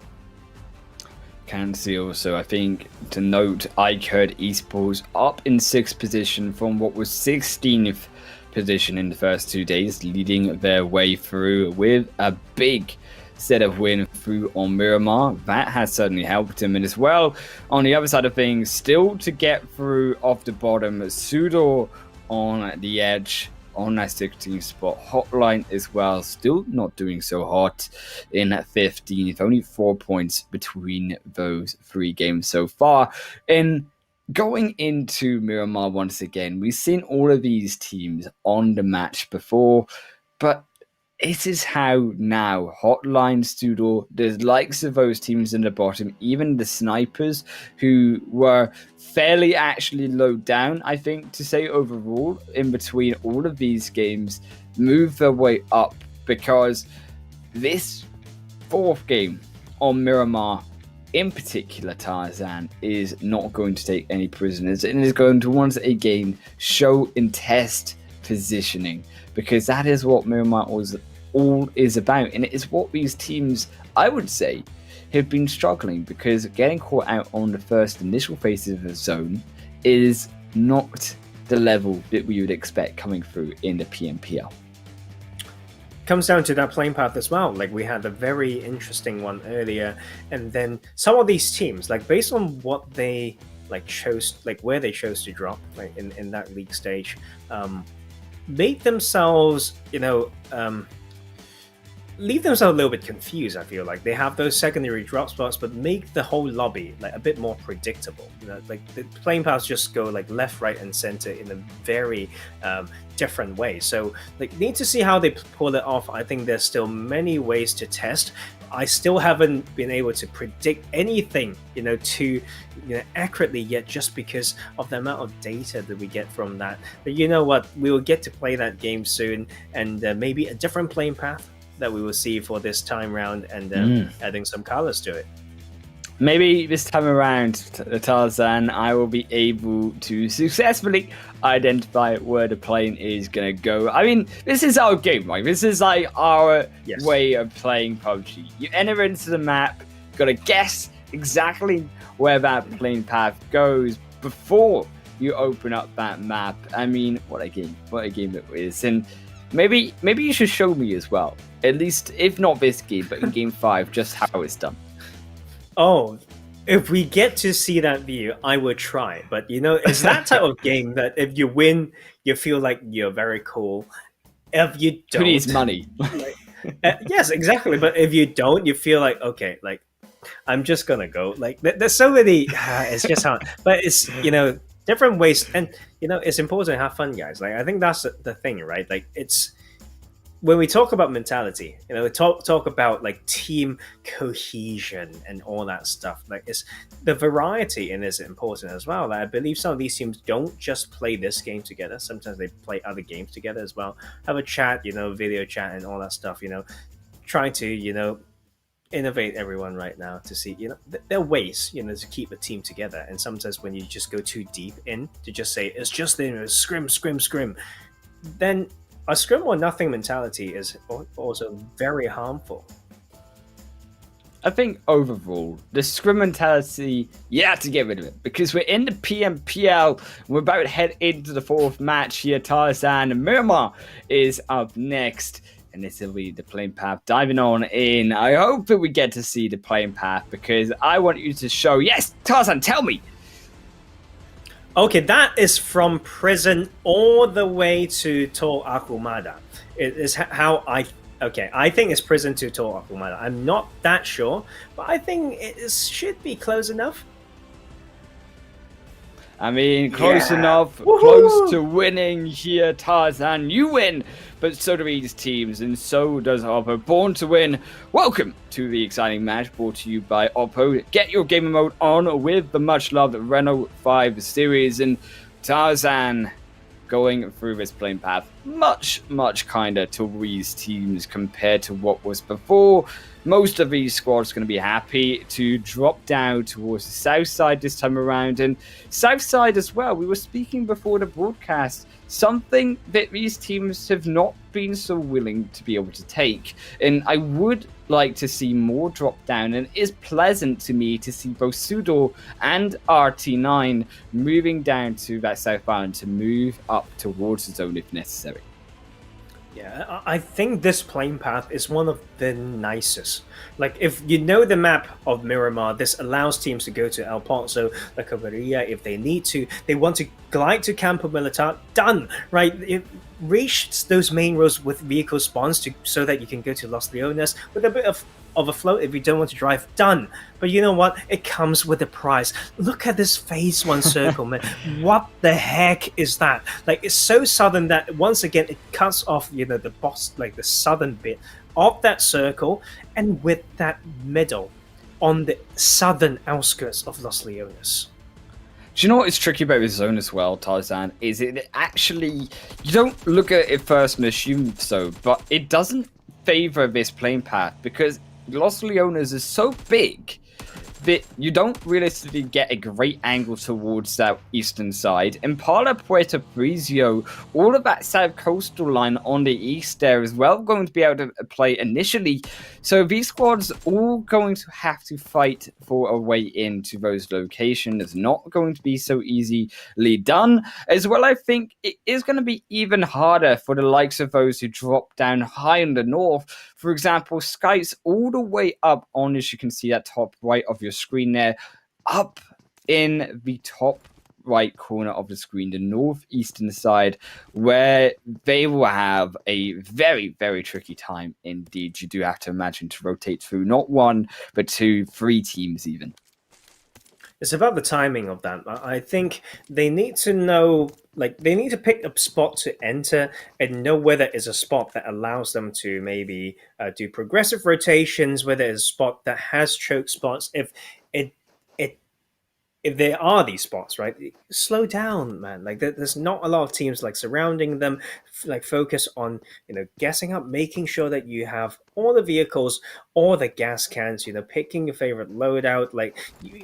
Can see also, I think, to note, iKURD Esports up in 6th position from what was 16th position in the first 2 days, leading their way through with a big set of win through on Miramar. That has certainly helped him. And as well, on the other side of things, still to get through off the bottom, SUDOR on the edge on that 16th spot. HOTLINE as well, still not doing so hot in 15th. Only 4 points between those 3 games so far. And going into Miramar once again, we've seen all of these teams on the match before, but it is how now HOTLINE, SUDOR, the likes of those teams in the bottom, even the snipers who were fairly actually low down, I think, to say overall, in between all of these games, move their way up, because this 4th game on Miramar, in particular, Tarzan, is not going to take any prisoners and is going to once again show and test positioning, because that is what Miramar all is about, and it is what these teams, I would say, have been struggling, because getting caught out on the first initial phases of the zone is not the level that we would expect coming through in the PMPL. Comes down to that playing path as well. Like we had a very interesting one earlier, and then some of these teams, like based on what they chose, like where they chose to drop, like in that league stage, made themselves, leave themselves a little bit confused. I feel like they have those secondary drop spots, but make the whole lobby like a bit more predictable. Like the playing paths just go like left, right, and center in a very different way. So like need to see how they pull it off. I think there's still many ways to test. I still haven't been able to predict anything, too accurately yet, just because of the amount of data that we get from that. But you know what? We will get to play that game soon, and maybe a different playing path that we will see for this time round, and adding some colors to it. Maybe this time around, Tarzan, I will be able to successfully identify where the plane is going to go. I mean, this is our game, right? This is like our way of playing PUBG. You enter into the map, got to guess exactly where that plane path goes before you open up that map. I mean, what a game it is. And maybe you should show me as well, at least if not this game, but in game 5, just how it's done. Oh, if we get to see that view, I would try. But it's that type of game that if you win, you feel like you're very cool. If you don't, who needs money? Yes, exactly. But if you don't, you feel like, okay, like I'm just gonna go. Like there's so many. It's just hard. But it's different ways, and it's important to have fun, guys. Like I think that's the thing, right? Like it's. When we talk about mentality, we talk about like team cohesion and all that stuff. Like it's the variety in is important as well. Like, I believe some of these teams don't just play this game together. Sometimes they play other games together as well. Have a chat, video chat and all that stuff. Trying to innovate everyone right now to see there are ways to keep a team together. And sometimes when you just go too deep in to just say it's just scrim, then a scrim or nothing mentality is also very harmful. I think overall, the scrim mentality, you have to get rid of it because we're in the PMPL. We're about to head into the 4th match here. Tarzan and Miramar is up next, and this will be the plane path diving on in. I hope that we get to see the plane path because I want you to show. Yes, Tarzan, tell me. Okay, that is from prison all the way to Tol Akumada. It is how I think it's prison to Tol Akumada. I'm not that sure, but I think it should be close enough. I mean, close enough, Woohoo! Close to winning here, Tarzan. You win, but so do these teams, and so does Oppo. Born to win. Welcome to the exciting match brought to you by Oppo. Get your gamer mode on with the much-loved Renault 5 series, and Tarzan going through this plane path. Much kinder to these teams compared to what was before. Most of these squads are going to be happy to drop down towards the south side this time around, and south side as well. We were speaking before the broadcast, something that these teams have not been so willing to be able to take, and I would like to see more drop down, and it is pleasant to me to see both SUDOR and RT9 moving down to that south island to move up towards the zone if necessary. Yeah, I think this plane path is one of the nicest. Like, if you know the map of Miramar, this allows teams to go to El Pozo, La Cabrera if they need to. They want to glide to Campo Militar, done, right? It reaches those main roads with vehicle spawns so that you can go to Los Leones with a bit of a float if you don't want to drive, done. But you know what? It comes with a price. Look at this phase 1 circle, man. What the heck is that? Like, it's so southern that once again it cuts off, the boss, like the southern bit of that circle, and with that middle on the southern outskirts of Los Leones. Do you know what is tricky about this zone as well, Tarzan? Is it actually, you don't look at it first and assume so, but it doesn't favor this plane path because Los Leones is so big that you don't realistically get a great angle towards that eastern side. Impala, Puerto Prieto, all of that south coastal line on the east there as well going to be able to play initially. So these squads all going to have to fight for a way into those locations. It's not going to be so easily done. As well, I think it is going to be even harder for the likes of those who drop down high in the north. For example, SCYTES all the way up on, as you can see at top right of your screen there, up in the top right corner of the screen, the northeastern side, where they will have a very tricky time indeed. You do have to imagine to rotate through not 1 but 2, 3 teams even. It's about the timing of that. I think they need to know, like, they need to pick a spot to enter and know whether it's a spot that allows them to maybe do progressive rotations, whether it's a spot that has choke spots. If if there are these spots, right, slow down, man. Like there's not a lot of teams like surrounding them, like focus on gassing up, making sure that you have all the vehicles, all the gas cans, picking your favorite loadout. Like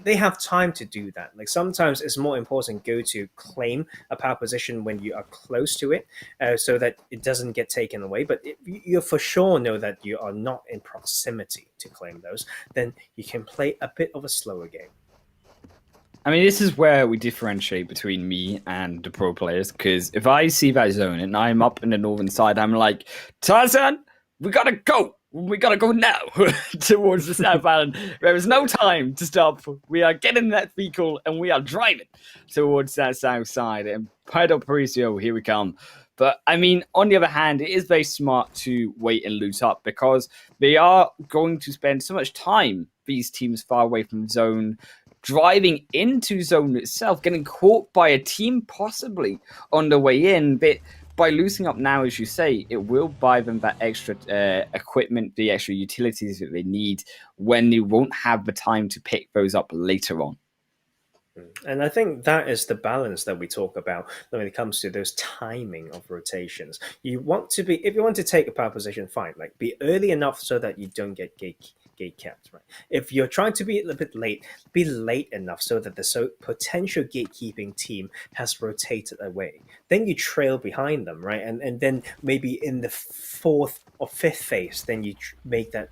they have time to do that. Like sometimes it's more important go to claim a power position when you are close to it, so that it doesn't get taken away. But if you for sure know that you are not in proximity to claim those, then you can play a bit of a slower game. I mean, this is where we differentiate between me and the pro players, because if I see that zone and I'm up in the northern side, I'm like, Tarzan, we gotta go. We gotta go now towards the South Island. There is no time to stop. We are getting that vehicle and we are driving towards that south side. And Puerto Parisio, here we come. But I mean, on the other hand, it is very smart to wait and loot up, because they are going to spend so much time, these teams far away from zone, driving into zone itself, getting caught by a team possibly on the way in. But by losing up now, as you say, it will buy them that extra equipment, the extra utilities that they need when they won't have the time to pick those up later on. And I think that is the balance that we talk about when it comes to those timing of rotations. You want to be, if you want to take a power position, fine, like be early enough so that you don't get gate capped, right? If you're trying to be a little bit late, be late enough so that the potential gatekeeping team has rotated away. Then you trail behind them, right? And then maybe in the fourth or fifth phase, then you make that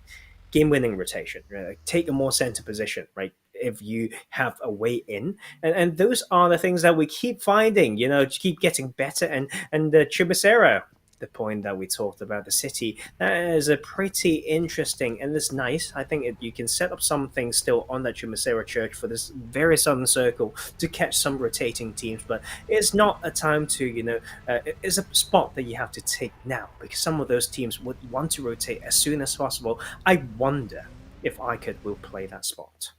game-winning rotation, right? Like take a more center position, right? If you have a way in, and those are the things that we keep finding, keep getting better. And the Chubasera, the point that we talked about, the city, that is a pretty interesting, and it's nice. I think you can set up something still on that Chubasera church for this very southern circle to catch some rotating teams, but it's not a time to, it's a spot that you have to take now, because some of those teams would want to rotate as soon as possible. I wonder if iKURD will play that spot.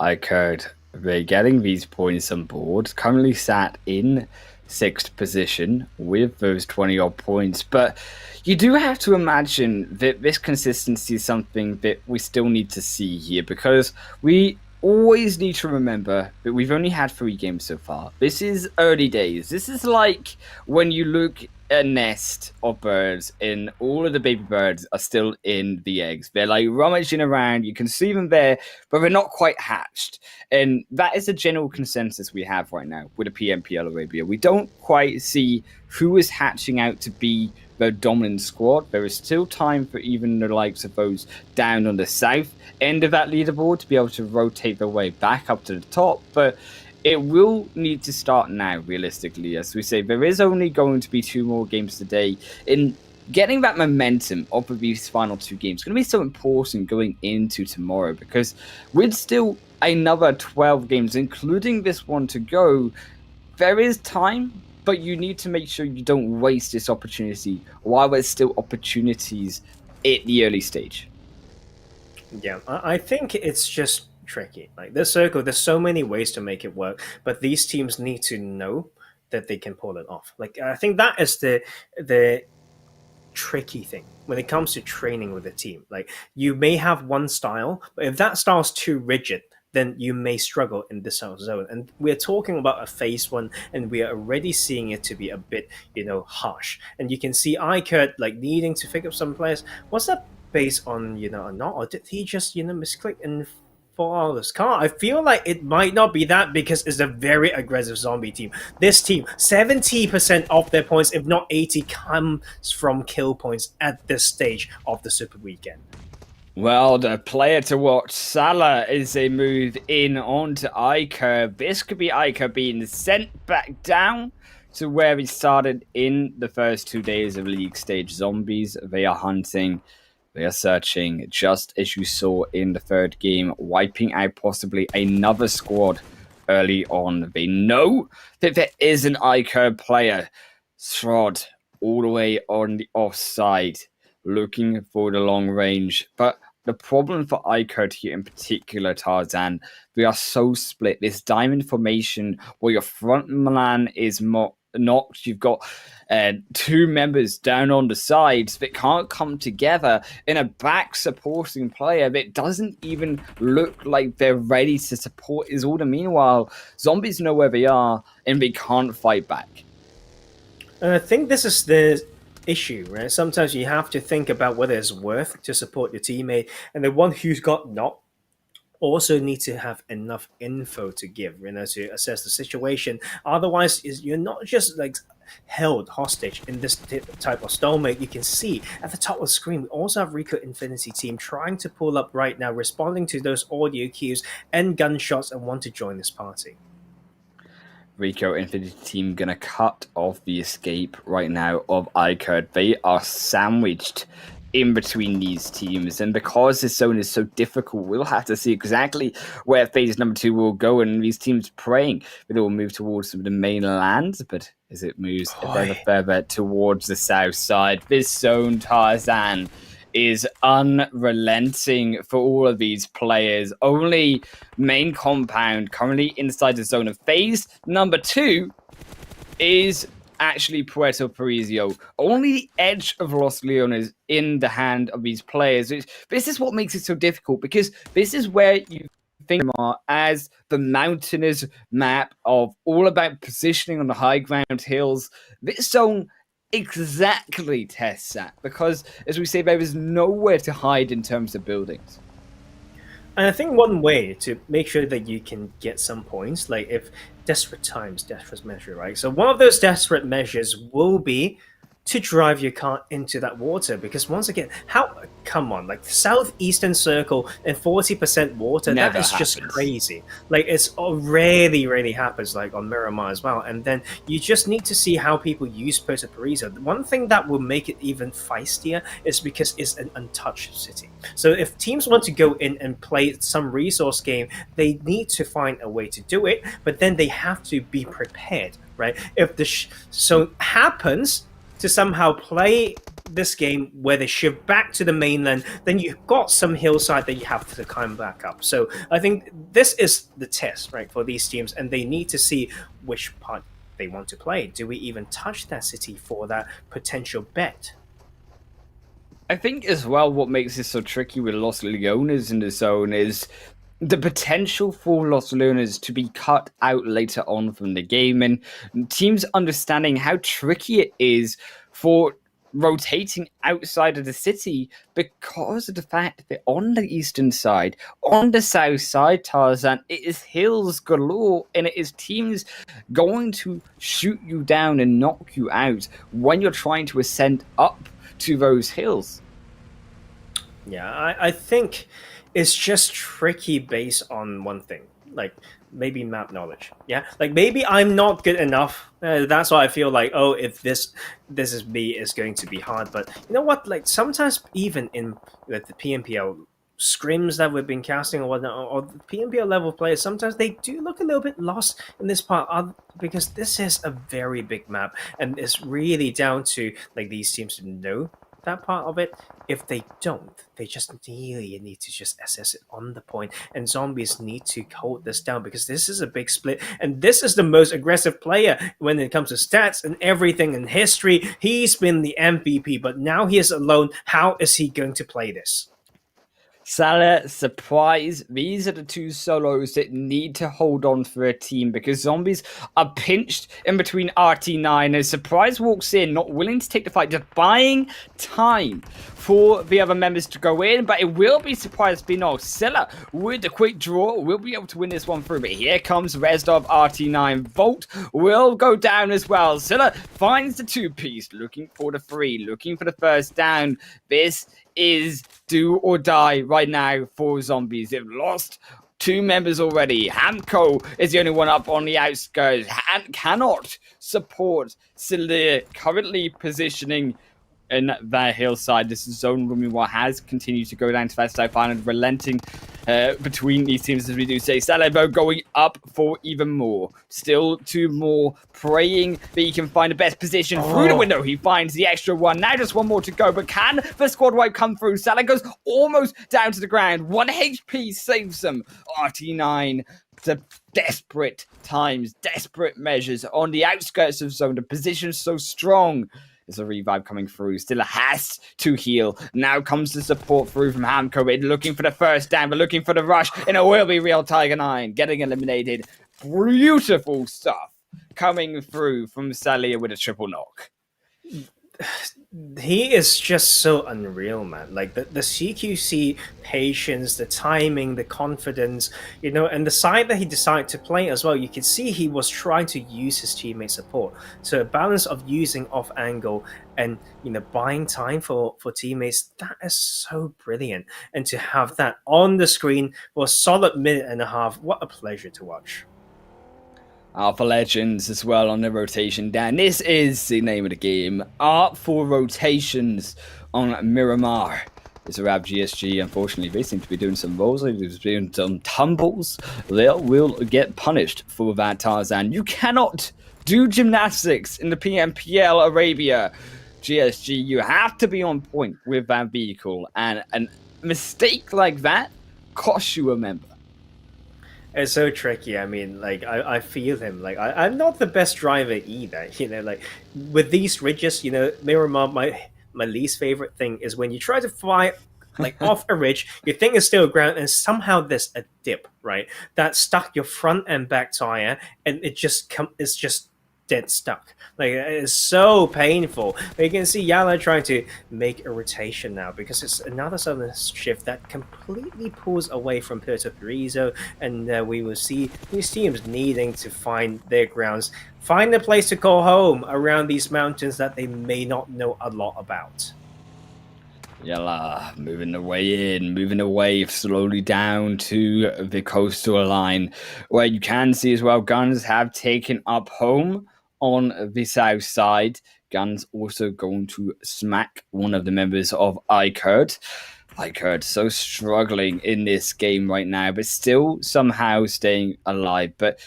iKURD, they're getting these points on board, currently sat in 6th position with those 20-odd points. But you do have to imagine that this consistency is something that we still need to see here, because we always need to remember that we've only had 3 games so far. This is early days. This is like when you look at a nest of birds and all of the baby birds are still in the eggs. They're like rummaging around. You can see them there, but they're not quite hatched. And that is a general consensus we have right now with the PMPL Arabia. We don't quite see who is hatching out to be the dominant squad. There is still time for even the likes of those down on the south end of that leaderboard to be able to rotate their way back up to the top. But it will need to start now, realistically. As we say, there is only going to be 2 more games today. In getting that momentum off of these final 2 games is going to be so important going into tomorrow, because with still another 12 games, including this one to go, there is time, but you need to make sure you don't waste this opportunity while there's still opportunities at the early stage. Yeah, I think it's just tricky. Like this circle, there's so many ways to make it work, but these teams need to know that they can pull it off. Like I think that is the tricky thing when it comes to training with a team. Like you may have one style, but if that style is too rigid, then you may struggle in this zone. And we're talking about a phase 1, and we are already seeing it to be a bit, harsh. And you can see iKURD like needing to pick up some players. Was that based on, or not? Or did he just, misclick and fall out of his car? I feel like it might not be that, because it's a very aggressive zombie team. This team, 70% of their points, if not 80, comes from kill points at this stage of the Super Weekend. Well, the player to watch, Salah, is a move in onto iKURD. This could be iKURD being sent back down to where he started in the first 2 days of League Stage Zombies. They are hunting, they are searching, just as you saw in the 3rd game, wiping out possibly another squad early on. They know that there is an iKURD player, Srod, all the way on the offside, looking for the long range. But the problem for iKURD here in particular, Tarzan, they are so split. This diamond formation where your front man is more knocked. You've got two members down on the sides that can't come together in a back supporting player that doesn't even look like they're ready to support his order. Meanwhile, Zombies know where they are and they can't fight back. And I think this is the issue, right? Sometimes you have to think about whether it's worth to support your teammate, and the one who's got knocked also need to have enough info to give, to assess the situation. Otherwise, you're not just like held hostage in this type of stalemate. You can see at the top of the screen, we also have RICO Infinity team trying to pull up right now, responding to those audio cues and gunshots, and want to join this party. RICO Infinity team gonna cut off the escape right now of iKURD. They are sandwiched in between these teams, and because this zone is so difficult, we'll have to see exactly where phase number 2 will go, and these teams praying that it will move towards the mainland, but as it moves ever further towards the south side, this zone, Tarzan, is unrelenting for all of these players. Only main compound currently inside the zone of phase number 2 is actually Puerto Parisio. Only the edge of Los Leones in the hand of these players. This is what makes it so difficult, because this is where you think as the mountainous map of all about positioning on the high ground hills. This zone exactly tests that, because as we say, there is nowhere to hide in terms of buildings. And I think one way to make sure that you can get some points, like if desperate times, desperate measure, right? So one of those desperate measures will be to drive your car into that water, because once again, come on, like the southeastern circle and 40% water, Never that is happens. just crazy. Like it's rarely happens, like on Miramar as well. And then you just need to see how people use Puerto Parisio. One thing that will make it even feistier is because it's an untouched city. So if teams want to go in and play some resource game, they need to find a way to do it, but then they have to be prepared, right? If the so happens to somehow play this game where they shift back to the mainland, then you've got some hillside that you have to climb back up. So I think this is the test, right, for these teams, and they need to see which part they want to play. Do we even touch that city for that potential bet? I think as well what makes this so tricky with Los Leones in the zone is the potential for Los Leones to be cut out later on from the game, and teams understanding how tricky it is for rotating outside of the city because of the fact that on the eastern side, on the south side, Tarzan, it is hills galore, and it is teams going to shoot you down and knock you out when you're trying to ascend up to those hills. Yeah, I think it's just tricky based on one thing, like maybe map knowledge. Yeah, like maybe I'm not good enough. That's why I feel like, oh, if this is me, it's going to be hard. But you know what? Like sometimes even in the PMPL scrims that we've been casting or whatnot, or PMPL level players, sometimes they do look a little bit lost in this part because this is a very big map, and it's really down to like these teams to know that part of it. If they don't, they just really need to just assess it on the point, and Zombies need to hold this down, because this is a big split, and this is the most aggressive player when it comes to stats and everything in history. He's been the MVP, but now he is alone. How is he going to play this? Salah, Surprise, these are the two solos that need to hold on for a team, because Zombies are pinched in between RT9 as Surprise walks in, not willing to take the fight, just buying time for the other members to go in, but it will be Surprise Spino. Salah with a quick draw will be able to win this one through, but here comes rest of RT9. Volt will go down as well. Salah finds the two-piece, looking for the free, looking for the first down. This is do or die right now for Zombies. They've lost two members already. Hamco is the only one up on the outskirts. Cannot support Salir, currently positioning in their hillside. This zone Rumiwa has continued to go down to that south island, relenting between these teams, as we do say. Salebo going up for even more. Still two more, praying that he can find the best position through the window. He finds the extra one. Now just one more to go, but can the squad wipe come through? Salah goes almost down to the ground. 1 HP saves him. RT9 to desperate times, desperate measures on the outskirts of zone. The position so strong. There's a revive coming through. Still has to heal. Now comes the support through from Hamco. Looking for the first down, but looking for the rush. And it will be real Tiger 9 getting eliminated. Beautiful stuff coming through from Salia with a triple knock. He is just so unreal, man. Like the CQC patience, the timing, the confidence, and the side that he decided to play as well. You could see he was trying to use his teammate support. So a balance of using off angle and buying time for teammates, that is so brilliant. And to have that on the screen for a solid minute and a half, what a pleasure to watch. Alpha Legends as well on the rotation down. This is the name of the game. Art for rotations on Miramar. It's around GSG. Unfortunately, they seem to be doing some rolls. They're doing some tumbles. They will get punished for that, Tarzan. You cannot do gymnastics in the PMPL Arabia. GSG, you have to be on point with that vehicle. And a mistake like that costs you a member. It's so tricky. I mean, like, I feel him. Like, I'm not the best driver either. Like, with these ridges, Miramar, my least favorite thing is when you try to fly, like, off a ridge, you think it's still ground, and somehow there's a dip, right? That stuck your front and back tire, and it's just dead stuck. Like, it's so painful. But you can see YaLLa trying to make a rotation now because it's another sudden shift that completely pulls away from Puerto Carrizo, and we will see these teams needing to find their grounds, find a place to call home around these mountains that they may not know a lot about. YaLLa moving away in, moving away slowly down to the coastal line, where you can see as well GUNZ have taken up home on the south side. GUNZ also going to smack one of the members of iKURD. iKURD so struggling in this game right now, but still somehow staying alive. But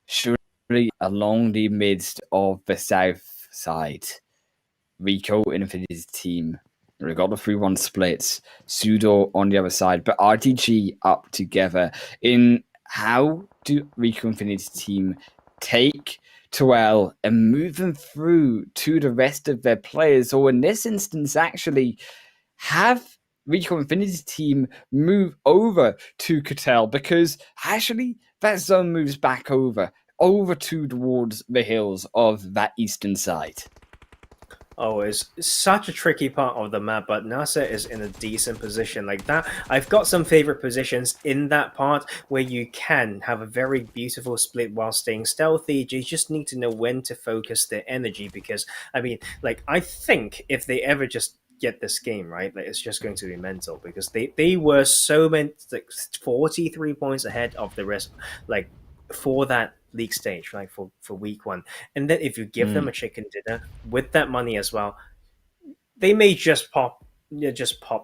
surely along the midst of the south side, RICO Infinity's team. We've got the 3-1 splits, SUDOR on the other side, but RTG up together. In how do RICO Infinity's team take 12 and move them through to the rest of their players, or in this instance, actually have RICO Infinity's team move over to Cattell, because actually that zone moves back over towards the hills of that eastern side. Oh, it's such a tricky part of the map, but NASR is in a decent position like that. I've got some favorite positions in that part where you can have a very beautiful split while staying stealthy. You just need to know when to focus their energy, because, I mean, like, I think if they ever just get this game, right, like, it's just going to be mental, because they were so many, like, 43 points ahead of the rest, like, for that league stage, like for week 1, and then if you give them a chicken dinner with that money as well, they may just pop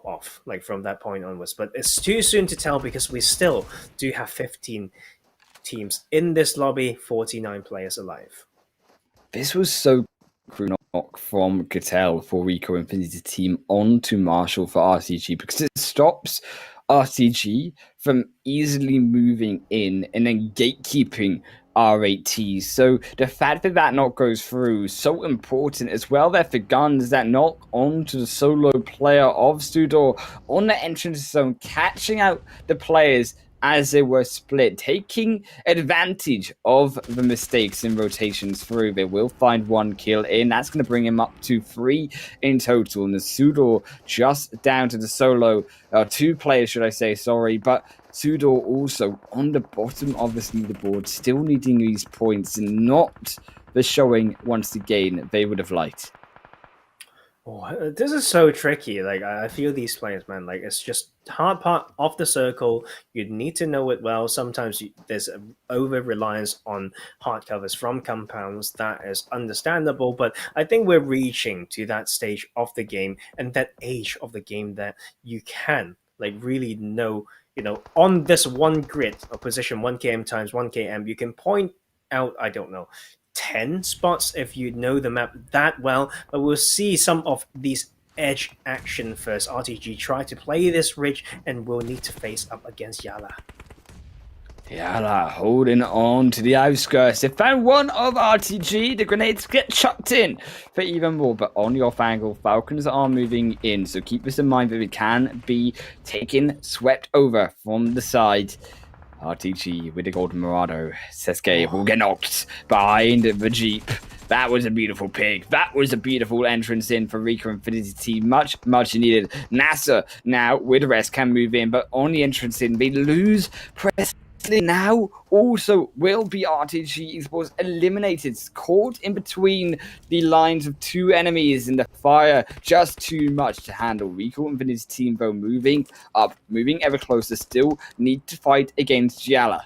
off, like, from that point onwards. But it's too soon to tell, because we still do have 15 teams in this lobby, 49 players alive. This was so crucial knock from Cattell for RICO Infinity's team onto Marshall for RTG, because it stops RTG from easily moving in and then gatekeeping R8T. So the fact that that knock goes through, so important as well there for GUNZ. That knock onto the solo player of SUDOR on the entrance zone, catching out the players as they were split, taking advantage of the mistakes in rotations through. They will find 1 kill in. That's going to bring him up to 3 in total. And the SUDOR just down to the solo, 2 players, should I say, sorry. But SUDOR also on the bottom of this leaderboard, still needing these points, and not the showing once again they would have liked. Oh, this is so tricky. Like, I feel these players, man, like, it's just hard part of the circle. You need to know it well. Sometimes there's over reliance on hard covers from compounds. That is understandable, but I think we're reaching to that stage of the game and that age of the game that you can, like, really know, on this one grid of position 1 km times 1 km, you can point out, I don't know, 10 spots if you know the map that well. But we'll see some of these edge action first. RTG try to play this ridge and will need to face up against YaLLa. YaLLa holding on to the outskirts. They found one of RTG. The grenades get chucked in for even more. But on the off angle, Falcons are moving in. So keep this in mind that we can be swept over from the side. RTG with the Golden Murado. Sesuke will get knocked behind the Jeep. That was a beautiful pick. That was a beautiful entrance in for RICO Infinity Team. Much needed. NASR now with the rest can move in. But on the entrance in, they lose press. Now also will be RTG Esports eliminated, caught in between the lines of two enemies in the fire. Just too much to handle. RICO Infinity Team though moving up, moving ever closer, still need to fight against YaLLa.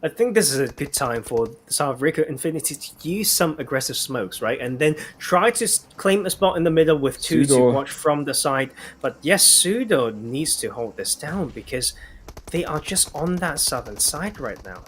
I think this is a good time for the side of RICO Infinity to use some aggressive smokes, right? And then try to claim a spot in the middle with two to watch from the side. But yes, SUDOR needs to hold this down because they are just on that southern side right now.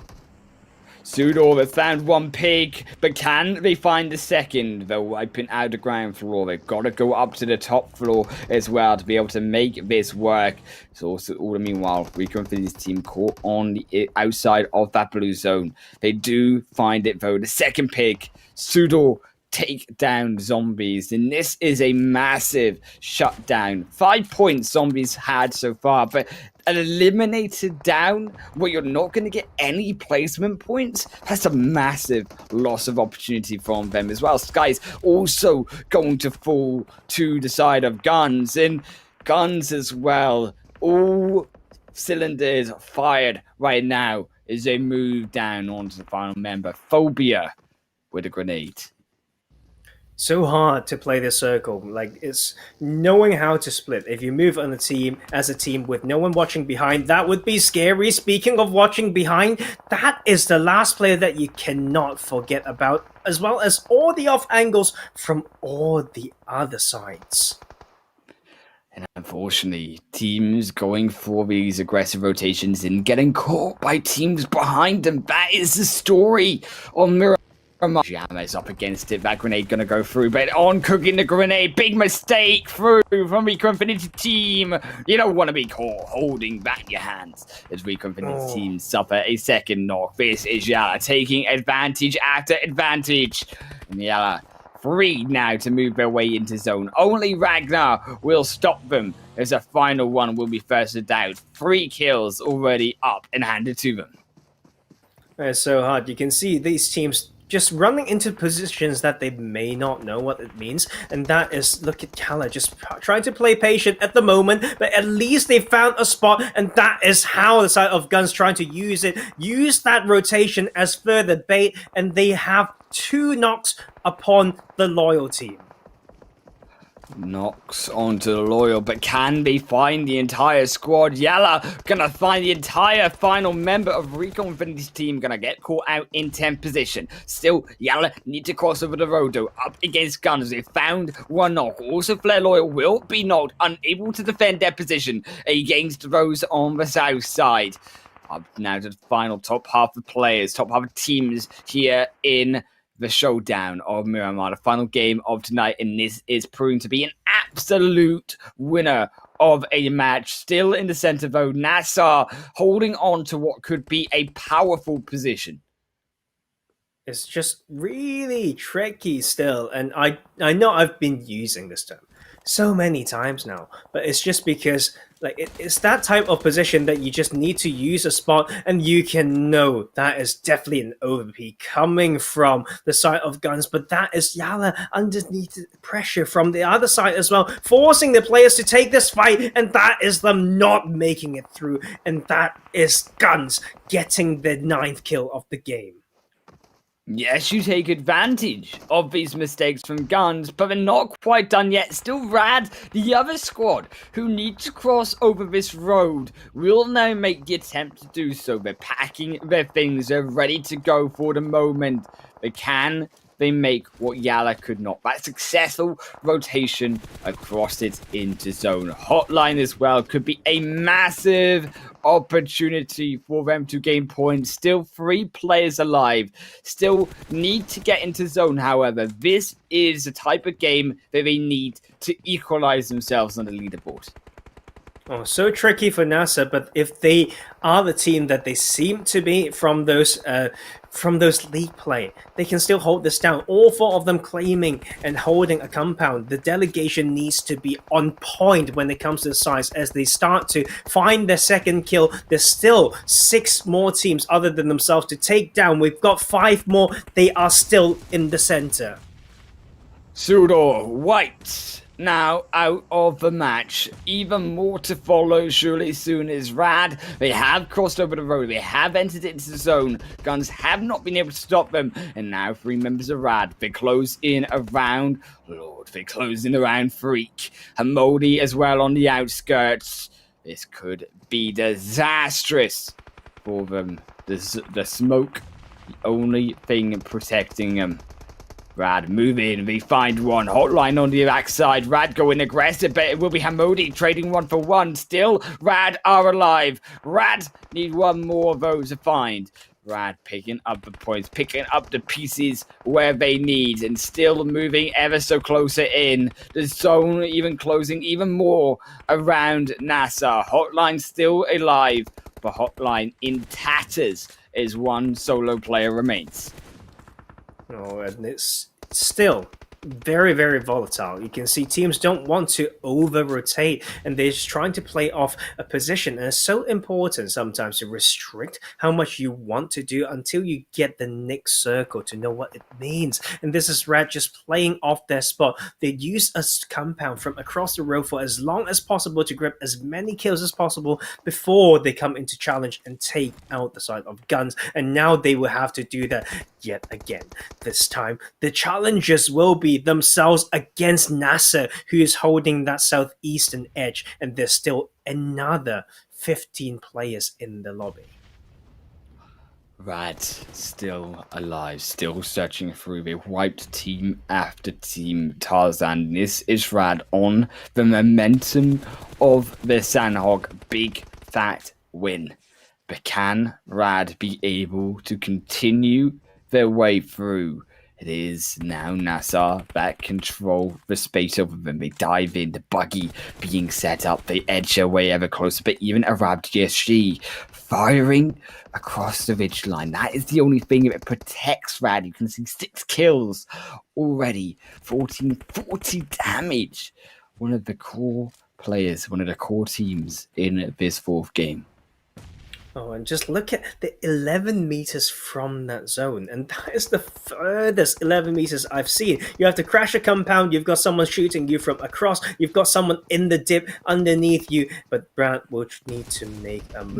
SUDOR have found one pig, but can they find the second? They're wiping out the ground floor. They've got to go up to the top floor as well to be able to make this work. So also, all the meanwhile, RICO Infinity's team caught on the outside of that blue zone. They do find it though. The second pig, SUDOR take down Zombies, and this is a massive shutdown. 5 points Zombies had so far, but an eliminated down where you're not going to get any placement points, that's a massive loss of opportunity from them as well. Sky's also going to fall to the side of GUNZ, and GUNZ as well. All cylinders fired right now as they move down onto the final member, Phobia, with a grenade. So hard to play the circle. Like, it's knowing how to split. If you move on a team as a team with no one watching behind, that would be scary. Speaking of watching behind, that is the last player that you cannot forget about, as well as all the off angles from all the other sides. And unfortunately, teams going for these aggressive rotations and getting caught by teams behind them. That is the story on Miramar. Jammer's up against it. That grenade gonna go through, but on cooking the grenade. Big mistake through from RICO Infinity Team. You don't want to be caught holding back your hands as RICO Infinity Team suffer a second knock. This is YaLLa taking advantage after advantage. And YaLLa free now to move their way into zone. Only Ragnar will stop them as a final one will be firsted out. 3 kills already up and handed to them. It's so hard. You can see these teams just running into positions that they may not know what it means, and that is, look at YaLLa just trying to play patient at the moment, but at least they found a spot, and that is how the side of GUNZ trying to use that rotation as further bait, and they have 2 knocks upon the Loyal team. Knocks onto the Loyal, but can they find the entire squad? YaLLa gonna find the entire final member of RICO Infinity's team, gonna get caught out in 10th position. Still, YaLLa need to cross over the road though, up against GUNZ. They found one knock. Also, Flare Loyal will be knocked, unable to defend their position against those on the south side. Up now to the final top half of players, top half of teams here in the showdown of Miramar, the final game of tonight, and this is proving to be an absolute winner of a match. Still in the center though, NASR holding on to what could be a powerful position. It's just really tricky still, and I know I've been using this term so many times now, but it's just because like it's that type of position that you just need to use a spot, and you can know that is definitely an overpeak coming from the side of GUNZ, but that is YaLLa underneath pressure from the other side as well, forcing the players to take this fight, and that is them not making it through, and that is GUNZ getting the 9th kill of the game. Yes, you take advantage of these mistakes from GUNZ, but they're not quite done yet. Still Rad, the other squad, who need to cross over this road, will now make the attempt to do so. They're packing their things, they're ready to go for the moment. They make what YaLLa could not. That successful rotation across it into zone. HOTLINE as well could be a massive opportunity for them to gain points. Still 3 players alive. Still need to get into zone, however. This is the type of game that they need to equalize themselves on the leaderboard. Oh, so tricky for NASA, but if they are the team that they seem to be from those league play, they can still hold this down. All four of them claiming and holding a compound. The delegation needs to be on point when it comes to the size as they start to find their second kill. There's still 6 more teams other than themselves to take down. We've got 5 more. They are still in the center. SUDOR White now out of the match. Even more to follow surely soon is Rad. They have crossed over the road. They have entered into the zone. GUNZ have not been able to stop them. And now 3 members of Rad. They close in around Lord. They close in around Freak. Hamodi as well on the outskirts. This could be disastrous for them. The smoke, the only thing protecting them. Rad move in, we find one. HOTLINE on the backside. Rad going aggressive, but it will be Hamodi trading 1-for-1. Still, Rad are alive. Rad need 1 more of those to find. Rad picking up the points, picking up the pieces where they need, and still moving ever so closer in. The zone even closing even more around NASR. HOTLINE still alive, but HOTLINE in tatters as 1 solo player remains. Oh, and it's still very, very volatile. You can see teams don't want to over-rotate, and they're just trying to play off a position. And it's so important sometimes to restrict how much you want to do until you get the next circle to know what it means. And this is Rad just playing off their spot. They use a compound from across the road for as long as possible to grab as many kills as possible before they come into challenge and take out the side of GUNZ. And now they will have to do that yet again. This time, the challengers will be themselves against NASR, who is holding that southeastern edge, and there's still another 15 players in the lobby. Rad still alive, still searching through. They wiped team after team. Tarzan, this is Rad on the momentum of the Sandhog big fat win. But can Rad be able to continue their way through? It is now NASR that control the space over them. They dive in, the buggy being set up, they edge their way ever closer, but even Arab GSG firing across the ridgeline. That is the only thing that protects Rad. You can see 6 kills already, 40 damage. One of the core players, one of the core teams in this 4th game. Oh, and just look at the 11 meters from that zone. And that is the furthest 11 meters I've seen. You have to crash a compound. You've got someone shooting you from across. You've got someone in the dip underneath you. But Brad will need to make a move.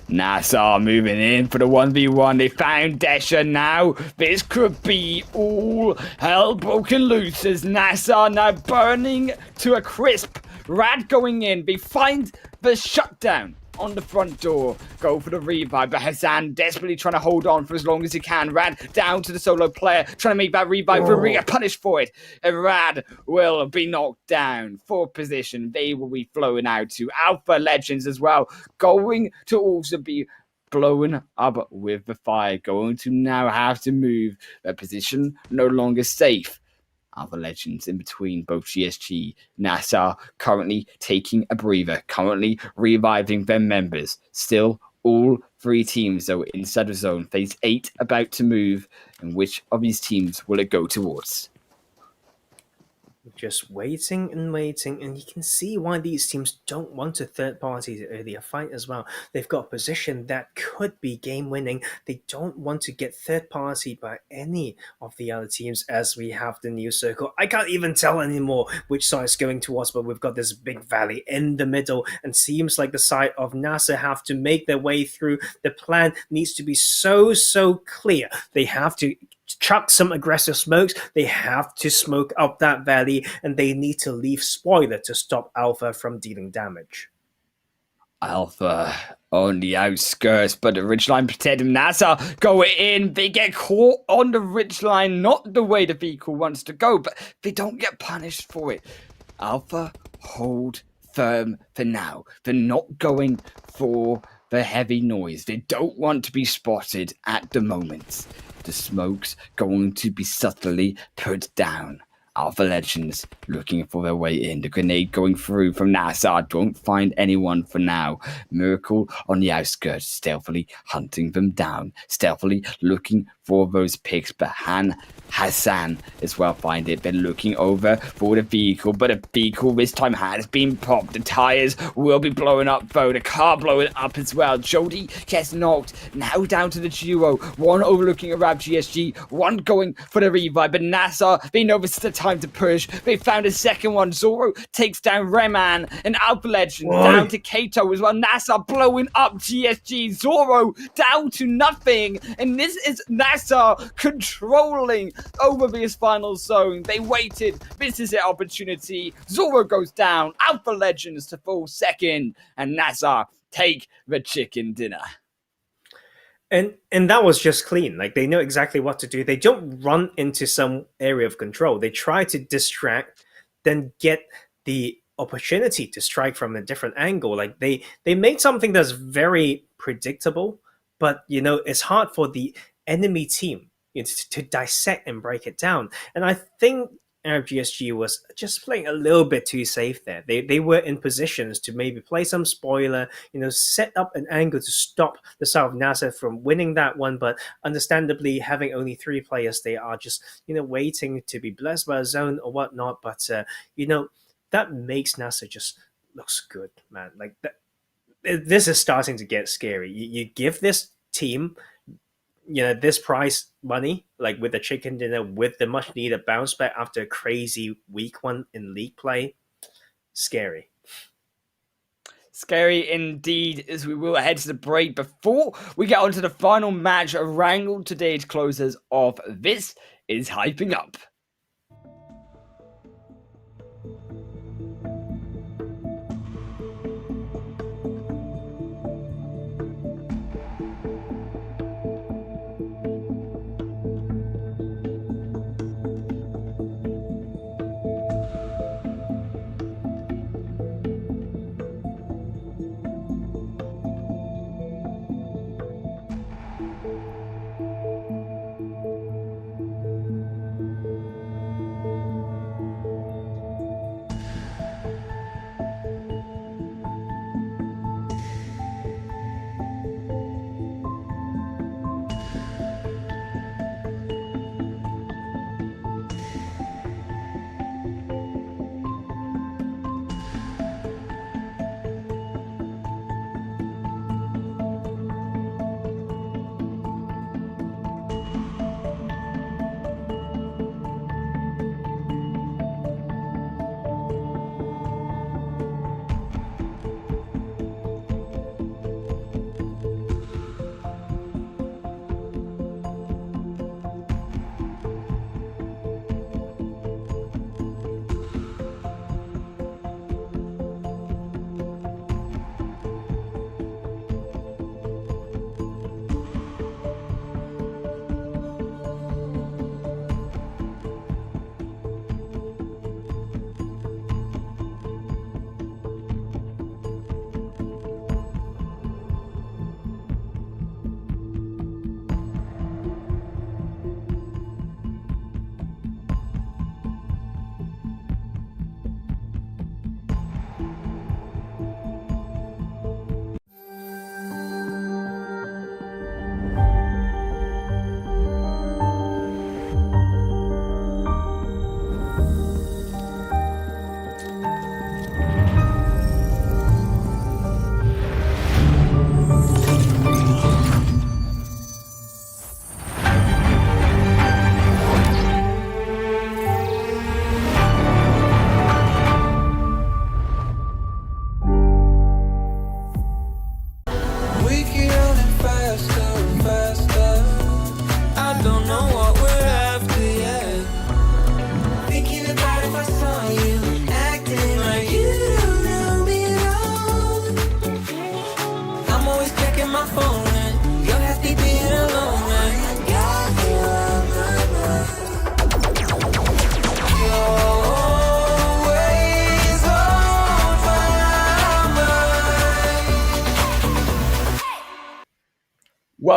NASR moving in for the 1v1. They found Desha now. This could be all hell broken loose as NASR now burning to a crisp. Rad going in. They find the shutdown on the front door. Go for the revive, but Hassan desperately trying to hold on for as long as he can. Rad down to the solo player, trying to make that revive. Riga punished for it. And Rad will be knocked down. 4th position. They will be flowing out to Alpha Legends as well. Going to also be blown up with the fire. Going to now have to move. Their position no longer safe. Other Legends in between both GSG, NASR currently taking a breather, currently reviving their members. Still, all 3 teams though inside the zone. Phase 8 about to move, and which of these teams will it go towards? Just waiting and waiting, and you can see why these teams don't want a third party to earlier fight as well. They've got a position that could be game winning. They don't want to get third party by any of the other teams as we have the new circle. I can't even tell anymore which side it's going towards, but we've got this big valley in the middle, and seems like the side of NASR have to make their way through. The plan needs to be so clear. They have to chuck some aggressive smokes, they have to smoke up that valley, and they need to leave Spoiler to stop Alpha from dealing damage. Alpha on the outskirts, but the ridgeline protecting NASR go in. They get caught on the ridgeline, not the way the vehicle wants to go, but they don't get punished for it. Alpha hold firm for now. They're not going for the heavy noise. They don't want to be spotted at the moment. The smoke's going to be subtly put down. Alpha Legends looking for their way in. The grenade going through from NASR. Don't find anyone for now. Miracle on the outskirts, stealthily hunting them down. Stealthily looking for those picks. But Hassan as well find it. They're looking over for the vehicle, but a vehicle this time has been popped. The tires will be blowing up though. The car blowing up as well. Jody gets knocked. Now down to the duo. One overlooking around GSG. One going for the revive. But NASR, they know this is the time to push. They found a second one. Zoro takes down Reman and Alpha Legend down to Kato as well. NASR blowing up GSG. Zoro down to nothing. And this is NASR controlling over this final zone. They waited. This is their opportunity. Zoro goes down. Alpha Legends to fall second. And NASR take the chicken dinner. And that was just clean. Like, they know exactly what to do. They don't run into some area of control. They try to distract, then get the opportunity to strike from a different angle. Like, they made something that's very predictable, but, you know, it's hard for the enemy team, you know, to dissect and break it down. And I think GSG was just playing a little bit too safe there. They were in positions to maybe play some spoiler, you know, set up an angle to stop the side of NASR from winning that one. But understandably, having only 3 players, they are just, you know, waiting to be blessed by a zone or whatnot. But, you know, that makes NASR just looks good, man. Like, this is starting to get scary. You give this team, you know, this prize money, like with the chicken dinner, with the much needed bounce back after a crazy week one in league play. Scary. Scary indeed, as we will head to the break. Before we get on to the final match, Erangel, today's closers of This Is Hyping Up.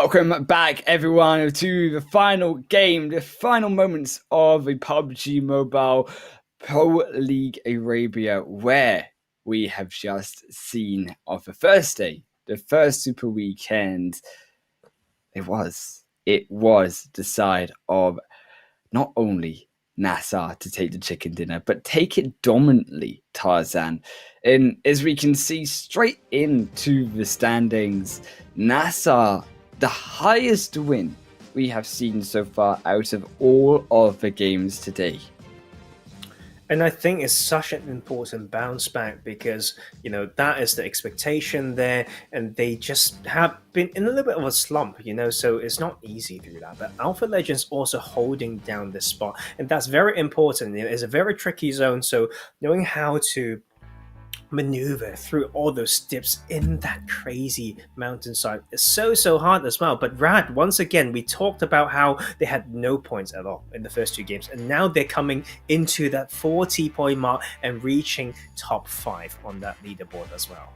Welcome back, everyone, to the final game, the final moments of the PUBG Mobile Pro League Arabia, where we have just seen of the first day, the first super weekend. It was the side of not only NASR to take the chicken dinner, but take it dominantly, Tarzan. And as we can see straight into the standings, NASR, the highest win we have seen so far out of all of the games today. And I think it's such an important bounce back because, that is the expectation there. And they just have been in a little bit of a slump, so it's not easy through that. But Alpha Legends also holding down this spot. And that's very important. It's a very tricky zone. So knowing how to maneuver through all those dips in that crazy mountainside is so hard as well. But Rad, once again, we talked about how they had no points at all in the first two games, and now they're coming into that 40-point mark and reaching top 5 on that leaderboard as well.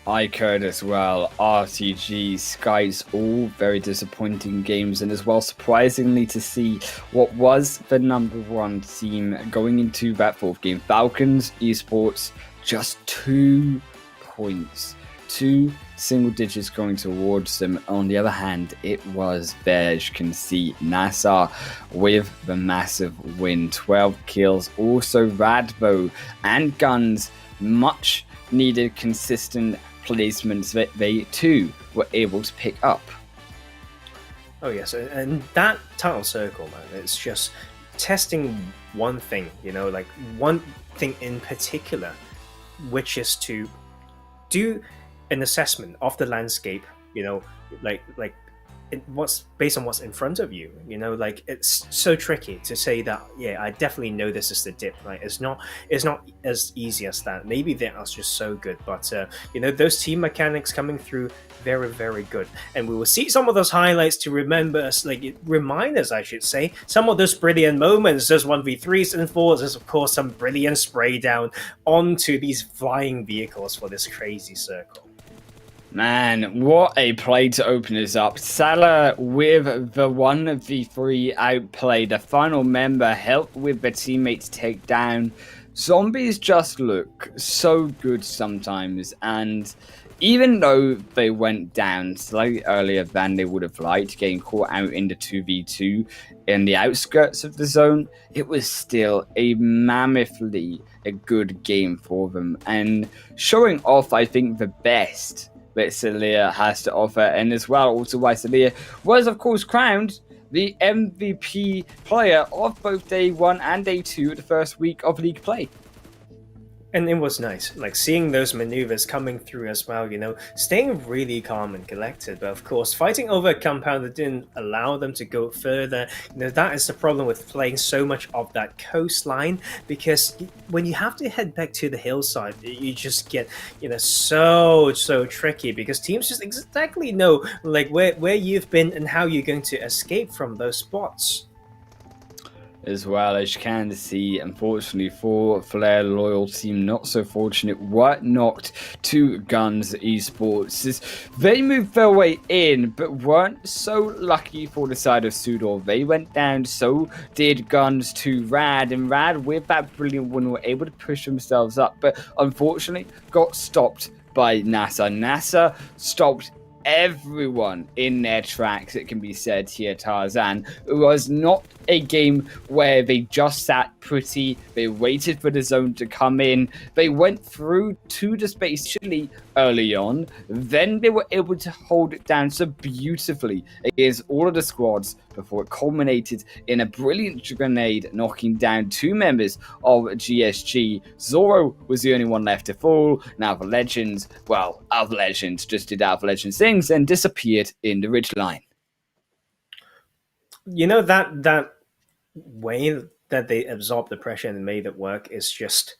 iKURD as well, RTG, SCYTES, all very disappointing games, and as well surprisingly to see what was the number one team going into that fourth game, FalconsEsport, just 2 points, 2 single digits going towards them. On the other hand, it was there, as you can see, NASR with the massive win, 12 kills, also Radbo and GUNZ, much needed consistent placements that they too were able to pick up. Oh yes, and that title circle, man, it's just testing one thing, like one thing in particular, which is to do an assessment of the landscape, like what's based on what's in front of you, like it's so tricky to say that, I definitely know this is the dip. Like it's not as easy as that. Maybe they are just so good, but those team mechanics coming through, very, very good. And we will see some of those highlights to remind us, I should say, some of those brilliant moments, those 1v3s and 4s. There's of course some brilliant spray down onto these flying vehicles for this crazy circle. Man, what a play to open us up. Salah with the 1v3 outplay. The final member helped with the teammates take down. Zombies just look so good sometimes, and even though they went down slightly earlier than they would have liked, getting caught out in the 2v2 in the outskirts of the zone, it was still a mammothly a good game for them, and showing off, I think, the best that Salia has to offer, and as well also why Salia was of course crowned the MVP player of both day 1 and day 2 of the first week of league play. And it was nice, like seeing those maneuvers coming through as well, staying really calm and collected. But of course, fighting over a compound that didn't allow them to go further, that is the problem with playing so much of that coastline, because when you have to head back to the hillside, you just get, so tricky, because teams just exactly know like where you've been and how you're going to escape from those spots. As well, as you can see, unfortunately for Flair Loyal Team, not so fortunate, were knocked to GUNZ Esports. They moved their way in, but weren't so lucky for the side of SUDOR. They went down, so did GUNZ to Rad, and Rad, with that brilliant win, were able to push themselves up, but unfortunately got stopped by NASR. NASR stopped everyone in their tracks, it can be said here, Tarzan. It was not a game where they just sat pretty, they waited for the zone to come in, they went through to the space chilly early on, then they were able to hold it down so beautifully against all of the squads before it culminated in a brilliant grenade knocking down 2 members of GSG. Zoro was the only one left to fall, and Alpha Legends just did Alpha Legends things and disappeared in the ridgeline. That way that they absorbed the pressure and made it work is just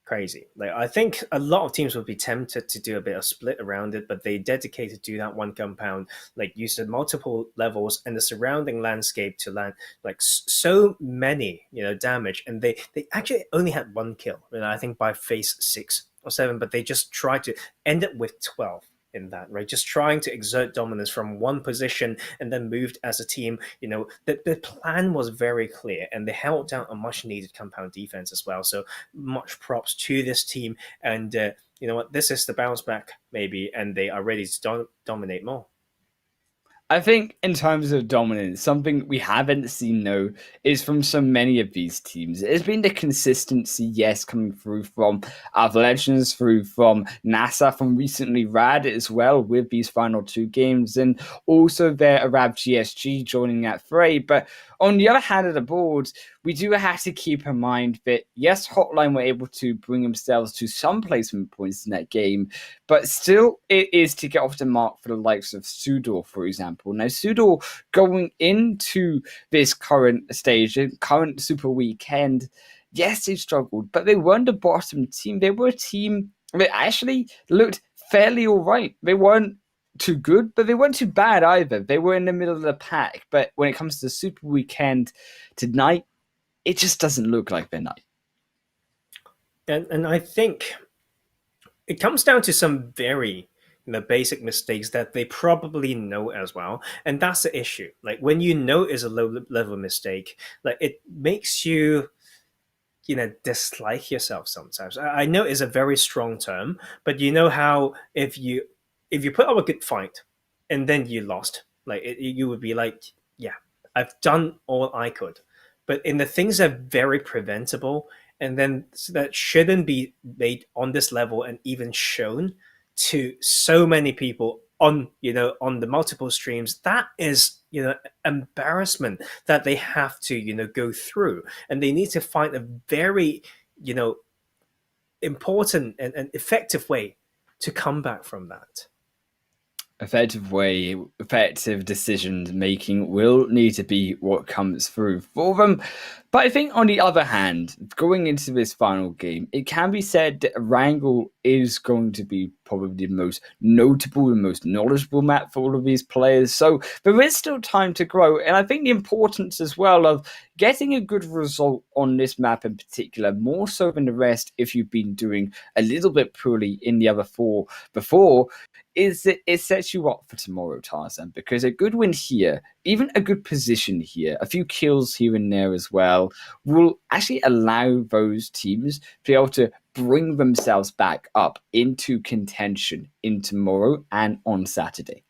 crazy. Like, I think a lot of teams would be tempted to do a bit of split around it, but they dedicated to that one compound, like use the multiple levels and the surrounding landscape to land like so many, damage. And they actually only had 1 kill, I think by phase 6 or 7, but they just tried to end it with 12. in that, right? Just trying to exert dominance from one position and then moved as a team. The plan was very clear, and they held down a much needed compound defense as well. So much props to this team. And you know what? This is the bounce back, maybe, and they are ready to dominate more. I think in terms of dominance, something we haven't seen though is from so many of these teams. It's been the consistency, yes, coming through from Alpha Legends, through from NASR, from recently Rad as well with these final 2 games, and also their Arab GSG joining that fray. But on the other hand of the board, we do have to keep in mind that yes, HOTLINE were able to bring themselves to some placement points in that game, but still it is to get off the mark for the likes of SUDOR, for example. Now, SUDOR going into this current stage, current Super Weekend, yes, they struggled, but they weren't the bottom team. They were a team that actually looked fairly all right. They weren't too good, but they weren't too bad either. They were in the middle of the pack. But when it comes to the Super Weekend tonight, it just doesn't look like their night. And I think it comes down to some very basic mistakes that they probably know as well, and that's the issue. Like when you know it's a low level mistake, like it makes you dislike yourself sometimes. I know it's a very strong term, but you know how if you put up a good fight and then you lost, like you would be like, yeah, I've done all I could. But in the things that are very preventable and then that shouldn't be made on this level and even shown to so many people on the multiple streams, that is embarrassment that they have to go through, and they need to find a very important and effective way to come back from that. Effective decision making will need to be what comes through for them. But I think on the other hand, going into this final game, it can be said that Erangel is going to be probably the most notable and most knowledgeable map for all of these players. So there is still time to grow. And I think the importance as well of getting a good result on this map in particular, more so than the rest if you've been doing a little bit poorly in the other 4 before, is that it sets you up for tomorrow, Tarzan, because a good win here, even a good position here, a few kills here and there as well, will actually allow those teams to be able to bring themselves back up into contention in tomorrow and on Saturday.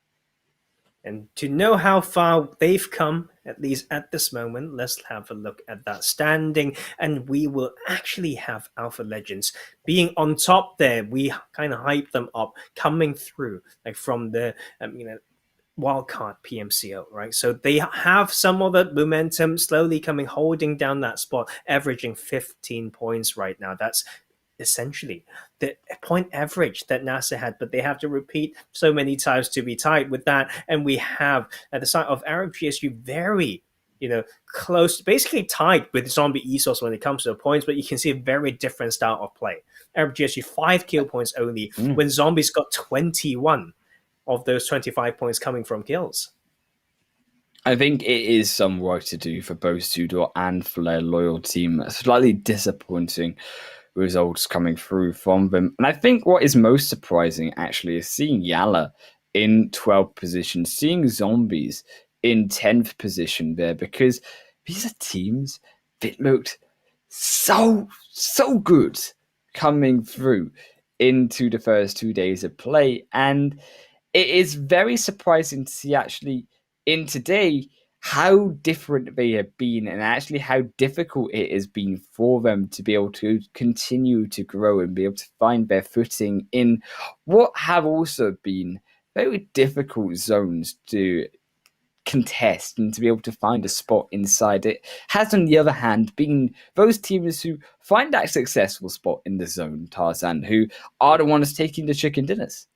And to know how far they've come, at least at this moment, let's have a look at that standing. And we will actually have Alpha Legends being on top there. We kind of hype them up, coming through like from the wildcard PMCO, right? So they have some of the momentum slowly coming, holding down that spot, averaging 15 points right now. That's essentially the point average that NASR had, but they have to repeat so many times to be tied with that. And we have at the side of Arab GSU very close, basically tied with Zombie Esports when it comes to the points, but you can see a very different style of play. Arab GSU 5 kill points only, when Zombies got 21 of those 25 points coming from kills. I think it is some work to do for both SUDOR and for their loyal team. Slightly disappointing results coming through from them. And I think what is most surprising actually is seeing YaLLa in 12th position, seeing Zombies in 10th position there, because these are teams that looked so good coming through into the first 2 days of play. And it is very surprising to see actually in today how different they have been, and actually how difficult it has been for them to be able to continue to grow and be able to find their footing in what have also been very difficult zones to contest and to be able to find a spot inside it. Has, on the other hand, been those teams who find that successful spot in the zone, Tarzan, who are the ones taking the chicken dinners.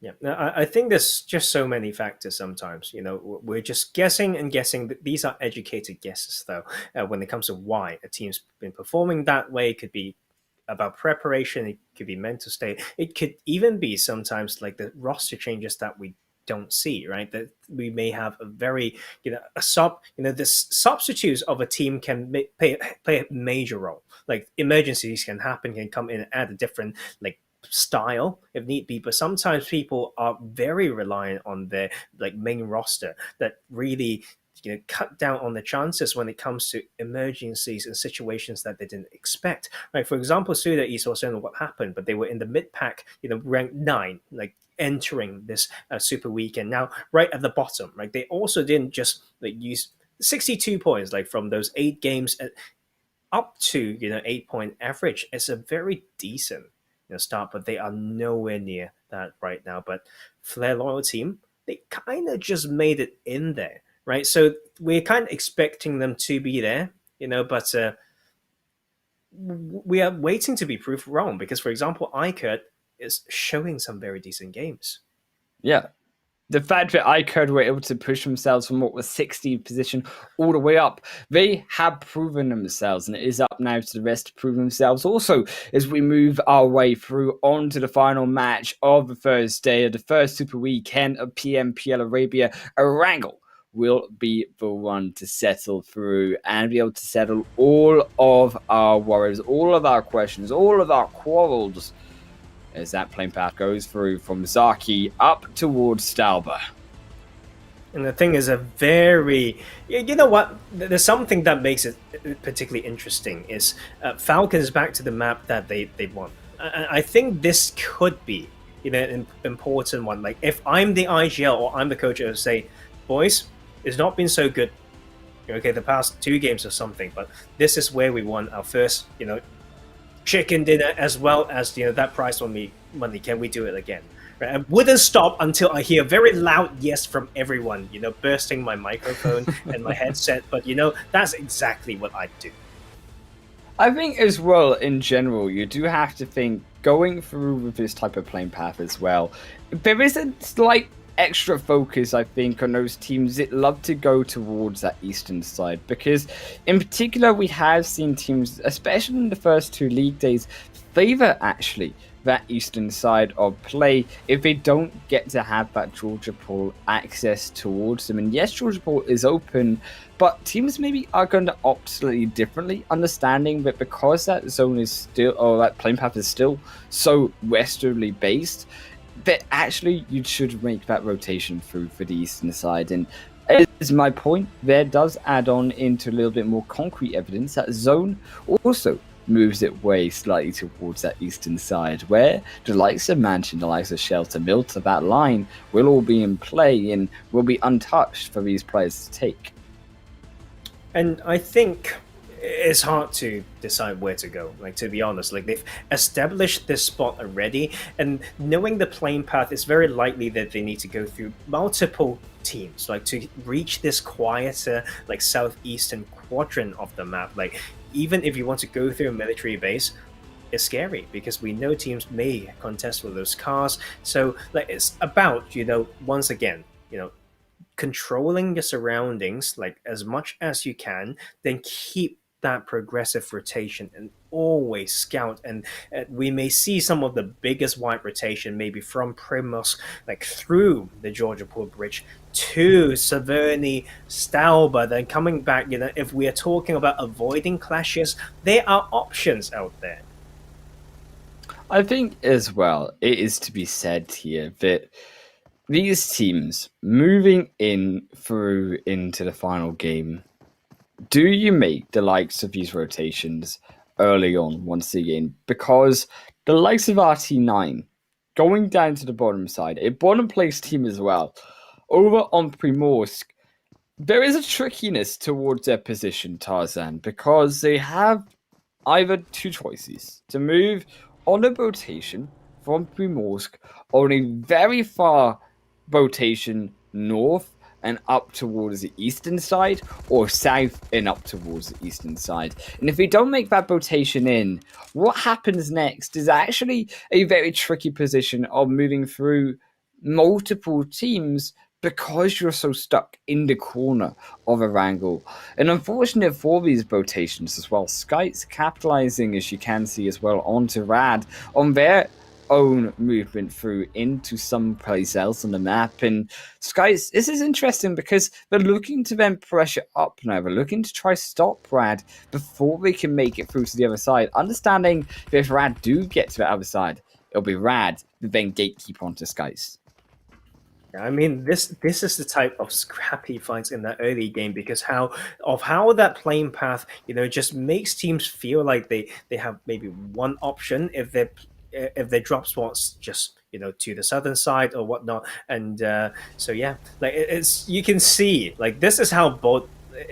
Yeah, I think there's just so many factors sometimes. We're just guessing and guessing. These are educated guesses, though, when it comes to why a team's been performing that way. It could be about preparation. It could be mental state. It could even be sometimes like the roster changes that we don't see, right? That we may have a very, the substitutes of a team can play a major role. Like emergencies can happen, can come in and add a different, like, style if need be, but sometimes people are very reliant on their like main roster that really cut down on the chances when it comes to emergencies and situations that they didn't expect. Right, for example, SUDOR Esports, I don't know what happened, but they were in the mid pack, ranked 9, like entering this super weekend. Now, right at the bottom, right, they also didn't just like use 62 points like from those 8 games up to 8-point average. It's a very decent start, but they are nowhere near that right now. But Flair Loyal team, they kind of just made it in there, right? So we're kind of expecting them to be there, but we are waiting to be proved wrong because, for example, iKURD is showing some very decent games. Yeah. The fact that iKURD were able to push themselves from what was 16th position all the way up, they have proven themselves, and it is up now to the rest to prove themselves. Also, as we move our way through on to the final match of the first day of the first super weekend of PMPL Arabia, Erangel will be the one to settle through and be able to settle all of our worries, all of our questions, all of our quarrels, as that plane path goes through from Zaki up towards Stalber. And the thing is you know what? There's something that makes it particularly interesting is Falcons back to the map that they want. I think this could be an important one. Like if I'm the IGL or I'm the coach, I would say, boys, it's not been so good. Okay, the past 2 games or something, but this is where we won our first, chicken dinner as well as that prize money. Can we do it again? Right? I wouldn't stop until I hear a very loud yes from everyone. Bursting my microphone and my headset. But that's exactly what I'd do. I think as well, in general, you do have to think going through with this type of playing path as well. There is a slight extra focus, I think, on those teams that love to go towards that eastern side, because in particular we have seen teams, especially in the first 2 league days, favor actually that eastern side of play if they don't get to have that Georgia Pool access towards them. And yes, Georgia Pool is open, but teams maybe are going to opt slightly differently, understanding that because that zone is still, or that playing path is still so westerly based, that actually you should make that rotation through for the eastern side. And as my point there does add on into a little bit more concrete evidence, that zone also moves its way slightly towards that eastern side, where the likes of Mansion, the likes of Shelter, Milter, that line will all be in play and will be untouched for these players to take. And I think it's hard to decide where to go, like, to be honest. Like, they've established this spot already, and knowing the playing path, it's very likely that they need to go through multiple teams, like, to reach this quieter, like, southeastern quadrant of the map. Like, even if you want to go through a military base, it's scary because we know teams may contest with those cars. So, like, it's about, once again, controlling your surroundings, like, as much as you can, then keep that progressive rotation and always scout. And we may see some of the biggest wide rotation maybe from Primos, like through the Georgia Pool Bridge to Severny, Stalber, then coming back. If we are talking about avoiding clashes, there are options out there. I think as well, it is to be said here that these teams moving in through into the final game, do you make the likes of these rotations early on once again? Because the likes of RT9 going down to the bottom side, a bottom place team as well, over on Primorsk, there is a trickiness towards their position, Tarzan, because they have either 2 choices: to move on a rotation from Primorsk on a very far rotation north and up towards the eastern side, or south and up towards the eastern side. And if we don't make that rotation in, what happens next is actually a very tricky position of moving through multiple teams because you're so stuck in the corner of Erangel. And unfortunate for these rotations as well, SCYTES capitalizing, as you can see as well, onto Rad on their own movement through into some place else on the map. And SCYTES, this is interesting because they're looking to then pressure up now. They're looking to try stop Rad before they can make it through to the other side, understanding that if Rad do get to the other side, it'll be Rad, then gatekeep onto SCYTES. I mean, this is the type of scrappy fights in the early game because how that playing path, just makes teams feel like they have maybe one option if they drop spots just to the southern side or whatnot, and so yeah, like it's you can see like this is how both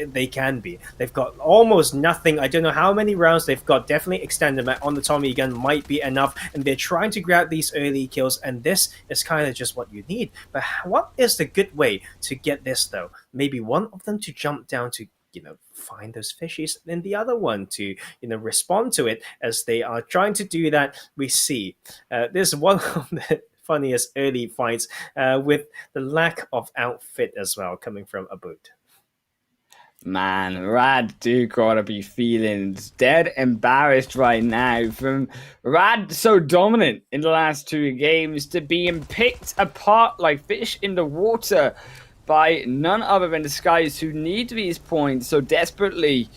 they can be. They've got almost nothing. I don't know how many rounds they've got. Definitely extended on the Tommy gun might be enough, and they're trying to grab these early kills, and this is kind of just what you need. But what is the good way to get this though? Maybe one of them to jump down to find those fishies, and the other one to respond to it as they are trying to do that. We see this one of the funniest early fights with the lack of outfit as well coming from Abud. Man, Rad do gotta be feeling dead embarrassed right now from Rad so dominant in the last 2 games to being picked apart like fish in the water by none other than the SCYTES, who need these points so desperately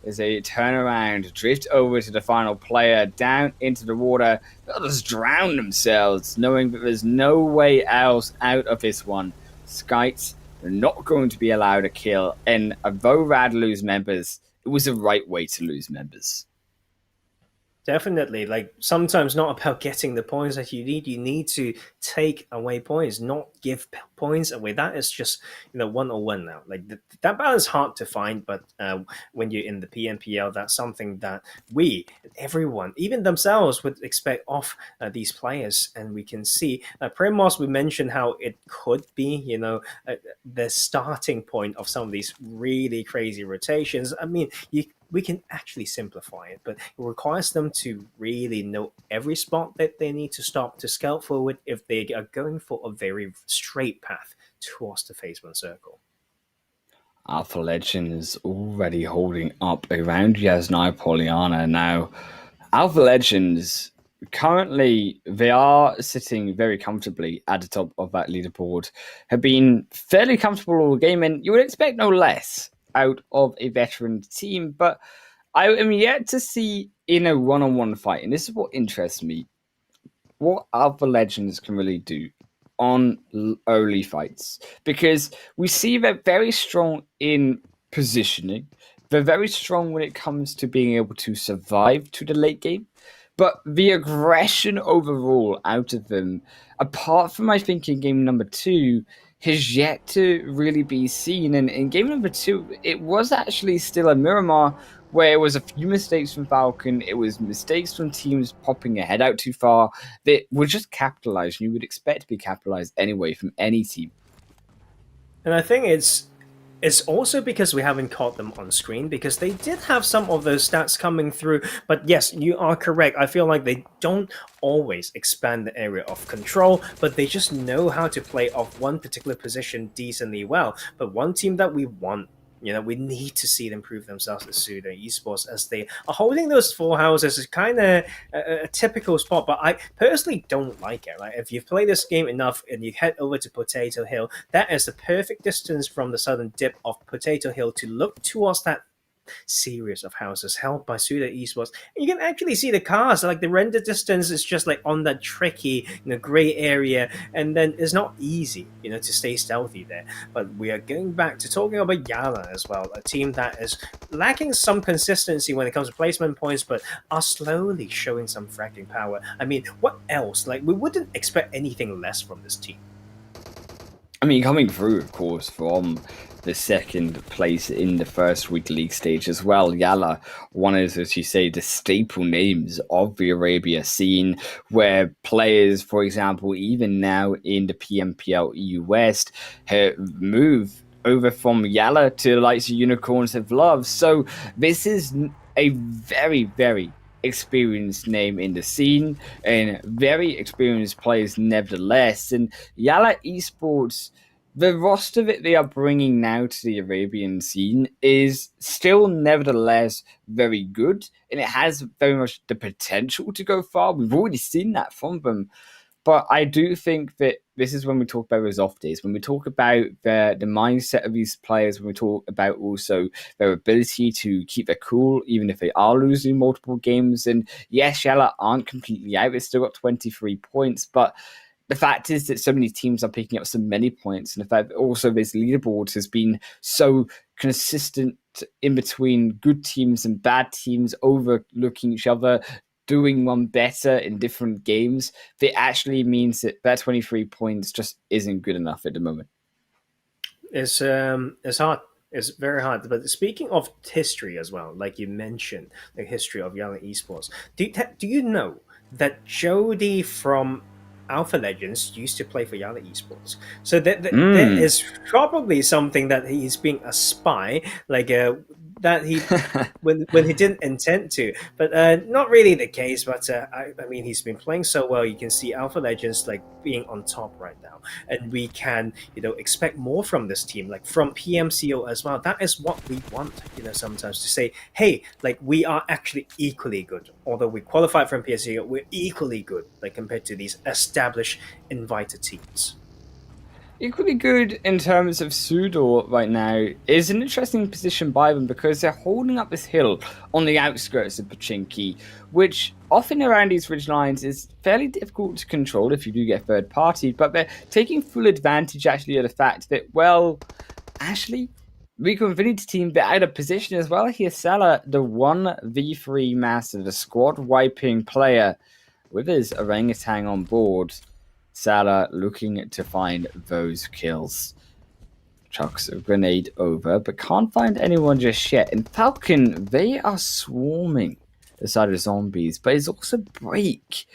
as they turn around, drift over to the final player, down into the water. They'll just drown themselves, knowing that there's no way else out of this one. SCYTES, they're not going to be allowed a kill, and although Rad lose members, it was the right way to lose members. Definitely, like sometimes not about getting the points that you need to take away points, not give points away. That is just 101 now. Like that balance is hard to find, but when you're in the PMPL, that's something that everyone, even themselves, would expect of these players. And we can see Primos. We mentioned how it could be, the starting point of some of these really crazy rotations. I mean, we can actually simplify it, but it requires them to really know every spot that they need to stop to scout forward if they are going for a very straight path towards the phase 1 circle. Alpha Legend is already holding up around Yasnai Poliana. Now, Alpha Legends, currently, they are sitting very comfortably at the top of that leaderboard, have been fairly comfortable all game, and you would expect no less out of a veteran team, but I am yet to see in a one-on-one fight, and this is what interests me, what Alpha Legends can really do on early fights, because we see they're very strong in positioning, they're very strong when it comes to being able to survive to the late game, but the aggression overall out of them, apart from I think in game number 2, has yet to really be seen. And in game number 2, it was actually still a Miramar where it was a few mistakes from Falcon, it was mistakes from teams popping ahead out too far that were just capitalized, and you would expect to be capitalized anyway from any team. And I think it's also because we haven't caught them on screen, because they did have some of those stats coming through. But yes, you are correct. I feel like they don't always expand the area of control, but they just know how to play off one particular position decently well. But one team that we want, we need to see them prove themselves at SUDOR Esports, as they are holding those 4 houses. Is kind of a typical spot, but I personally don't like it. Like, if you've played this game enough and you head over to Potato Hill, that is the perfect distance from the southern dip of Potato Hill to look towards that series of houses held by SUDOR Esports, and you can actually see the cars. Like, the render distance is just like on that tricky gray area, and then it's not easy to stay stealthy there. But we are going back to talking about YaLLa as well, a team that is lacking some consistency when it comes to placement points, but are slowly showing some fracking power. I mean, what else? Like, we wouldn't expect anything less from this team. I mean, coming through, of course, from the second place in the first week league stage as well, YaLLa, one is, as you say, the staple names of the Arabia scene, where players, for example, even now in the PMPL EU West, have moved over from YaLLa to the likes of Unicorns of Love. So this is a very, very experienced name in the scene, and very experienced players nevertheless. And YaLLa Esports, the roster that they are bringing now to the Arabian scene is still nevertheless very good, and it has very much the potential to go far. We've already seen that from them. But I do think that this is when we talk about those off days, when we talk about the mindset of these players, when we talk about also their ability to keep their cool, even if they are losing multiple games. And yes, YaLLa aren't completely out. They've still got 23 points, but the fact is that so many teams are picking up so many points. And the fact that also this leaderboard has been so consistent in between good teams and bad teams, overlooking each other, doing one better in different games, that actually means that 23 points just isn't good enough at the moment. It's hard. It's very hard. But speaking of history as well, like you mentioned, the history of YaLLa Esports, do you know that Jody from Alpha Legends used to play for YaLLa Esports? So that is probably something that he's being a spy, like that he when he didn't intend to, but not really the case. But I mean, he's been playing so well. You can see Alpha Legends like being on top right now, and we can expect more from this team, like from PMCO as well. That is what we want, sometimes to say, hey, like we are actually equally good. Although we qualified from PMCO, we're equally good, like compared to these established invited teams. Equally good in terms of SUDOR right now is an interesting position by them because they're holding up this hill on the outskirts of Pochinki, which often around these ridge lines is fairly difficult to control if you do get third party, but they're taking full advantage actually of the fact that, well, actually, RICO Infinity team, they're out of position as well here. YaLLa, the 1v3 master, the squad wiping player with his orangutan on board. YaLLa looking to find those kills. Chucks a grenade over, but can't find anyone just yet. And Falcon, they are swarming the side of zombies, but it's also break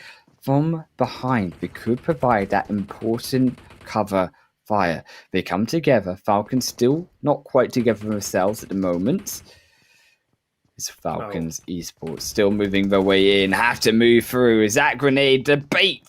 from behind. They could provide that important cover fire. They come together. Falcon still not quite together themselves at the moment. It's Falcons Esports still moving their way in. Have to move through. Is that grenade the bait?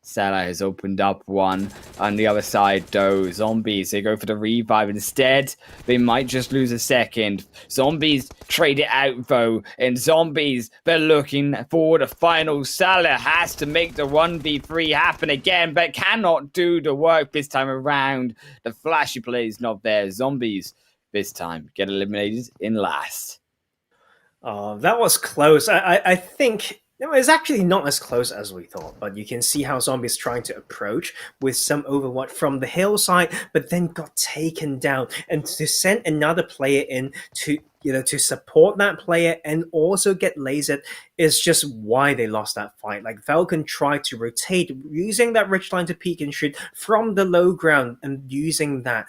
YaLLa has opened up one. On the other side, though, zombies, they go for the revive instead. They might just lose a second. Zombies trade it out, though. And zombies, they're looking for the final. YaLLa has to make the 1v3 happen again, but cannot do the work this time around. The flashy play is not there. Zombies, this time, get eliminated in last. That was close. I think it's actually not as close as we thought, but you can see how Zombies trying to approach with some overwatch from the hillside, but then got taken down. And to send another player in to support that player and also get lasered is just why they lost that fight. Like Falcon tried to rotate using that ridge line to peek and shoot from the low ground and using that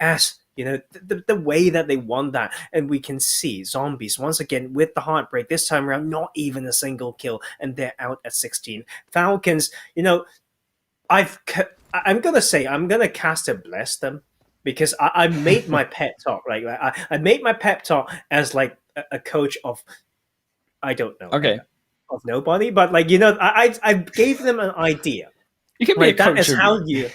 as the way that they won that. And we can see Zombies once again with the heartbreak this time around, not even a single kill, and they're out at 16. Falcons, I'm gonna cast a bless them, because I made my pep talk. Like I made my pep talk as like a coach of, I don't know, of nobody, but like I gave them an idea. You can be a coach. That is how you.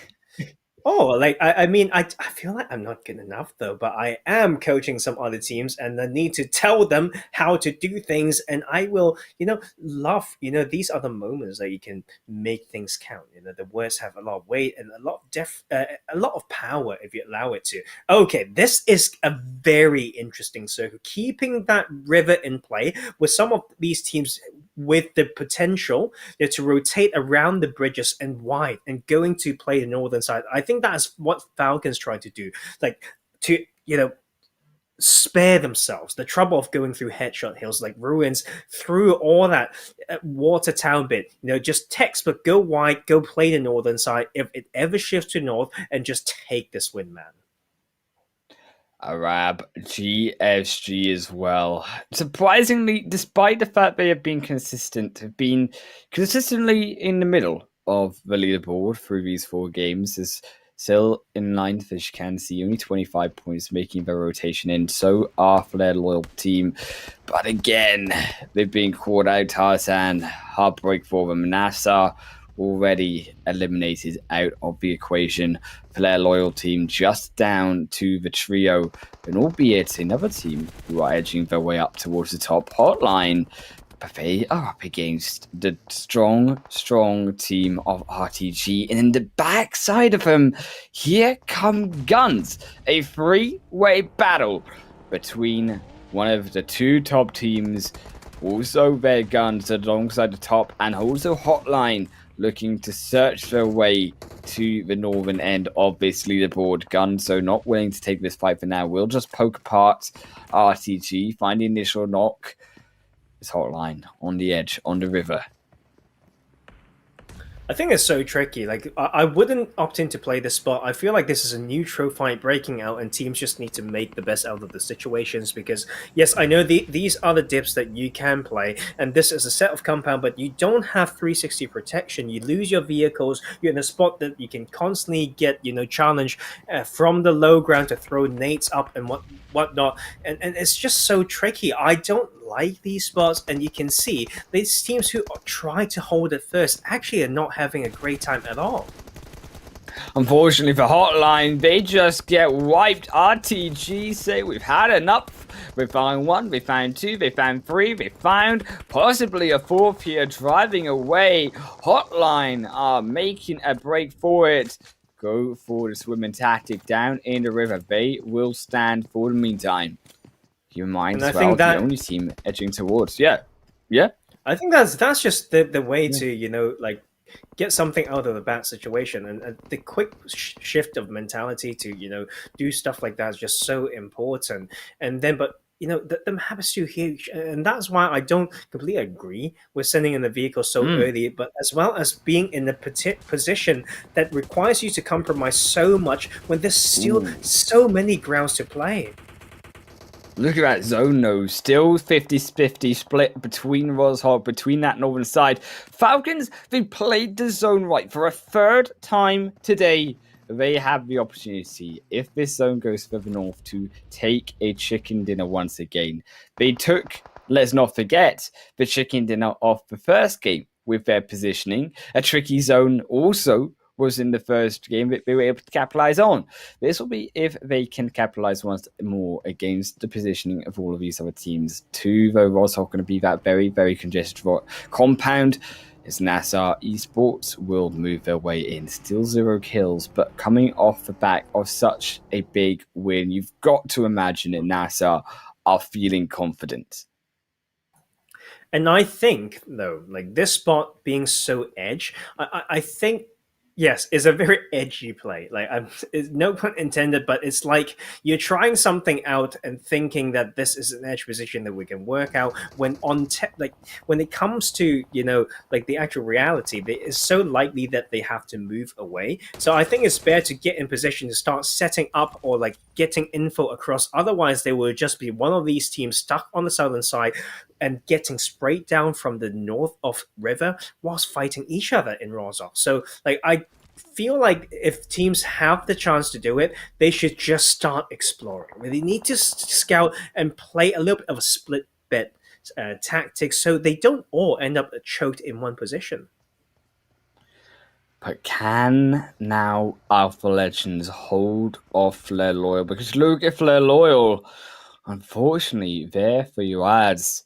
Oh, like I mean, I feel like I'm not good enough though, but I am coaching some other teams, and I need to tell them how to do things, and I will, love, these are the moments that you can make things count. The words have a lot of weight and a lot of power if you allow it to. Okay, this is a very interesting circle, keeping that river in play with some of these teams with the potential to rotate around the bridges and wide and going to play the northern side. I think that's what Falcons try to do, like to spare themselves the trouble of going through headshot hills like ruins, through all that water town bit. Just textbook, go wide, go play the northern side. If it ever shifts to north, and just take this win, man. Arab GSG as well. Surprisingly, despite the fact they have been consistent, have been consistently in the middle of the leaderboard through these 4 games. Is still in 9th, as you can see, only 25 points making their rotation in. So are for their loyal team. But again, they've been caught out. Tarzan, heartbreak for them. NASR already eliminated out of the equation for their loyal team, just down to the trio, and albeit another team who are edging their way up towards the top. HOTLINE But they are up against the strong team of RTG. And in the backside of them, here come GUNZ. A three-way battle between one of the two top teams. Also their GUNZ alongside the top, and also HOTLINE looking to search their way to the northern end of this leaderboard. GUNZ not willing to take this fight for now. We'll just poke apart RTG, find the initial knock. It's HOTLINE on the edge, on the river. I think it's so tricky. Like, I wouldn't opt in to play this spot. I feel like this is a neutral fight breaking out, and teams just need to make the best out of the situations. Because, yes, I know these are the dips that you can play, and this is a set of compound, but you don't have 360 protection. You lose your vehicles. You're in a spot that you can constantly get, challenge from the low ground to throw nades up and whatnot. And it's just so tricky. I don't like these spots, and you can see these teams who try to hold it first actually are not having a great time at all. Unfortunately for HOTLINE, they just get wiped. RTG say we've had enough. We found one, we found two, they found three, they found possibly a fourth here driving away. HOTLINE are making a break for it. Go for the swimming tactic down in the river. They will stand for the meantime. Keep in mind as well, the only team edging towards. Yeah. I think that's just the way to, get something out of the bad situation. And the quick shift of mentality to, do stuff like that is just so important. And then, but, the map is too huge. And that's why I don't completely agree with sending in the vehicle so early, but as well as being in a position that requires you to compromise so much when there's still so many grounds to play. Look at that zone though, still 50-50 split between Rozhog, between that northern side. Falcons, they played the zone right for a third time today. They have the opportunity, if this zone goes further north, to take a chicken dinner once again. They took, let's not forget, the chicken dinner off the first game with their positioning. A tricky zone also was in the first game that they were able to capitalize on. This will be if they can capitalize once more against the positioning of all of these other teams. Too, though, Rozhog going to be that very, very congested compound. As NASR Esports will move their way in. Still 0 kills, but coming off the back of such a big win, you've got to imagine that NASR are feeling confident. And I think, though, this spot being so edge, I think, yes, it's a very edgy play. No pun intended, but it's like you're trying something out and thinking that this is an edge position that we can work out. When when it comes to the actual reality, it's so likely that they have to move away. So I think it's better to get in position to start setting up or getting info across. Otherwise, they will just be one of these teams stuck on the southern side and getting sprayed down from the north of river whilst fighting each other in Rozhog. So I feel like if teams have the chance to do it, they should just start exploring. They need to scout and play a little bit of a split bet tactic so they don't all end up choked in one position. But can now Alpha Legends hold off Flare Loyal? Because look at Flare Loyal. Unfortunately, there for you ads.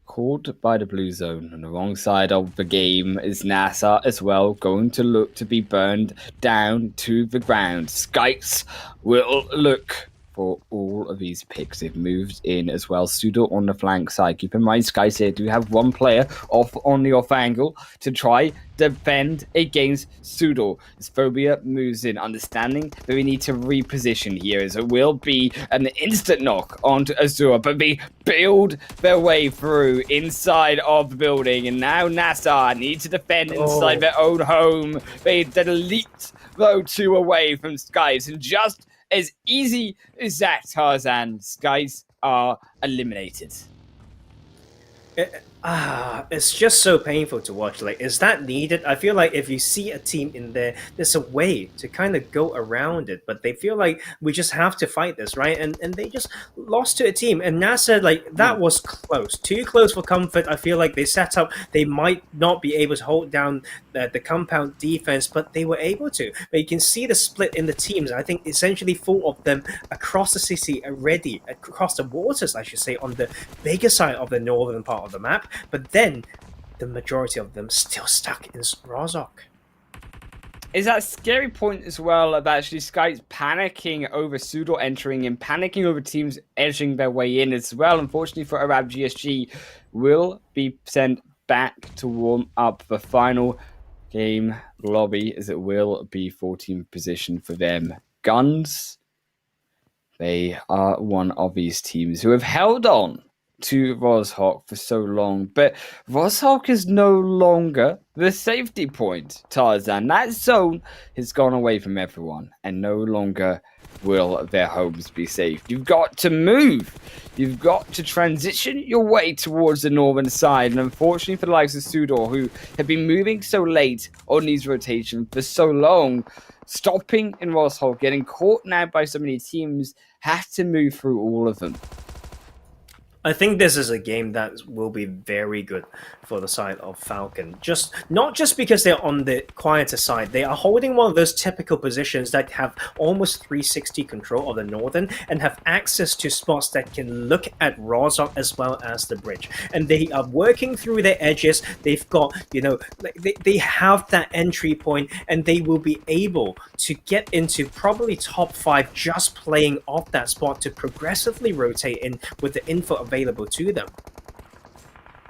Caught by the blue zone on the wrong side of the game is NASR as well, going to look to be burned down to the ground. SCYTES will look for all of these picks. They've moved in as well. SUDOR on the flank side. Keep in mind, SCYTES here do have one player off on the off angle to try defend against SUDOR. As Phobia moves in, understanding that we need to reposition here, as it will be an instant knock onto Azure, but they build their way through inside of the building, and now NASR need to defend inside their own home. They delete though 2 away from SCYTES, and just as easy as that, Tarzan, SCYTES are eliminated. It's just so painful to watch. Is that needed? I feel like if you see a team in there, there's a way to kind of go around it, but they feel like we just have to fight this, right? And they just lost to a team, and NASA, that was close. Too close for comfort. I feel like they set up, they might not be able to hold down the compound defense, but they were able to. But you can see the split in the teams. I think essentially 4 of them across the city already, across the waters, I should say, on the bigger side of the northern part of the map. but then the majority of them still stuck in Rozhok. Is that scary point as well of actually SCYTES panicking over SUDOR entering and panicking over teams edging their way in as well. Unfortunately for Arab, GSG will be sent back to warm up the final game lobby, as it will be 14th position for them. GUNZ, they are one of these teams who have held on to Rozhok for so long, but Rozhok is no longer the safety point, Tarzan. That zone has gone away from everyone, and no longer will their homes be safe. You've got to move. You've got to transition your way towards the northern side, and unfortunately for the likes of SUDOR, who have been moving so late on these rotations for so long, stopping in Rozhok, getting caught now by so many teams, have to move through all of them. I think this is a game that will be very good for the side of Falcon. Not just because they're on the quieter side, they are holding one of those typical positions that have almost 360 control of the northern and have access to spots that can look at Rozhok as well as the bridge. And they are working through their edges. They've got, they have that entry point, and they will be able to get into probably top 5 just playing off that spot to progressively rotate in with the info available to them.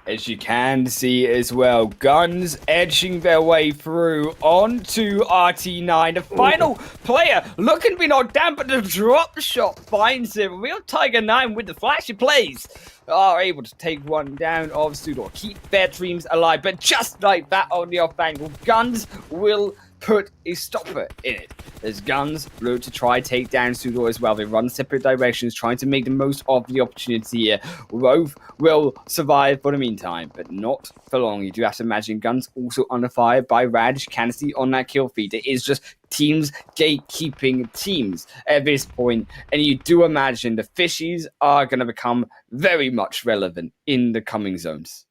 As you can see as well, GUNZ edging their way through onto RT9. The final player looking to be knocked down, but the drop shot finds him. Real Tiger 9 with the flashy plays are able to take one down of SUDOR, keep their dreams alive. But just like that on the off angle, GUNZ will put a stopper in it. As GUNZ look to try take down SUDOR as well. They run separate directions, trying to make the most of the opportunity here. Both will survive for the meantime, but not for long. You do have to imagine GUNZ also under fire by Raj. Can see on that kill feed. It is just teams gatekeeping teams at this point, and you do imagine the fishies are going to become very much relevant in the coming zones.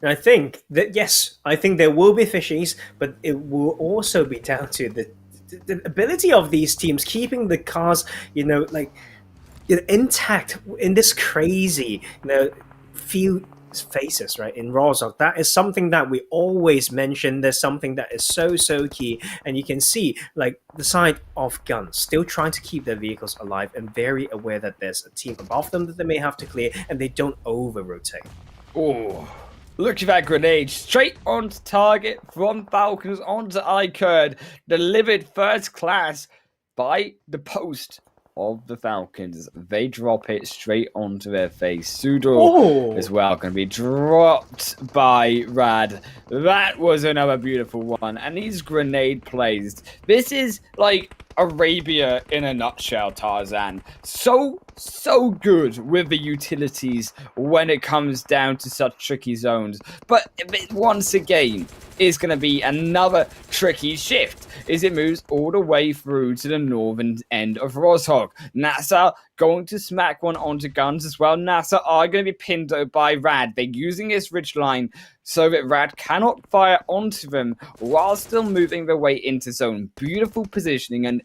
And I think that, yes, I think there will be fishies, but it will also be down to the ability of these teams keeping the cars, intact in this crazy, few phases, right, in Rozhok. That is something that we always mention. There's something that is so key, and you can see, the side of GUNZ still trying to keep their vehicles alive and very aware that there's a team above them that they may have to clear, and they don't over-rotate. Oh, look at that grenade, straight onto target from Falcons onto iKURD, delivered first class by the post of the Falcons. They drop it straight onto their face. SUDOR as well going to be dropped by Rad. That was another beautiful one. And these grenade plays, this is like Arabia in a nutshell, Tarzan. So good with the utilities when it comes down to such tricky zones. But once again, is going to be another tricky shift as it moves all the way through to the northern end of Rozhok. NASR going to smack one onto GUNZ as well. NASR are going to be pinned by Rad. They're using this ridge line so that Rad cannot fire onto them while still moving their way into zone. Beautiful positioning and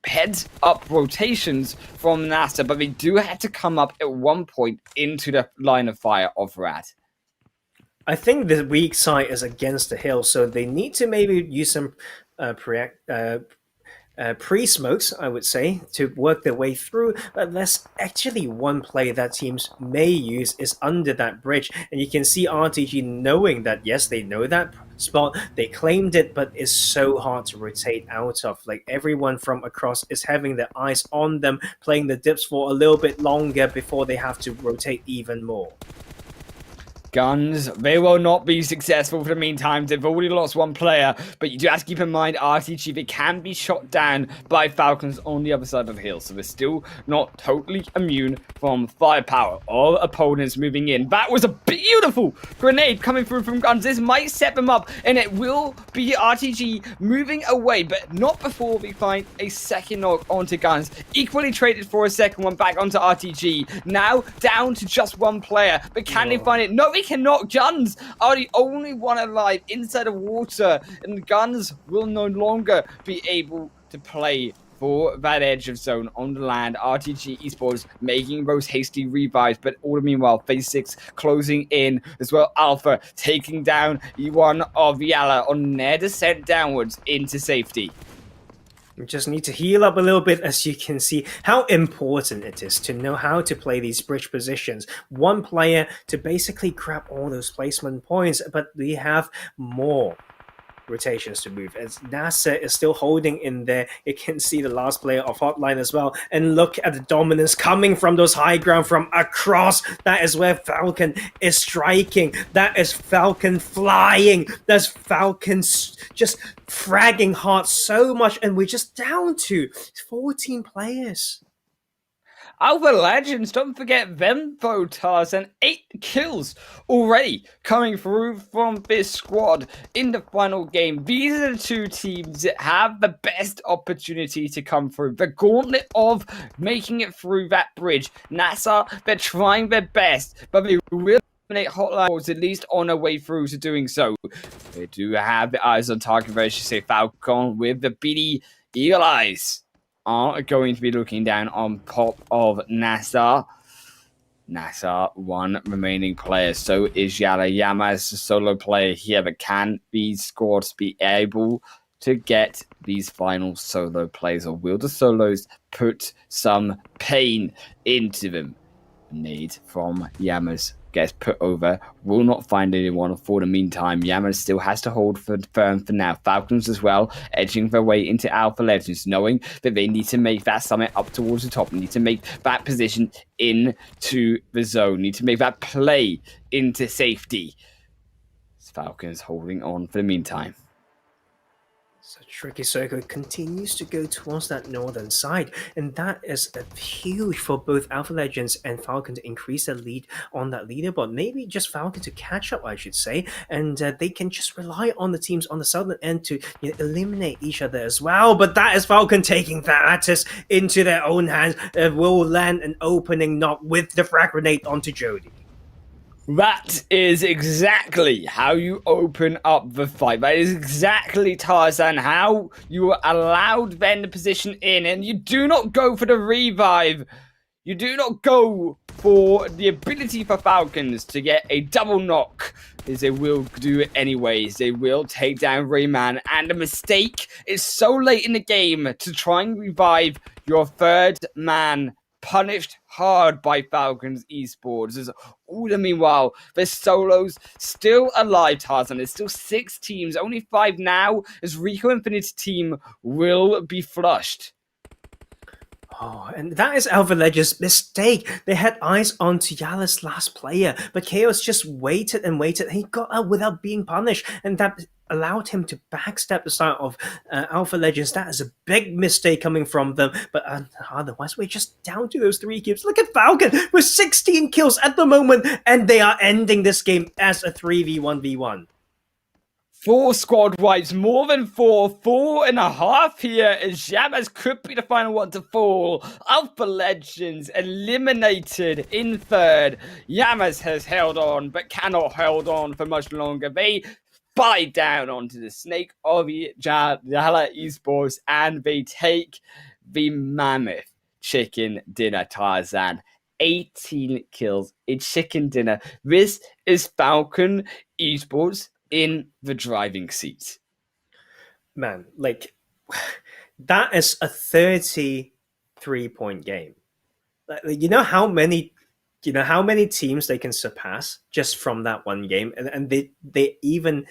heads up rotations from NASR, but they do have to come up at one point into the line of fire of Rad. I think the weak side is against the hill, so they need to maybe use some pre-smokes, I would say, to work their way through. But there's actually one play that teams may use is under that bridge, and you can see RTG knowing that, yes, they know that spot, they claimed it, but it's so hard to rotate out of. Everyone from across is having their eyes on them, playing the dips for a little bit longer before they have to rotate even more. GUNZ, they will not be successful for the meantime. They've already lost one player, but you do have to keep in mind RTG, they can be shot down by Falcons on the other side of the hill, so they're still not totally immune from firepower of opponents moving in. That was a beautiful grenade coming through from GUNZ. This might set them up, and it will be RTG moving away, but not before we find a second knock onto GUNZ. Equally traded for a second one back onto RTG. Now down to just one player, but can they find it? No, they cannot. GUNZ are the only one alive inside of water, and GUNZ will no longer be able to play for that edge of zone on the land. RTG Esports making those hasty revives, but all the meanwhile, phase 6 closing in as well. Alpha taking down one of YaLLa on their descent downwards into safety. You just need to heal up a little bit, as you can see how important it is to know how to play these bridge positions. One player to basically grab all those placement points, but we have more rotations to move as NASR is still holding in there. You can see the last player of HOTLINE as well, and look at the dominance coming from those high ground from across. That is where Falcon is striking. That is Falcon flying. That's Falcon just fragging hard so much, and we're just down to 14 players. Alpha Legends, don't forget them though, Tarzan. 8 kills already coming through from this squad in the final game. These are the two teams that have the best opportunity to come through. The gauntlet of making it through that bridge. NASR, they're trying their best, but they will eliminate HOTLINE, at least on their way through to doing so. They do have the eyes on target, I should say, Falcon with the beady eagle eyes are going to be looking down on top of NASR. NASR, one remaining player. So is YaLLa. YaLLa is a solo player here, but can these squads be able to get these final solo plays, or will the solos put some pain into them? Nade from Yamas gets put over, will not find anyone for the meantime. Yamas still has to hold firm for now. Falcons as well, edging their way into Alpha Legends, knowing that they need to make that summit up towards the top, need to make that position into the zone, need to make that play into safety. Falcons holding on for the meantime. So Tricky Circle continues to go towards that northern side, and that is huge for both Alpha Legends and Falcon to increase their lead on that leaderboard. Maybe just Falcon to catch up, I should say, and they can just rely on the teams on the southern end to eliminate each other as well. But that is Falcon taking Thanatos into their own hands. Will land an opening knock with the frag grenade onto Jody. That is exactly how you open up the fight. That is exactly, Tarzan, how you are allowed then the position in, and you do not go for the revive. You do not go for the ability for Falcons to get a double knock, as they will do it anyways. They will take down Rayman, and the mistake is so late in the game to try and revive your third man, punished hard by Falcons Esports. As all the meanwhile, the solos still alive, Tarzan. There's still 6 teams, only 5 now, as RICO Infinite's team will be flushed. Oh, and that is Alpha Legends' mistake. They had eyes on to YaLLa's last player, but Chaos just waited and waited. He got out without being punished, and that allowed him to backstep the start of Alpha Legends. That is a big mistake coming from them, but otherwise we're just down to those 3 kills. Look at Falcon with 16 kills at the moment, and they are ending this game as a 3v1v1. 4 squad wipes, more than 4.5 here, as Yamas could be the final one to fall. Alpha Legends eliminated in third. Yamas has held on, but cannot hold on for much longer. They bite down onto the snake of YaLLa Esports, and they take the mammoth chicken dinner, Tarzan. 18 kills in chicken dinner. This is Falcon Esports in the driving seat. Man, like, that is a 33-point game. Like, you know how many teams they can surpass just from that one game, and they even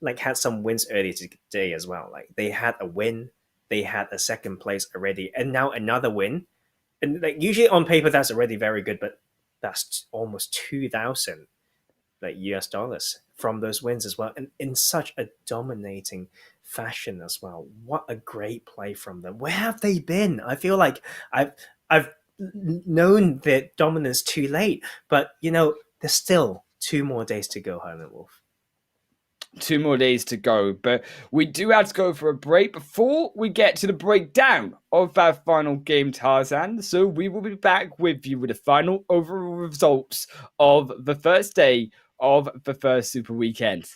like had some wins earlier today as well. Like, they had a win, they had a second place already, and now another win. And like, usually on paper that's already very good, but that's almost 2,000 like US dollars from those wins as well, and in such a dominating fashion as well. What a great play from them. Where have they been? I feel like I've known their dominance too late, but there's still 2 more days to go, Herman Wolf. 2 more days to go, but we do have to go for a break before we get to the breakdown of that final game, Tarzan. So we will be back with you with the final overall results of the first day of the first Super Weekend.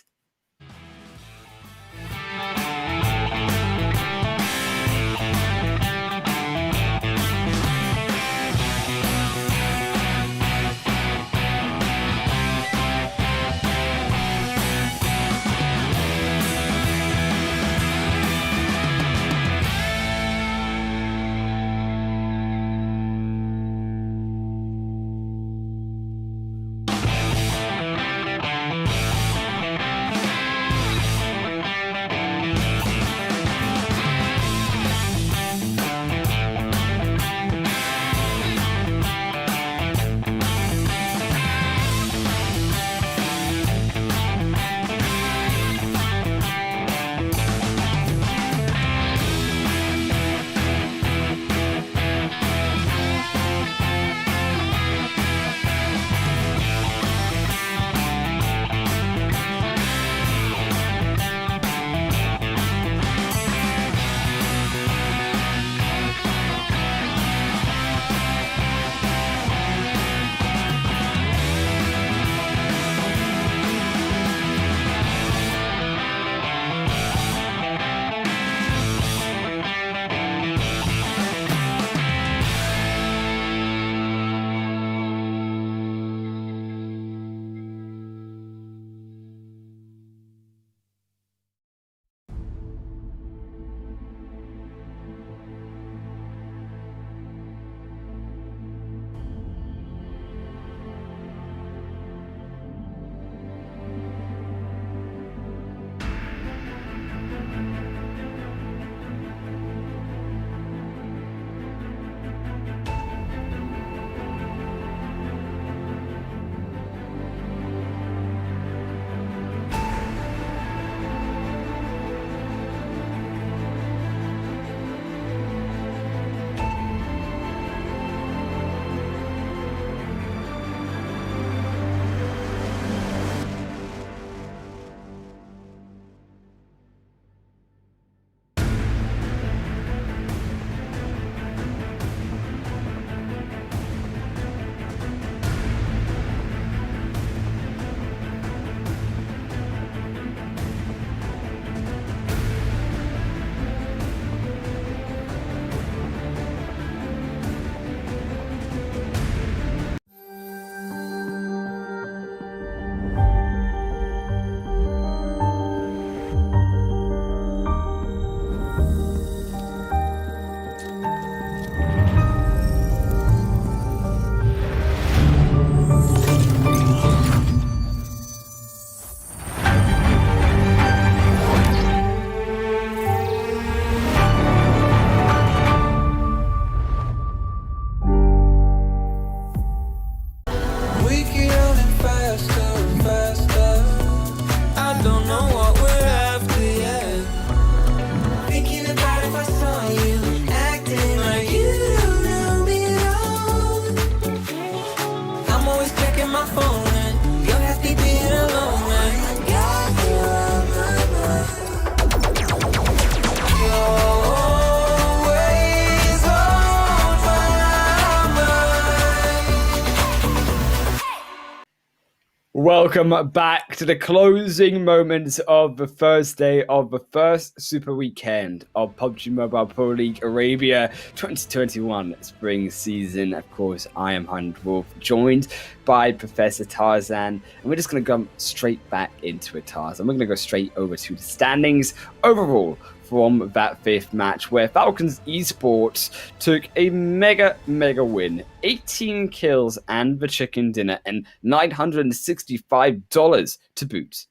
Welcome back to the closing moments of the first day of the first Super Weekend of PUBG Mobile Pro League Arabia 2021 spring season. Of course, I am Hunt Wolf, joined by Professor Tarzan, and we're just going to go straight back into it, Tarzan. We're going to go straight over to the standings overall from that fifth match, where Falcons Esports took a mega win. 18 kills and the chicken dinner, and $965 to boot.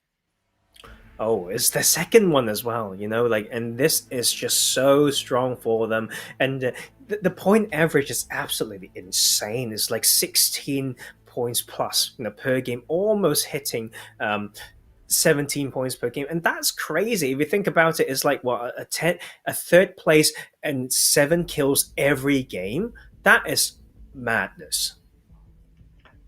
Oh, it's the second one as well, and this is just so strong for them. And the point average is absolutely insane. It's like 16 points plus, per game, almost hitting 17 points per game, and that's crazy. If you think about it, it's like a third place and 7 kills every game. That is madness,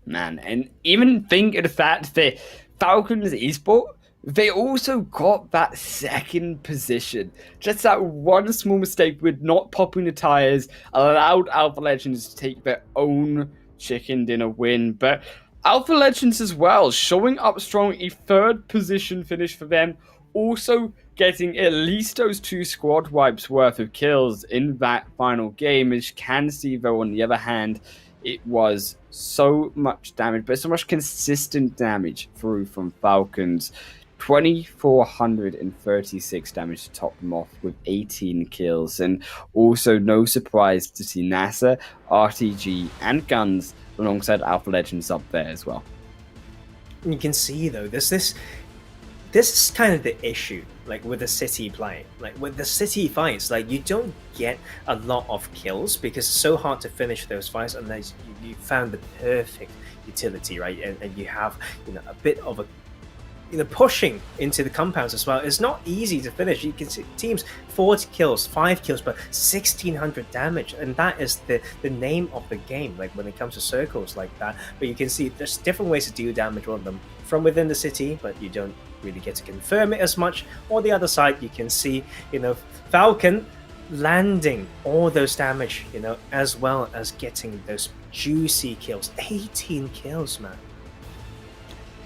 man. And even think of the fact that Falcons Esports, they also got that second position. Just that one small mistake with not popping the tires allowed Alpha Legends to take their own chicken dinner win. But Alpha Legends as well, showing up strong, a third position finish for them, also getting at least those 2 squad wipes worth of kills in that final game. As you can see, though, on the other hand, it was so much damage, but so much consistent damage through from Falcons. 2,436 damage to top them off with 18 kills, and also no surprise to see NASR, RTG, and GUNZ alongside Alpha Legends up there as well. You can see though, this is kind of the issue, like with the city play, like with the city fights, like you don't get a lot of kills because it's so hard to finish those fights unless you found the perfect utility, right? And you have a bit of a pushing into the compounds as well. It's not easy to finish. You can see teams 40 kills, 5 kills, but 1,600 damage, and that is the name of the game. Like when it comes to circles like that, but you can see there's different ways to do damage on them from within the city, but you don't really get to confirm it as much. Or the other side, you can see Falcon landing all those damage, as well as getting those juicy kills. 18 kills, man.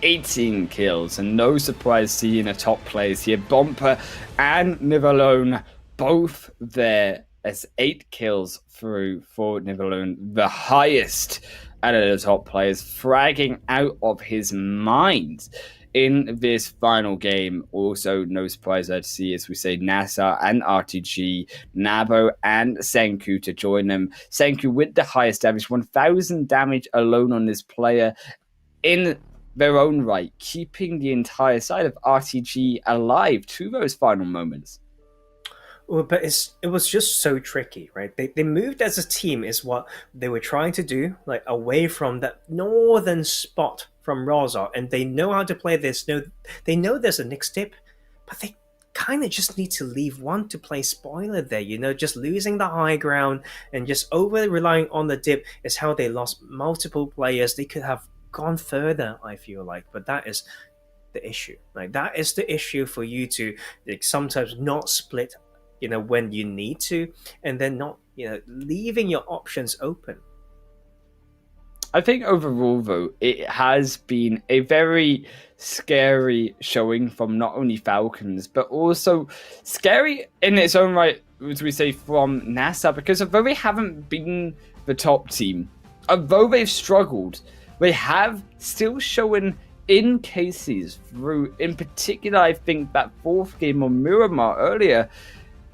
18 kills, and no surprise seeing a top players here. Bomper and Nivalone both there as 8 kills through for Nivalone, the highest out of the top players, fragging out of his mind in this final game. Also, no surprise there to see, as we say, NASR and RTG, Nabo and Senku to join them. Senku with the highest damage, 1,000 damage alone on this player in their own right, keeping the entire side of RTG alive to those final moments. Well, but it was just so tricky, right? They moved as a team is what they were trying to do, like away from that northern spot from Rozar, and they know how to play this. They know there's a next tip, but they kind of just need to leave one to play spoiler there, just losing the high ground and just over relying on the dip is how they lost multiple players. They could have gone further, I feel like, but that is the issue. Like that is the issue for you to sometimes not split, when you need to, and then not, leaving your options open. I think overall, though, it has been a very scary showing from not only Falcons, but also scary in its own right, as we say, from NASR, because although they haven't been the top team, although they've struggled, they have still shown in cases through, in particular, I think that 4th game on Miramar earlier,